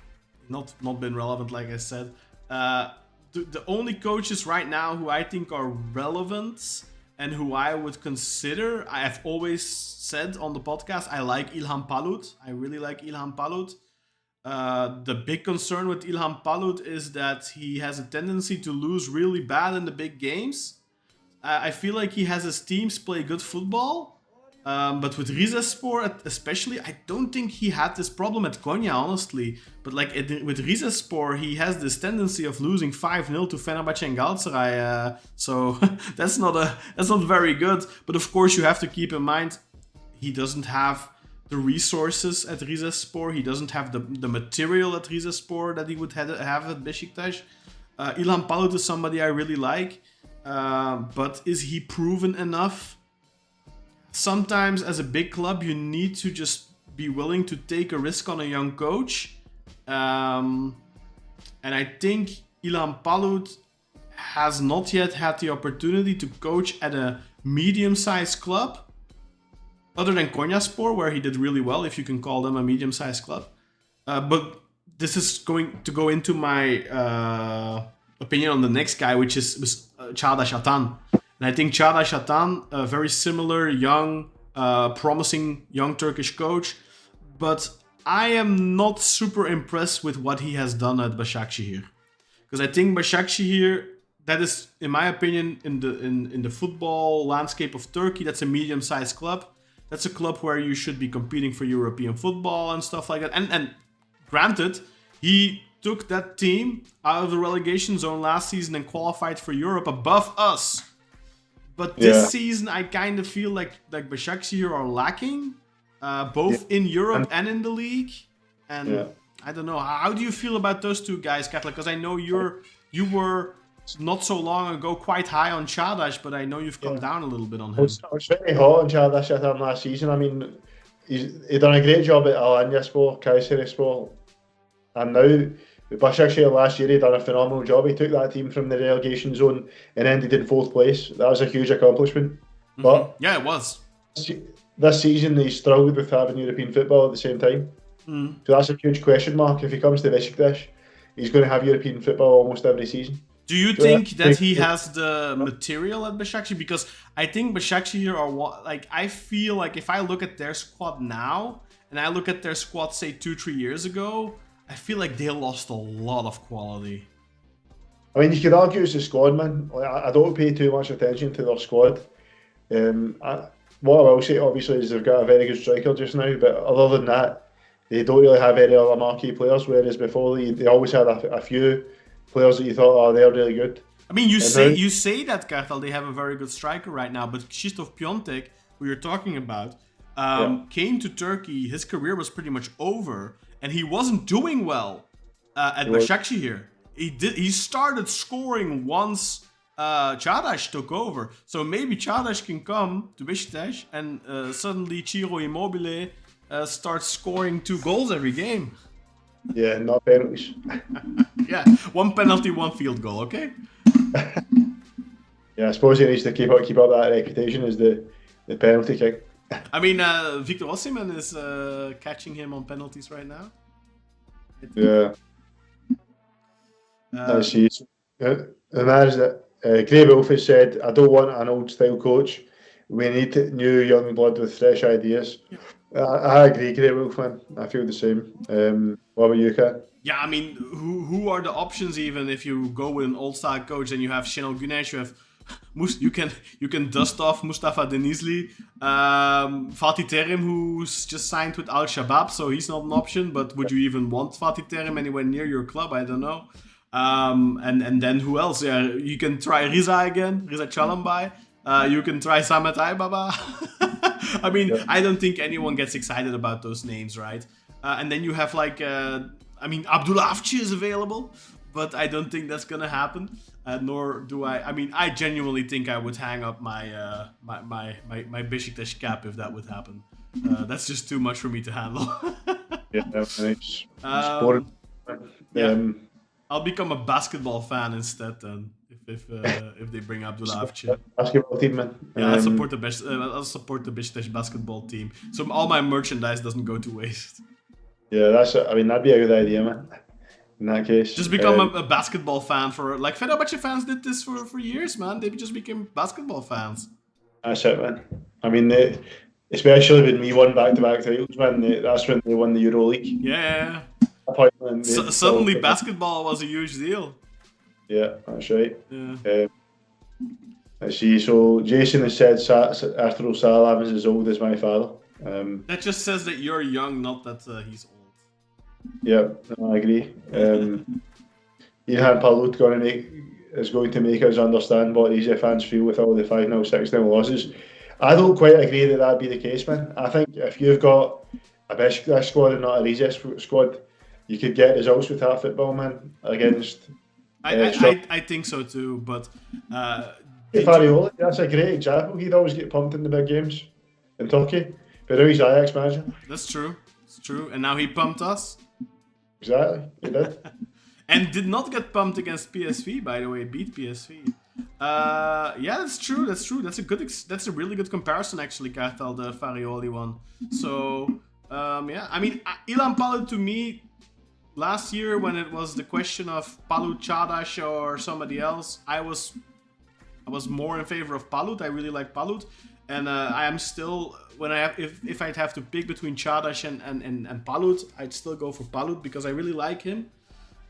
not been relevant, like I said. The only coaches right now who I think are relevant and who I would consider, I have always said on the podcast, I like İlhan Palut. I really like İlhan Palut. The big concern with İlhan Palut is that he has a tendency to lose really bad in the big games. I feel like he has his teams play good football. But with Rizespor especially, I don't think he had this problem at Konya, honestly. But like with Rizespor, he has this tendency of losing 5-0 to Fenerbahce and Galatasaray. So that's not very good. But of course, you have to keep in mind he doesn't have the resources at Rizespor. He doesn't have the material at Rizespor that he would have at Beşiktaş. İlhan Palut is somebody I really like. But is he proven enough? Sometimes as a big club, you need to just be willing to take a risk on a young coach. And I think İlhan Palut has not yet had the opportunity to coach at a medium-sized club. Other than Konyaspor, where he did really well, if you can call them a medium-sized club. But this is going to go into my opinion on the next guy, which was Çağdaş Atan. And I think Çağdaş Atan, a very similar young, promising young Turkish coach. But I am not super impressed with what he has done at Başakşehir. Because I think Başakşehir, that is, in my opinion, in the football landscape of Turkey, that's a medium-sized club. That's a club where you should be competing for European football and stuff like that. And granted, he took that team out of the relegation zone last season and qualified for Europe above us. But this season, I kind of feel like Başakşehir are lacking, both in Europe and in the league. And I don't know. How do you feel about those two guys, Katla? Because I know you were not so long ago quite high on Çağdaş, but I know you've come down a little bit on him. I was very hot on Çağdaş at him last season. I mean, he done a great job at Alanyaspor, Kayserispor, and now Başakşehir last year he done a phenomenal job. He took that team from the relegation zone and ended in 4th place. That was a huge accomplishment. Mm-hmm. But yeah, it was. This season he struggled with having European football at the same time. So that's a huge question mark. If he comes to Beşiktaş, he's going to have European football almost every season. Do you think that he has the material at Başakşehir? Because I think Başakşehir are like, I feel like if I look at their squad now and I look at their squad say 2-3 years ago, I feel like they lost a lot of quality. I mean, you could argue it's the squad, man. Like, I don't pay too much attention to their squad. What I will say, obviously, is they've got a very good striker just now, but other than that, they don't really have any other marquee players, whereas before they always had a few players that you thought, oh, they're really good. I mean, you say that, Kartal, they have a very good striker right now, but Krzysztof Piątek, who you're talking about, came to Turkey, his career was pretty much over, and he wasn't doing well at Başakşehir. He started scoring once Çağdaş took over. So maybe Çağdaş can come to Beşiktaş and suddenly Ciro Immobile starts scoring 2 goals every game. Yeah, not penalties. Yeah, 1 penalty, 1 field goal, okay? Yeah, I suppose he needs to keep up that reputation as the penalty kick. I mean, Victor Osimhen is catching him on penalties right now. Yeah. I see. And that is it. Grey Wolf has said, I don't want an old style coach. We need new young blood with fresh ideas. Yeah. I agree, Grey Wolf, man. I feel the same. What about you, Kat? Yeah, I mean, who are the options even if you go with an old style coach and you have Şenol Güneş, you have you can dust off Mustafa Denizli, Fatih Terim, who's just signed with Al Shabab, so he's not an option. But would you even want Fatih Terim anywhere near your club? I don't know. And then who else? Yeah, you can try Riza again, Riza Çalınbay. You can try Samet Aybaba. I mean, I don't think anyone gets excited about those names, right? And then you have like, I mean, Abdullah Avcı is available, but I don't think that's gonna happen. Nor do I. I mean, I genuinely think I would hang up my my Beşiktaş cap if that would happen. That's just too much for me to handle. Yeah, nice. Yeah. I'll become a basketball fan instead then. If they bring Abdullah Avcı. Basketball team, man. Yeah, I'll support the Beşiktaş basketball team. So all my merchandise doesn't go to waste. Yeah, that'd be a good idea, man. In that case, just become a basketball fan for like Fenerbahce fans did this for years, man. They just became basketball fans. That's it, man. I mean, especially when we won back-to-back titles, man. That's when they won the EuroLeague. Yeah. Suddenly, basketball was a huge deal. Yeah, that's right. Yeah. I see. So Jason has said Arturo Sala is as old as my father. That just says that you're young, not that he's old. Yeah, no, I agree. Ilhan Palut is going to make us understand what these fans feel with all the 5-0, 6-0 losses. I don't quite agree that that'd be the case, man. I think if you've got a Beşiktaş squad and not a Rize squad, you could get results with that football, man, against... I think so too, but... Farioli, that's a great example. He'd always get pumped in the big games in Turkey, but now he's Ajax manager. That's true. It's true. And now he pumped us. Exactly, he did. And did not get pumped against PSV, by the way. Beat PSV. Yeah, that's true. That's a really good comparison, actually, Kartal, the Farioli one. So, yeah. I mean, Ilhan Palut, to me, last year when it was the question of Palut, Çağdaş, or somebody else, I was more in favor of Palut. I really like Palut. And I am still, if I'd have to pick between Çağdaş and Palut, I'd still go for Palut because I really like him.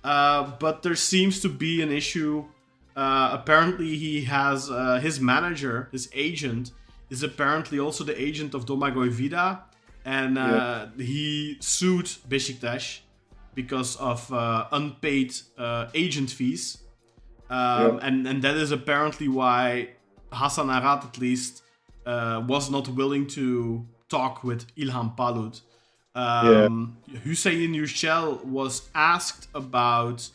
But there seems to be an issue. Apparently, he has his manager, his agent, is apparently also the agent of Domagoj Vida, and he sued Beşiktaş because of unpaid agent fees. And that is apparently why Hasan Arat, at least, was not willing to talk with İlhan Palut. Hüseyin Yücel was asked about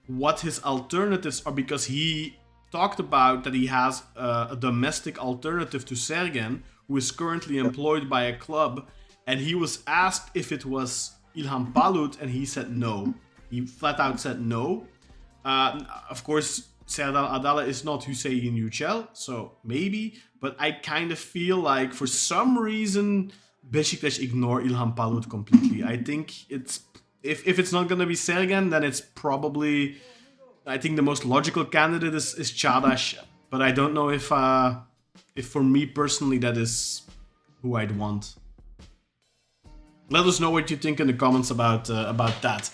what his alternatives are, because he talked about that he has a domestic alternative to Sergen, who is currently employed by a club, and he was asked if it was İlhan Palut, and he said no. He flat out said no. Of course, Serdal Adali is not Hüseyin Yücel, so maybe, but I kind of feel like for some reason Beşiktaş ignore İlhan Palut completely. I think it's if it's not gonna be Sergen, then it's probably, I think the most logical candidate is Çağdaş, but I don't know if for me personally that is who I'd want. Let us know what you think in the comments about that.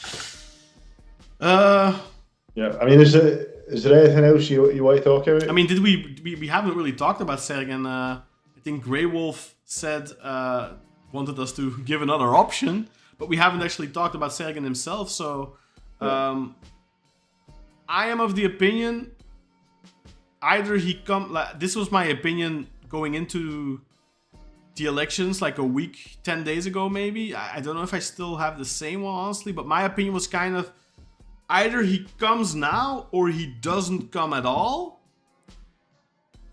Yeah, I mean, is there anything else you want to talk about? I mean, did we haven't really talked about Sergen. I think Grey Wolf said wanted us to give another option, but we haven't actually talked about Sergen himself. So I am of the opinion either he come. This was my opinion going into the elections like a week, 10 days ago, maybe. I don't know if I still have the same one, honestly, but my opinion was kind of either he comes now or he doesn't come at all.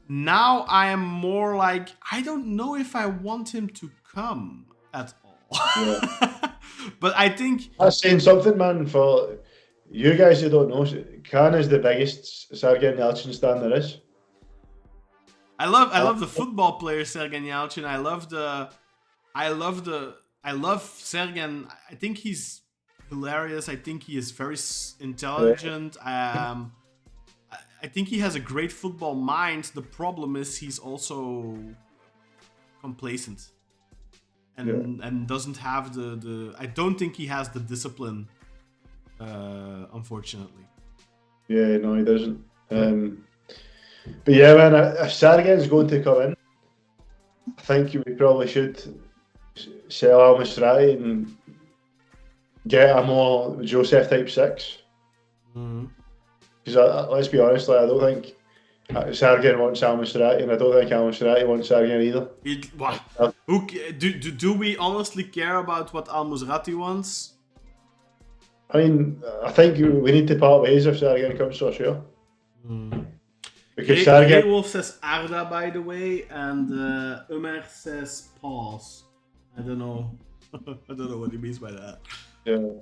Now I am more like, I don't know if I want him to come at all. Yeah. But I think That's saying something, man. For you guys who don't know, Cannes is the biggest Sergen Yalçın stan there is. I love the football player Sergen Yalçın. I love Sergen. I think he's hilarious. I think he is very intelligent. I think he has a great football mind. The problem is he's also complacent and doesn't have the I don't think he has the discipline, unfortunately. Yeah, no, he doesn't. But yeah, man, if Sergen's going to come in, I think we probably should sell Al Masrati and get a more Joseph type 6. Because let's be honest, I don't think Sergen wants Al Masrati, and I don't think Al Masrati wants Sergen either. Do we honestly care about what Al Masrati wants? I mean, I think we need to part ways if Sergen comes, for sure. Because Grey Sergen... Wolf says Arda, by the way, and Ömer says pause. I don't know. I don't know what he means by that. Yeah.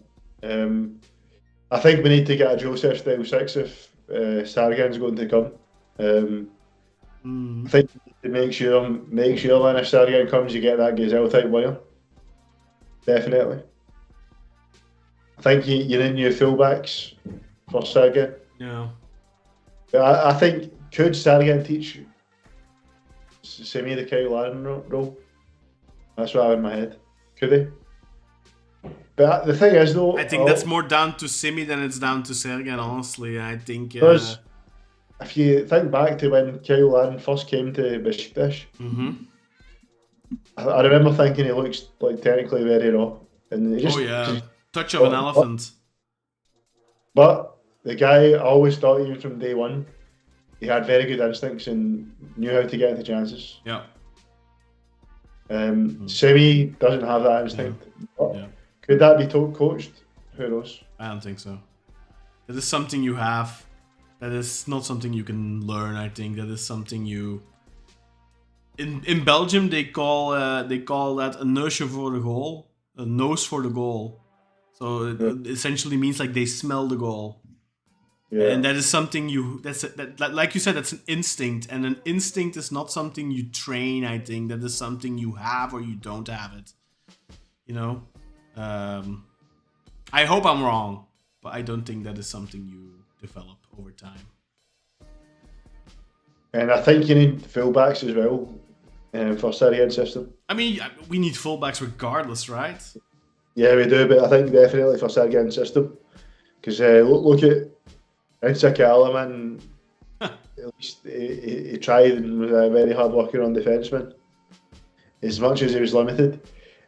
I think we need to get a Joseph style 6 if Sergen's going to come. I think to make sure when if Sergen comes, you get that Gazelle type player. Definitely. I think you need new fullbacks for Sergen. Yeah. But I think, could Sergen teach Simi the Kyle Larin role? That's what I have in my head. Could he? But the thing is, though, I think that's more down to Simi than it's down to Sergen, honestly. I think... Because if you think back to when Kyle Larin first came to Beşiktaş, I remember thinking he looks like technically very raw. And he just, touch of an elephant. But the guy, I always thought, even from day one, he had very good instincts and knew how to get into chances. Yeah. Simi doesn't have that instinct. Yeah. Could that be coached? Who knows? I don't think so. That is something you have. That is not something you can learn. I think that is something you. In Belgium, they call that a neusje voor de goal, a nose for the goal. So it essentially means like they smell the goal. Yeah. And that is something like you said, that's an instinct, and an instinct is not something you train. I think that is something you have or you don't have it. You know. I hope I'm wrong, but I don't think that is something you develop over time. And I think you need fullbacks as well for Sergen's system. I mean, we need fullbacks regardless, right? Yeah, we do, but I think definitely for Sergen's system. Because look at Insakala, man. At least he tried and was a very hard worker on defenseman. As much as he was limited,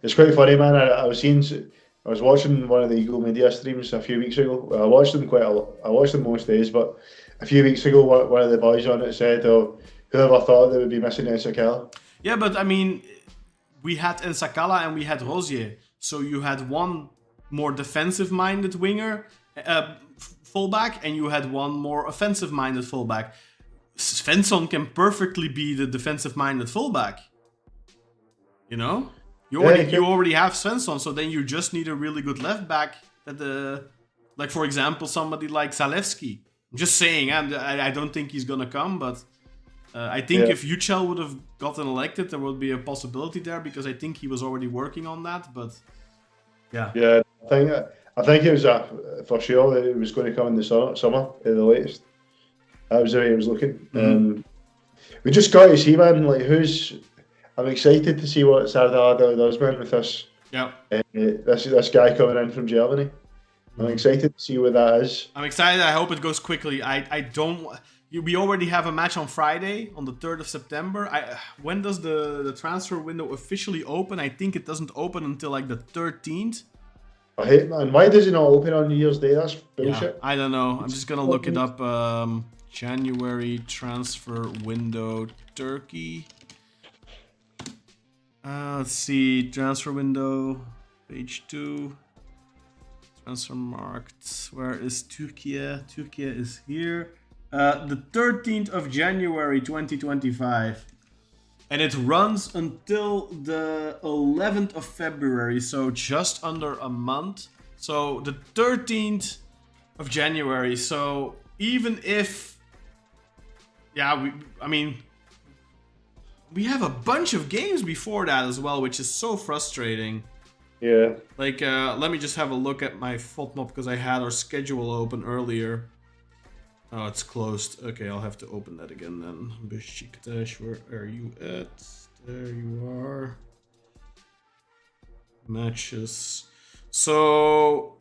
it's quite funny, man. I was watching one of the Eagle Media streams a few weeks ago. I watched them quite a lot. I watched them most days, but a few weeks ago, one of the boys on it said, "Oh, whoever thought they would be missing Insakala?" Yeah, but I mean, we had Ensakala and we had Rosier, so you had one more defensive-minded winger, fullback, and you had one more offensive-minded fullback. Svensson can perfectly be the defensive-minded fullback. You know, you already have Svensson, so then you just need a really good left back. Like for example, somebody like Zalewski. I'm just saying, I don't think he's gonna come, but I think if Yücel would have gotten elected, there would be a possibility there because I think he was already working on that. But yeah, I think it was for sure that it was going to come in the summer at the latest. That was the way it was looking. We just got to see, man. Like I'm excited to see what Serdal Adali does, man, with this. Yeah. This guy coming in from Germany. I'm excited to see what that is. I'm excited. I hope it goes quickly. We already have a match on Friday, on the 3rd of September. When does the transfer window officially open? I think it doesn't open until like the 13th. I hate, man. Why does it not open on New Year's Day? That's bullshit. Yeah, I don't know. I'm just gonna look it up. January transfer window, Turkey. Let's see. Transfer window, page 2. Transfer marked. Where is Turkey? Turkey is here. The 13th of January 2025. And it runs until the 11th of February, so just under a month. So the 13th of January. So even if... Yeah, we have a bunch of games before that as well, which is so frustrating. Yeah. Like, let me just have a look at my FODMAP because I had our schedule open earlier. Oh, it's closed. Okay, I'll have to open that again then. Beşiktaş, where are you at? There you are. Matches. So,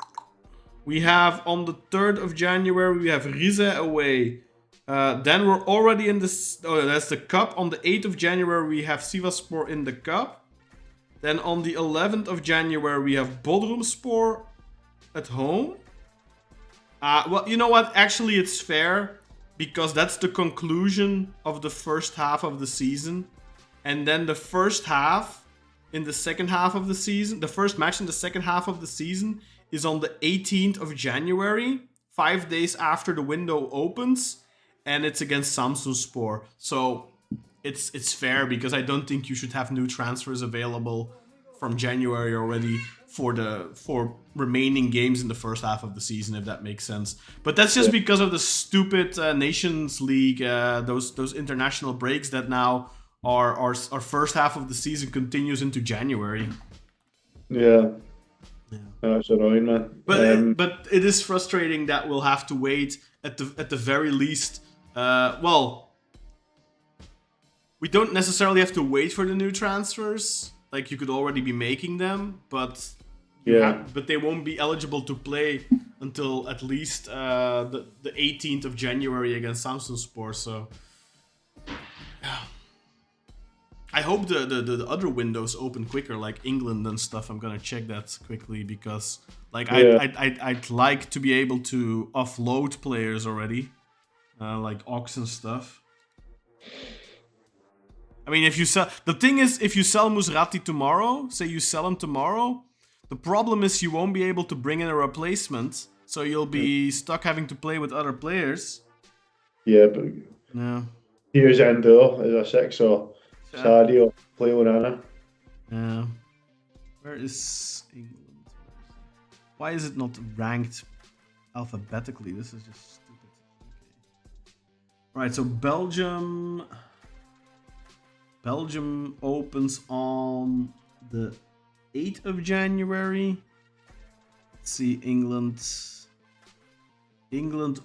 we have on the 3rd of January, we have Rize away. Then we're already in this... Oh, that's the cup. On the 8th of January, we have Sivasspor in the cup. Then on the 11th of January, we have Bodrumspor at home. Well, you know what? Actually, it's fair because that's the conclusion of the first half of the season. And then the first half in the second half of the season, the first match in the second half of the season is on the 18th of January, 5 days after the window opens, and it's against Samsunspor. So it's fair because I don't think you should have new transfers available from January already for remaining games in the first half of the season, if that makes sense. But that's just because of the stupid Nations League, those international breaks that now our first half of the season continues into January. Yeah. That's annoying, man. But it is frustrating that we'll have to wait at the very least. Well, we don't necessarily have to wait for the new transfers. Like, you could already be making them, but but they won't be eligible to play until at least the 18th of January against Samsunspor. So I hope the other windows open quicker, like England and stuff. I'm gonna check that quickly because like I'd like to be able to offload players already, like Ox and stuff. I mean, if you sell... The thing is, if you sell Musrati tomorrow, say you sell him tomorrow, the problem is you won't be able to bring in a replacement, so you'll be stuck having to play with other players. Yeah, but... No. Here's Endo as a 6, so Sadio, play Onana. Yeah. Where is England? Why is it not ranked alphabetically? This is just stupid. Okay. Right, so Belgium opens on the 8th of January. Let's see, England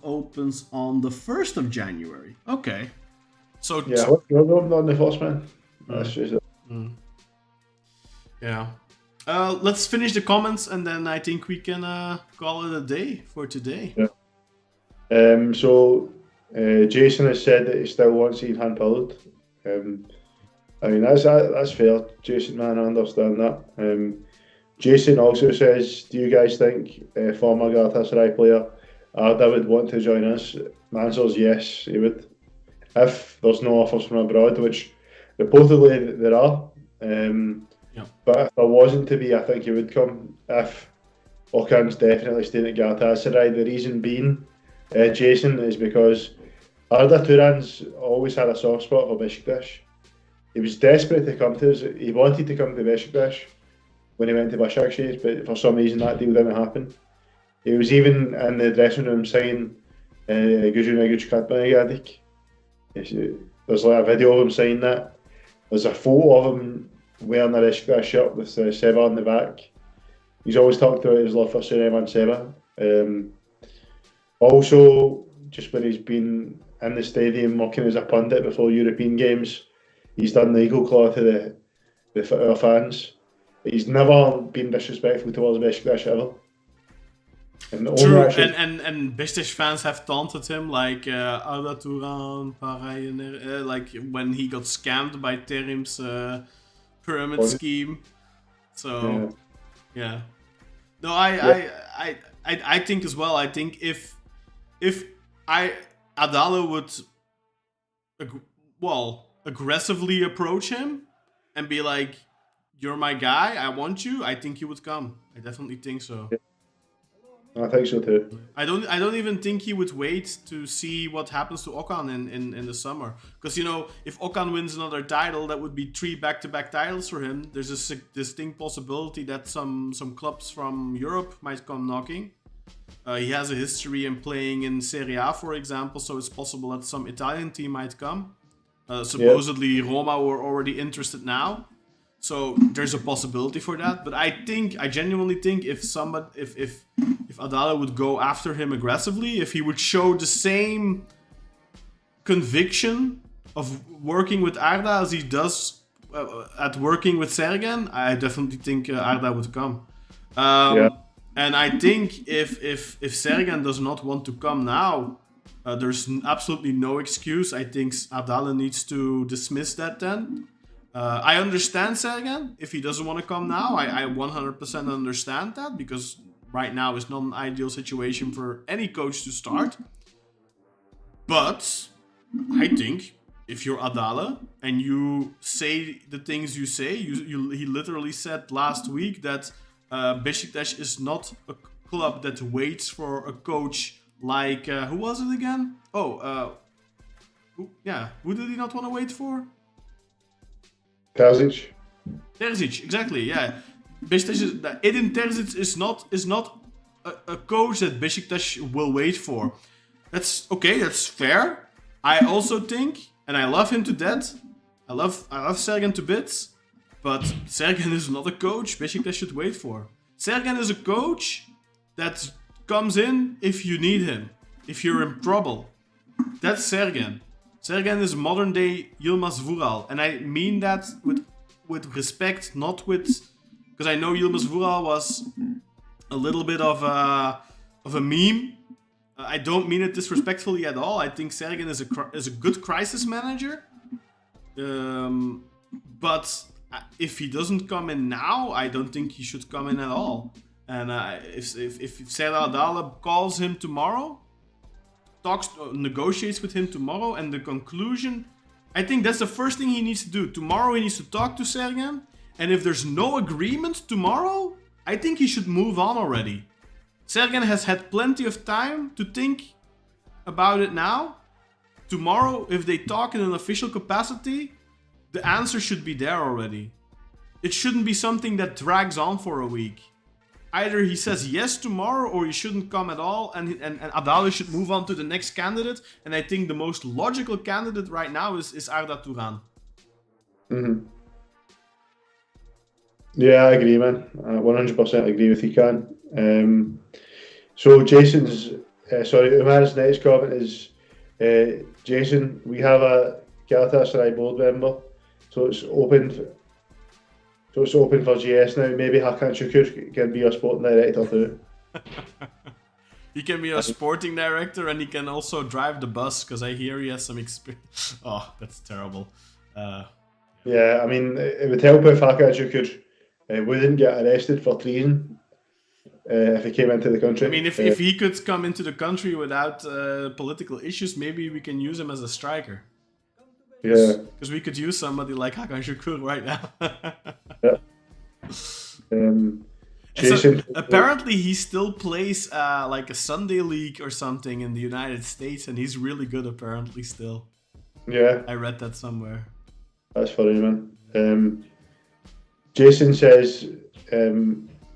opens on the 1st of January. Okay. So yeah, not in the first, man. That's just it. Yeah. Let's finish the comments and then I think we can call it a day for today. Yeah. Jason has said that he still wants Ian hand-pilled. I mean, that's fair, Jason, man, I understand that. Jason also says, do you guys think former Galatasaray player Arda would want to join us? My answer is yes, he would. If there's no offers from abroad, which reportedly there are. But if there wasn't to be, I think he would come. If Okan's definitely staying at Galatasaray, the reason being, Jason, is because Arda Turan's always had a soft spot for Beşiktaş. He was desperate to come to us. He wanted to come to Beşiktaş when he went to Başakşehir, but for some reason that deal didn't happen. He was even in the dressing room saying, "Gücüne güç katmaya geldik." There's like a video of him saying that. There's a photo of him wearing a Beşiktaş shirt with Seba on the back. He's always talked about his love for Suleiman Seba. Also, just when he's been in the stadium working as a pundit before European games, he's done the eagle claw to our fans. He's never been disrespectful towards Beşiktaş ever. True, and Beşiktaş fans have taunted him like Arda Turan, like when he got scammed by Terim's pyramid scheme. So yeah. No, I think as well. I think if Adali would aggressively approach him and be like, "You're my guy, I want you," I think he would come. I definitely think so. I think so too. I don't even think he would wait to see what happens to Okan in the summer. Because, you know, if Okan wins another title, that would be 3 back-to-back titles for him. There's a distinct possibility that some clubs from Europe might come knocking. He has a history in playing in Serie A, for example, so it's possible that some Italian team might come. Supposedly Roma were already interested now. So there's a possibility for that, but I genuinely think if Adali would go after him aggressively, if he would show the same conviction of working with Arda as he does at working with Sergen, I definitely think Arda would come. And I think if Sergen does not want to come now, there's absolutely no excuse. I think Adali needs to dismiss that then. I understand Sergen if he doesn't want to come now. I 100% understand that, because right now is not an ideal situation for any coach to start. But I think if you're Adali and you say the things you say, he literally said last week that Beşiktaş is not a club that waits for a coach like who was it again? Who did he not want to wait for? Terzic, exactly, yeah. Edin Terzic is not a coach that Beşiktaş will wait for. That's okay, that's fair. I also think, and I love him to death, I love Sergen to bits, but Sergen is not a coach Beşiktaş should wait for. Sergen is a coach that comes in if you need him, if you're in trouble. That's Sergen. Sergen is modern day Yilmaz Vural, and I mean that with respect, not with, because I know Yilmaz Vural was a little bit of a meme. I don't mean it disrespectfully at all. I think Sergen is a good crisis manager, but if he doesn't come in now, I don't think he should come in at all. And if Serdal Adali calls him tomorrow, negotiates with him tomorrow, and the conclusion, I think that's the first thing he needs to do. Tomorrow he needs to talk to Sergen, and if there's no agreement tomorrow, I think he should move on already. Sergen has had plenty of time to think about it now. Tomorrow, if they talk in an official capacity, the answer should be there already. It shouldn't be something that drags on for a week. Either he says yes tomorrow, or he shouldn't come at all, and Adali should move on to the next candidate. And I think the most logical candidate right now is Arda Turan. Mm-hmm. Yeah, I agree, man. I 100% agree with you, Can. So Jason's, Umar's next comment is, Jason, we have a Galatasaray board member, so it's open So it's open for GS now. Maybe Hakan Şükür can be a sporting director too. He can be a sporting director and he can also drive the bus because I hear he has some experience. Oh, that's terrible. Yeah, I mean, it would help if Hakan Şükür wouldn't get arrested for treason if he came into the country. I mean, if he could come into the country without political issues, maybe we can use him as a striker. Yeah. Because we could use somebody like Hakan Şükür right now. Yeah. Jason. So, apparently, he still plays like a Sunday league or something in the United States, and he's really good. Apparently, still. Yeah. I read that somewhere. That's funny, man. Jason says,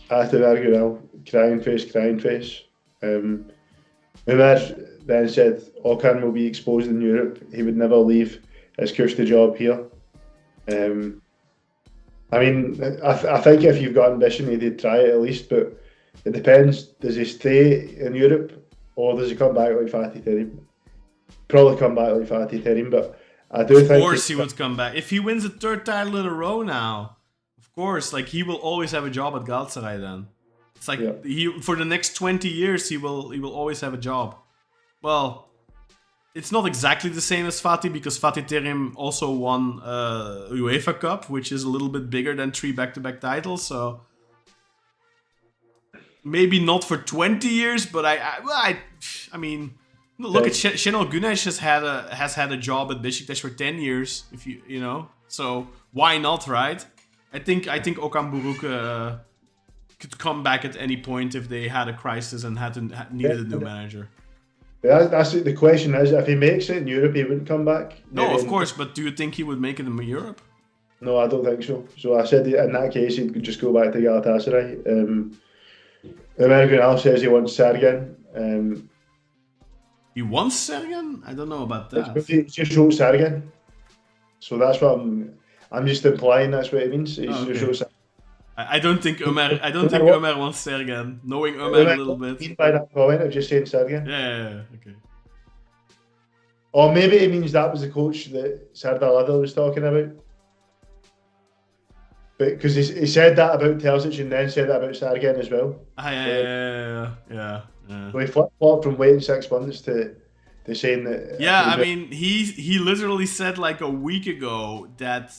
after Arguel, crying face. Umar then said, Okan will be exposed in Europe. He would never leave his cushy job here. I mean, I think if you've got ambition, he'd try it at least, but it depends. Does he stay in Europe or does he come back like Fatih Terim? Probably come back like Fatih Terim, but I do think... Of course he would come back. If he wins a third title in a row now, of course, like he will always have a job at Galatasaray then. It's like he for the next 20 years he will always have a job. Well, it's not exactly the same as Fatih because Fatih Terim also won UEFA Cup, which is a little bit bigger than 3 back-to-back titles. So maybe not for 20 years, but I mean, look at Şenol Güneş has had a job at Beşiktaş for 10 years. If you know, so why not, right? I think Okan Buruk could come back at any point if they had a crisis and needed a new manager. Yeah, that's the question is, if he makes it in Europe, he wouldn't come back. No, of course, but do you think he would make it in Europe? No, I don't think so. So I said in that case, he could just go back to Galatasaray. Ömer Günal says he wants Sergen. He wants Sergen? I don't know about that. He just wrote Sergen. So that's what I'm just implying that's what it means. He's just wrote Sergen. I don't think Ömer wants Sergen. Knowing Ömer a little bit. Mean by that comment of just saying Sergen? Yeah, okay. Or maybe it means that was the coach that Serdal Adali was talking about. Because he said that about Terzic and then said that about Sergen as well. Yeah. So he flip-flopped from waiting 6 months to saying that... Yeah, I mean, he literally said like a week ago that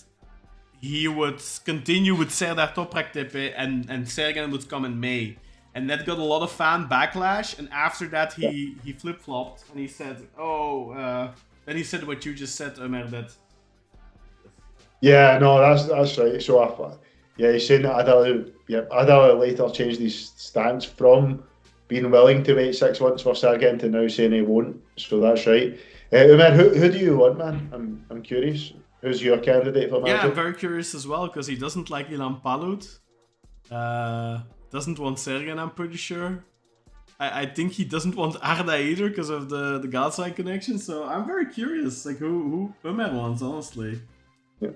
he would continue with Serdar Toprak Tepe and Sergen would come in May. And that got a lot of fan backlash. And after that, he flip-flopped and he said, then he said what you just said, Ömer, that... Yeah, no, that's right. So, he's saying that Adali later changed his stance from being willing to wait 6 months for Sergen to now saying he won't. So that's right. Ömer, who do you want, man? I'm curious. Who's your candidate for manager? Yeah, I'm very curious as well because he doesn't like Ilan Palut. Doesn't want Sergen, I'm pretty sure. I think he doesn't want Arda either because of the Galatasaray connection. So I'm very curious, like who Ömer wants, honestly. Yeah.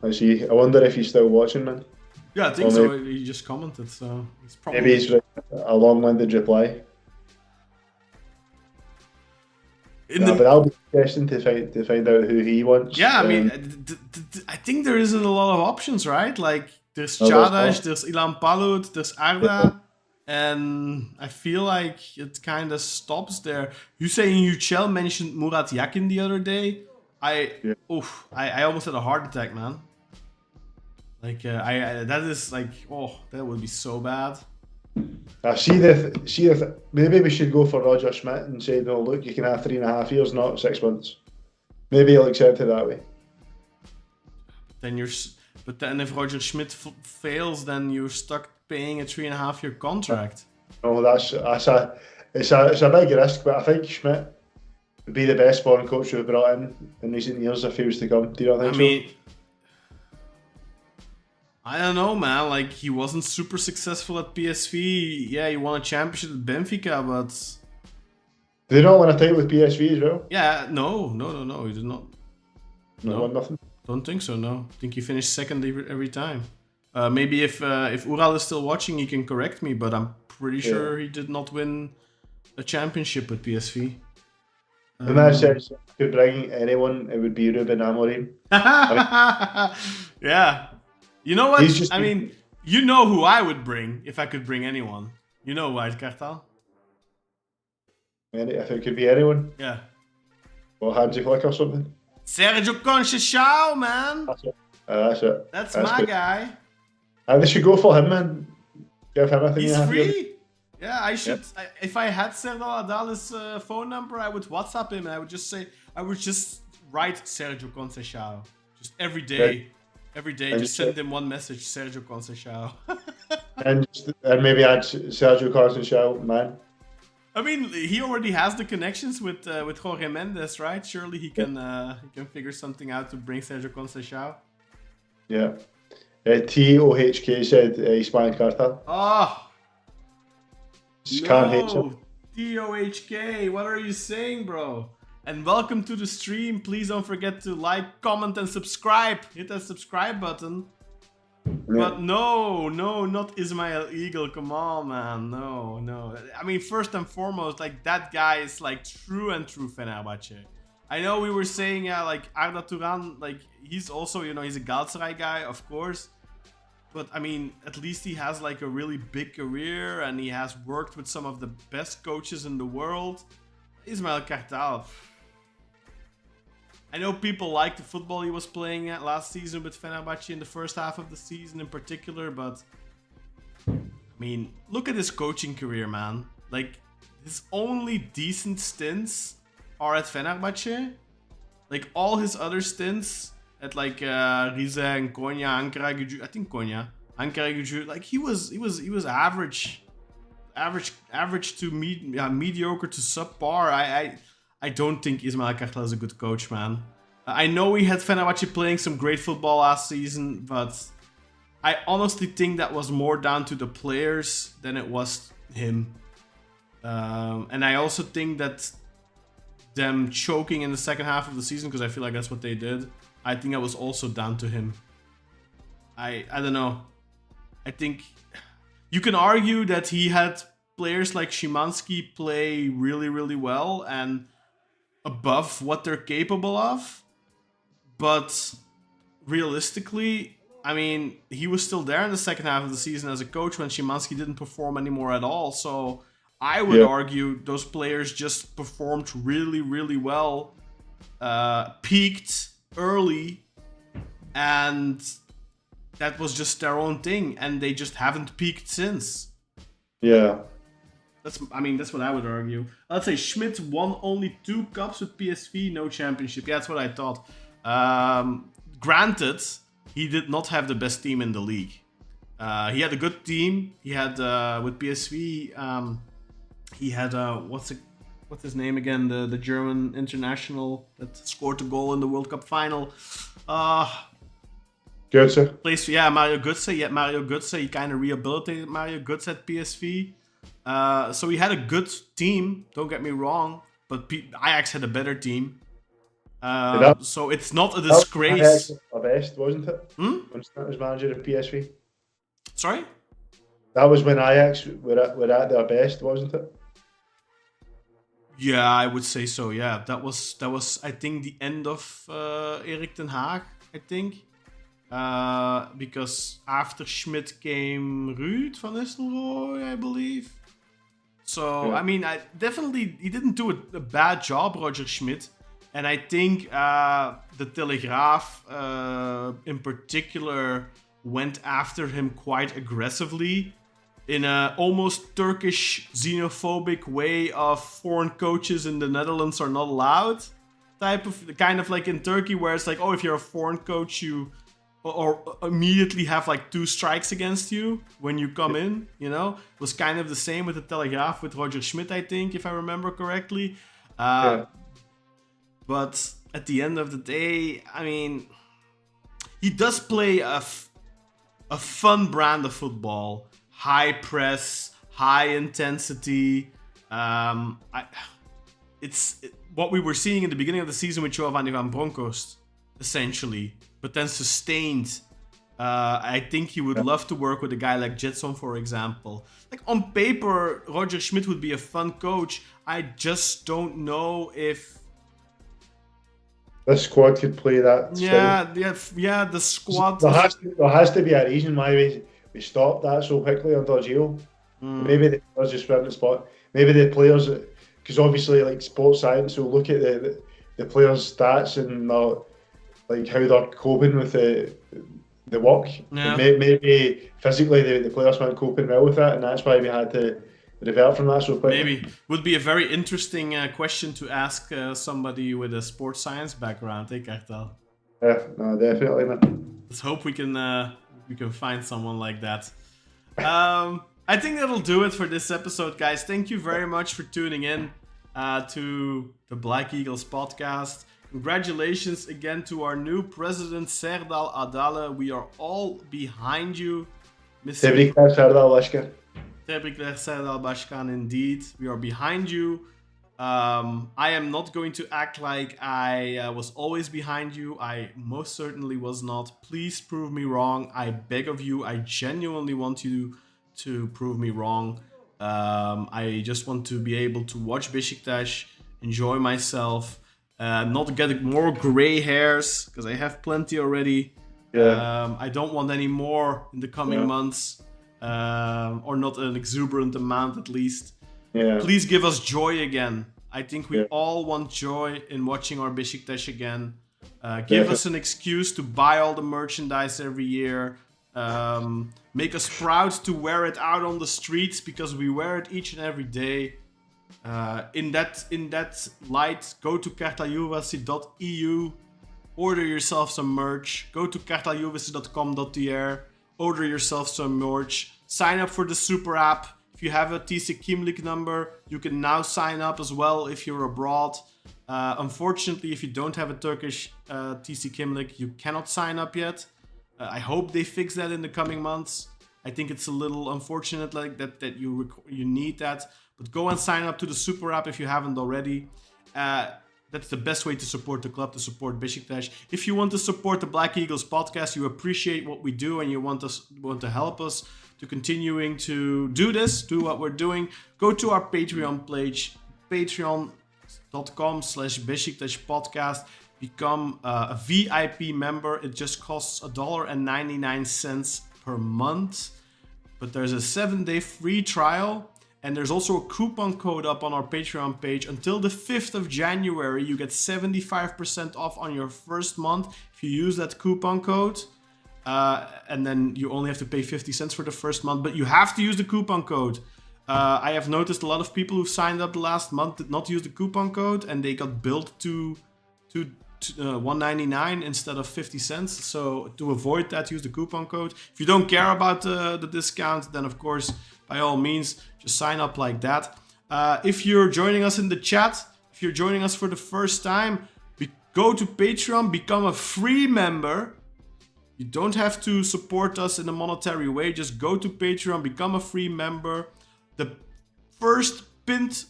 I see. I wonder if he's still watching, man. Yeah, I think so. He just commented, so he's probably... Maybe he's a long-winded reply. But that'll be interesting to find out who he wants. Yeah, I mean, I think there isn't a lot of options, right? Like, there's Çağdaş, there's Ilan Palut, there's Arda, and I feel like it kind of stops there. Hüseyin Yücel mentioned Murat Yakin the other day. I almost had a heart attack, man. Like, that is like, that would be so bad. I see the maybe we should go for Roger Schmidt and say, no, look, you can have 3.5 years, not 6 months. Maybe he'll accept it that way. But then if Roger Schmidt fails, then you're stuck paying a 3.5-year contract. Oh, it's a big risk, but I think Schmidt would be the best foreign coach we've brought in recent years if he was to come. Do you not think so? I don't know, man. Like, he wasn't super successful at PSV. Yeah, he won a championship at Benfica, but... Did he not win a title with PSV as well? Yeah, no, he did not. No, won nothing? Don't think so, no. I think he finished second every time. Maybe if Ural is still watching, he can correct me, but I'm pretty sure he did not win a championship with PSV. The man says if you could bring anyone, it would be Ruben Amorim. Yeah. You know what? He's just- I mean, you know who I would bring if I could bring anyone. You know who, Kartal? If it could be anyone, Yeah. well, Hansi Flick or something. Sergio Conceição, man. That's it. That's That's my good. guy. And they should go for him, man. Give him a thing. He's and a half year. free. Yeah, I should. If I had Serdal Adali's phone number, I would WhatsApp him and I would just write Sergio Conceição. Just every day. Every day, And just send him one message, Sergio Conceição. and maybe add Sergio Conceição, man. I mean, he already has the connections with Jorge Mendes, right? Surely he can figure something out to bring Sergio Conceição. Yeah. TOHK said Hispanic Cartel. Oh, Just can't hate him. TOHK, what are you saying, bro? And welcome to the stream. Please don't forget to like, comment, and subscribe. Hit that subscribe button. But no, not Ismail Eagle. Come on, man. No. I mean, first and foremost, like, that guy is like true Fenerbahce. I know we were saying, like, Arda Turan, like, he's also, he's a Galatasaray guy, of course. But, I mean, at least he has, like, a really big career and he has worked with some of the best coaches in the world. Ismail Kartal. I know people like the football he was playing at last season with Fenerbahce in the first half of the season in particular, but I mean, look at his coaching career, man. Like, his only decent stints are at Fenerbahce. Like, all his other stints at, like, Rize and Konya, Ankara Gücü, I think Konya, Ankara Gücü, like, he was average to mediocre to subpar. I don't think Ismail Kartal is a good coach, man. I know he had Fenerbahce playing some great football last season, but I honestly think that was more down to the players than it was him. And I also think that them choking in the second half of the season, because I feel like that's what they did, I think that was also down to him. I don't know. I think you can argue that he had players like Szymanski play really, really well and above what they're capable of, but realistically, I mean, he was still there in the second half of the season as a coach when Szymanski didn't perform anymore at all. So I would argue those players just performed really, really well, peaked early, and that was just their own thing, and they just haven't peaked since. Yeah. That's what I would argue. I'd say Schmidt won only 2 cups with PSV, no championship. Yeah, that's what I thought. Granted, he did not have the best team in the league. He had a good team. He had with PSV. He had what's his name again? The German international that scored a goal in the World Cup final. Götze. Mario Götze. Yeah, Mario Götze. He kind of rehabilitated Mario Götze at PSV. So he had a good team, don't get me wrong, but Ajax had a better team. So it's not a disgrace. That was best, wasn't it? When Smith was manager of PSV. Sorry? That was when Ajax were at their best, wasn't it? Yeah, I would say so. Yeah, that was I think the end of Erik ten Hag. I think. Because after Schmidt came Ruud van Nistelrooy, I believe. So, yeah. I mean, he didn't do a bad job, Roger Schmidt. And I think the Telegraaf, in particular, went after him quite aggressively in a almost Turkish xenophobic way of foreign coaches in the Netherlands are not allowed kind of like in Turkey, where it's like, oh, if you're a foreign coach, you or immediately have like 2 strikes against you when you come in, It was kind of the same with the Telegraaf with Roger Schmidt, I think, if I remember correctly. But at the end of the day, I mean, he does play a fun brand of football. High press, high intensity. It's what we were seeing in the beginning of the season with Giovanni van Bronckhorst, essentially. But then sustained. I think he would love to work with a guy like Jetson, for example. Like, on paper, Roger Schmidt would be a fun coach. I just don't know if This squad could play that style. The squad. There has to be a reason why we stopped that so quickly under Gio. Maybe the players just weren't the spot. Maybe the players, because obviously like sports science will look at the players' stats and like how they're coping with the work. Yeah. Maybe physically the players weren't coping well with that, and that's why we had to revert from that so quickly. Maybe would be a very interesting question to ask somebody with a sports science background. Kartal? Yeah, no, definitely, man. Let's hope we can find someone like that. I think that'll do it for this episode, guys. Thank you very much for tuning in to the Black Eagles podcast. Congratulations again to our new president, Serdal Adali. We are all behind you, Mr. Tebrikler Serdal Başkan. Tebrikler Serdal Başkan, indeed. We are behind you. I am not going to act like I was always behind you. I most certainly was not. Please prove me wrong. I beg of you. I genuinely want you to prove me wrong. I just want to be able to watch Beşiktaş, enjoy myself, not get more gray hairs, because I have plenty already. Yeah. I don't want any more in the coming months, or not an exuberant amount at least. Yeah. Please give us joy again. I think we all want joy in watching our Beşiktaş again. Give us an excuse to buy all the merchandise every year. Make us proud to wear it out on the streets, because we wear it each and every day. In that light, go to kartaljuvasi.eu, order yourself some merch. Go to kartaljuvasi.com.tr, order yourself some merch. Sign up for the super app. If you have a TC Kimlik number, you can now sign up as well if you're abroad. Unfortunately, if you don't have a Turkish TC Kimlik, you cannot sign up yet. I hope they fix that in the coming months. I think it's a little unfortunate like that you need that. But go and sign up to the super app if you haven't already. That's the best way to support the club, to support Beşiktaş. If you want to support the Black Eagles podcast, you appreciate what we do, and you want to help us to continuing to do what we're doing, go to our Patreon page, patreon.com/Beşiktaş podcast. Become a VIP member. It just costs $1.99 per month. But there's a 7-day free trial. And there's also a coupon code up on our Patreon page. Until the 5th of January, you get 75% off on your first month if you use that coupon code. And then you only have to pay 50 cents for the first month. But you have to use the coupon code. I have noticed a lot of people who signed up the last month did not use the coupon code. And they got billed to $1.99 instead of 50 cents. So to avoid that, use the coupon code. If you don't care about the discount, then of course, by all means, just sign up like that. If you're joining us in the chat, if you're joining us for the first time, go to Patreon, become a free member. You don't have to support us in a monetary way. Just go to Patreon, become a free member. The first pinned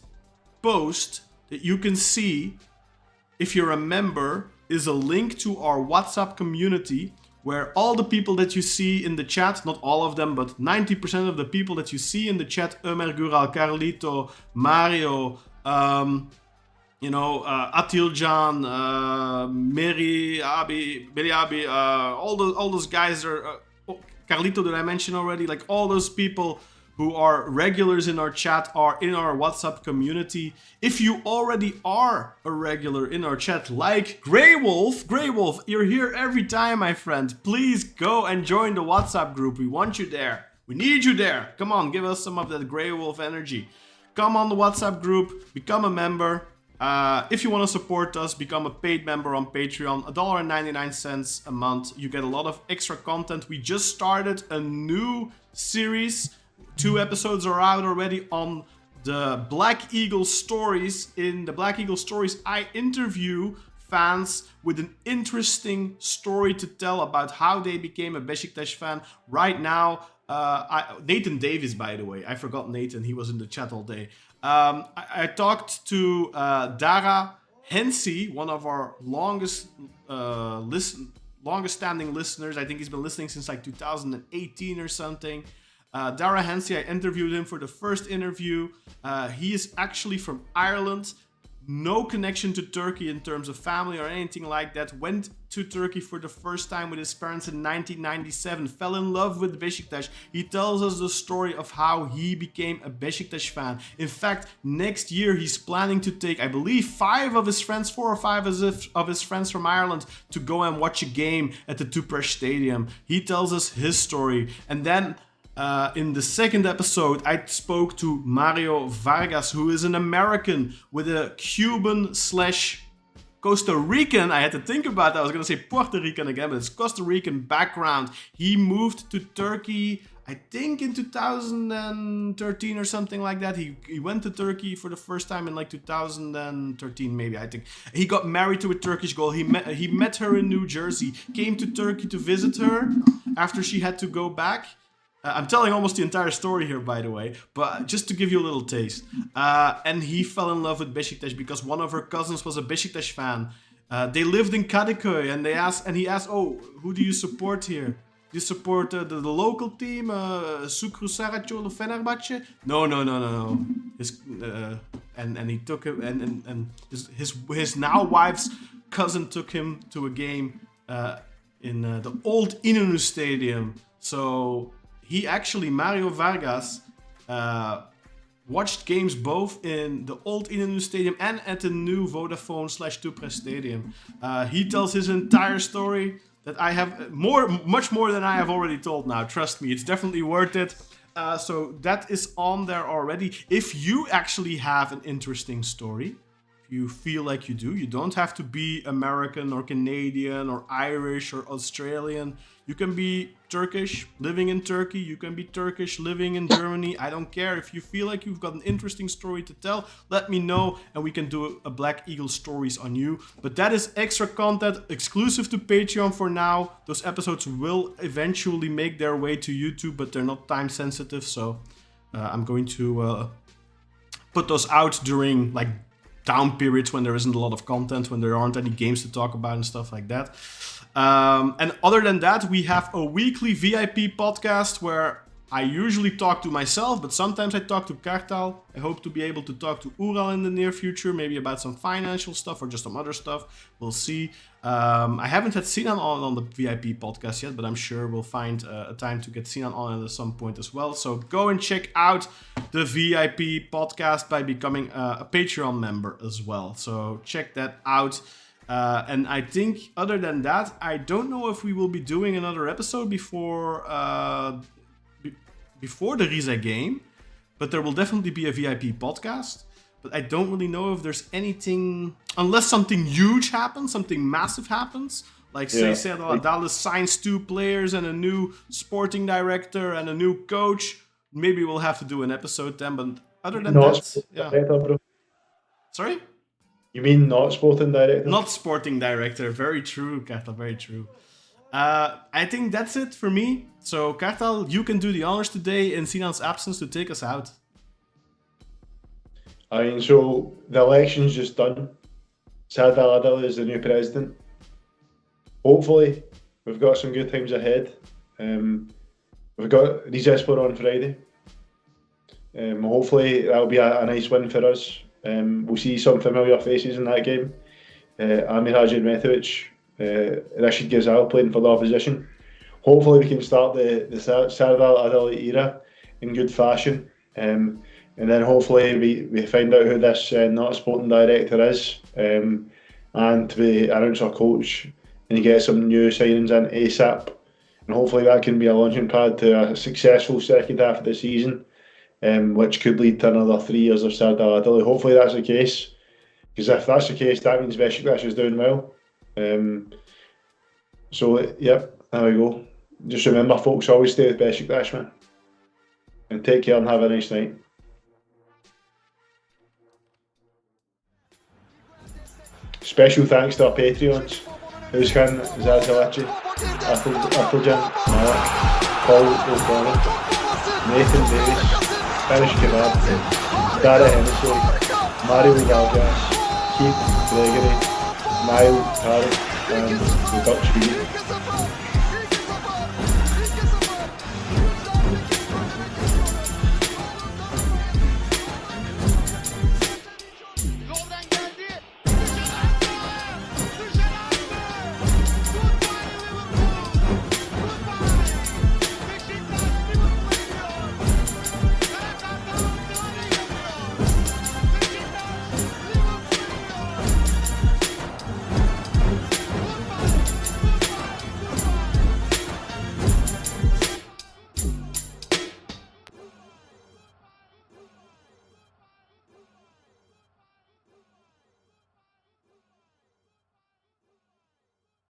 post that you can see, if you're a member, is a link to our WhatsApp community, where all the people that you see in the chat, not all of them, but 90% of the people that you see in the chat, Ömer Gural, Carlito, Mario, Atiljan, Meri Abi, all those guys are, Carlito, did I mention already? Like all those people who are regulars in our chat are in our WhatsApp community. If you already are a regular in our chat, like Grey Wolf, you're here every time, my friend. Please go and join the WhatsApp group. We want you there. We need you there. Come on, give us some of that Grey Wolf energy. Come on the WhatsApp group, become a member. If you want to support us, become a paid member on Patreon, $1.99 a month. You get a lot of extra content. We just started a new series. 2 episodes are out already on the Black Eagle Stories. In the Black Eagle Stories, I interview fans with an interesting story to tell about how they became a Beşiktaş fan. Right now, Nathan Davis, by the way, I forgot Nathan, he was in the chat all day. I talked to Dara Hensi, one of our longest standing listeners. I think he's been listening since like 2018 or something. Dara Hensi, I interviewed him for the first interview. He is actually from Ireland. no connection to Turkey in terms of family or anything like that, went to Turkey for the first time with his parents in 1997, fell in love with Beşiktaş. He tells us the story of how he became a Beşiktaş fan. In fact, next year he's planning to take, I believe, 4 or 5 of his friends from Ireland to go and watch a game at the Tüpraş Stadium. He tells us his story. And then in the second episode, I spoke to Mario Vargas, who is an American with a Cuban/Costa Rican. I had to think about that. I was going to say Puerto Rican again, but it's Costa Rican background. He moved to Turkey, I think in 2013 or something like that. He went to Turkey for the first time in like 2013, maybe, I think. He got married to a Turkish girl. He met her in New Jersey, came to Turkey to visit her after she had to go back. I'm telling almost the entire story here, by the way, but just to give you a little taste. And he fell in love with Beşiktaş because one of her cousins was a Beşiktaş fan. They lived in Kadıköy, and he asked, "Oh, who do you support here? Do you support the local team, Sucru Saraçoğlu Fenerbahçe?" No. And he took him, and his now wife's cousin took him to a game in the old İnönü Stadium. So he actually, Mario Vargas, watched games both in the old İnönü Stadium and at the new Vodafone/Tüpraş Stadium. He tells his entire story that I have much more than I have already told now. Trust me, it's definitely worth it. So that is on there already. If you actually have an interesting story, if you feel like you do, you don't have to be American or Canadian or Irish or Australian. You can be Turkish, living in Turkey. You can be Turkish, living in Germany. I don't care. If you feel like you've got an interesting story to tell, let me know and we can do a Black Eagle Stories on you. But that is extra content exclusive to Patreon for now. Those episodes will eventually make their way to YouTube, but they're not time sensitive. So I'm going to put those out during like down periods when there isn't a lot of content, when there aren't any games to talk about and stuff like that. And other than that, we have a weekly VIP podcast where I usually talk to myself, but sometimes I talk to Kartal. I hope to be able to talk to Ural in the near future, maybe about some financial stuff or just some other stuff. We'll see. I haven't had Sinan on the VIP podcast yet, but I'm sure we'll find a time to get Sinan on at some point as well. So go and check out the VIP podcast by becoming a Patreon member as well. So check that out. And I think other than that, I don't know if we will be doing another episode before the Rize game, but there will definitely be a VIP podcast. But I don't really know if there's anything, unless something huge happens, something massive happens, like say Serdal Adali signs 2 players and a new sporting director and a new coach. Maybe we'll have to do an episode then. But other than that, bro. Sorry. You mean not sporting director? Not sporting director. Very true, Kartal. Very true. I think that's it for me. So, Kartal, you can do the honors today in Sinan's absence to take us out. I mean, so the election's just done. Serdal Adali is the new president. Hopefully, we've got some good times ahead. We've got Rizespor on Friday. Hopefully, that'll be a nice win for us. We'll see some familiar faces in that game. Amir Hadžimetović, Rashid Ghazal playing for the opposition. Hopefully we can start the Serdal Adali era in good fashion. And then hopefully we find out who this not sporting director is. And we announce our coach and get some new signings in ASAP. And hopefully that can be a launching pad to a successful second half of the season. Which could lead to another 3 years of Serdal Adali. Hopefully that's the case, because if that's the case, that means Beşiktaş is doing well. So, yep, there we go. Just remember, folks, always stay with Beşiktaş, man. And take care and have a nice night. Special thanks to our Patreons. Özkan, Zazalachi, Applejan, Mark, Paul O'Connor, Nathan Davis, Spanish Kebab, Dara Hennessy, Mario Vargas, Keith Gregory, Niall Tarrant, and the Dutch Bee.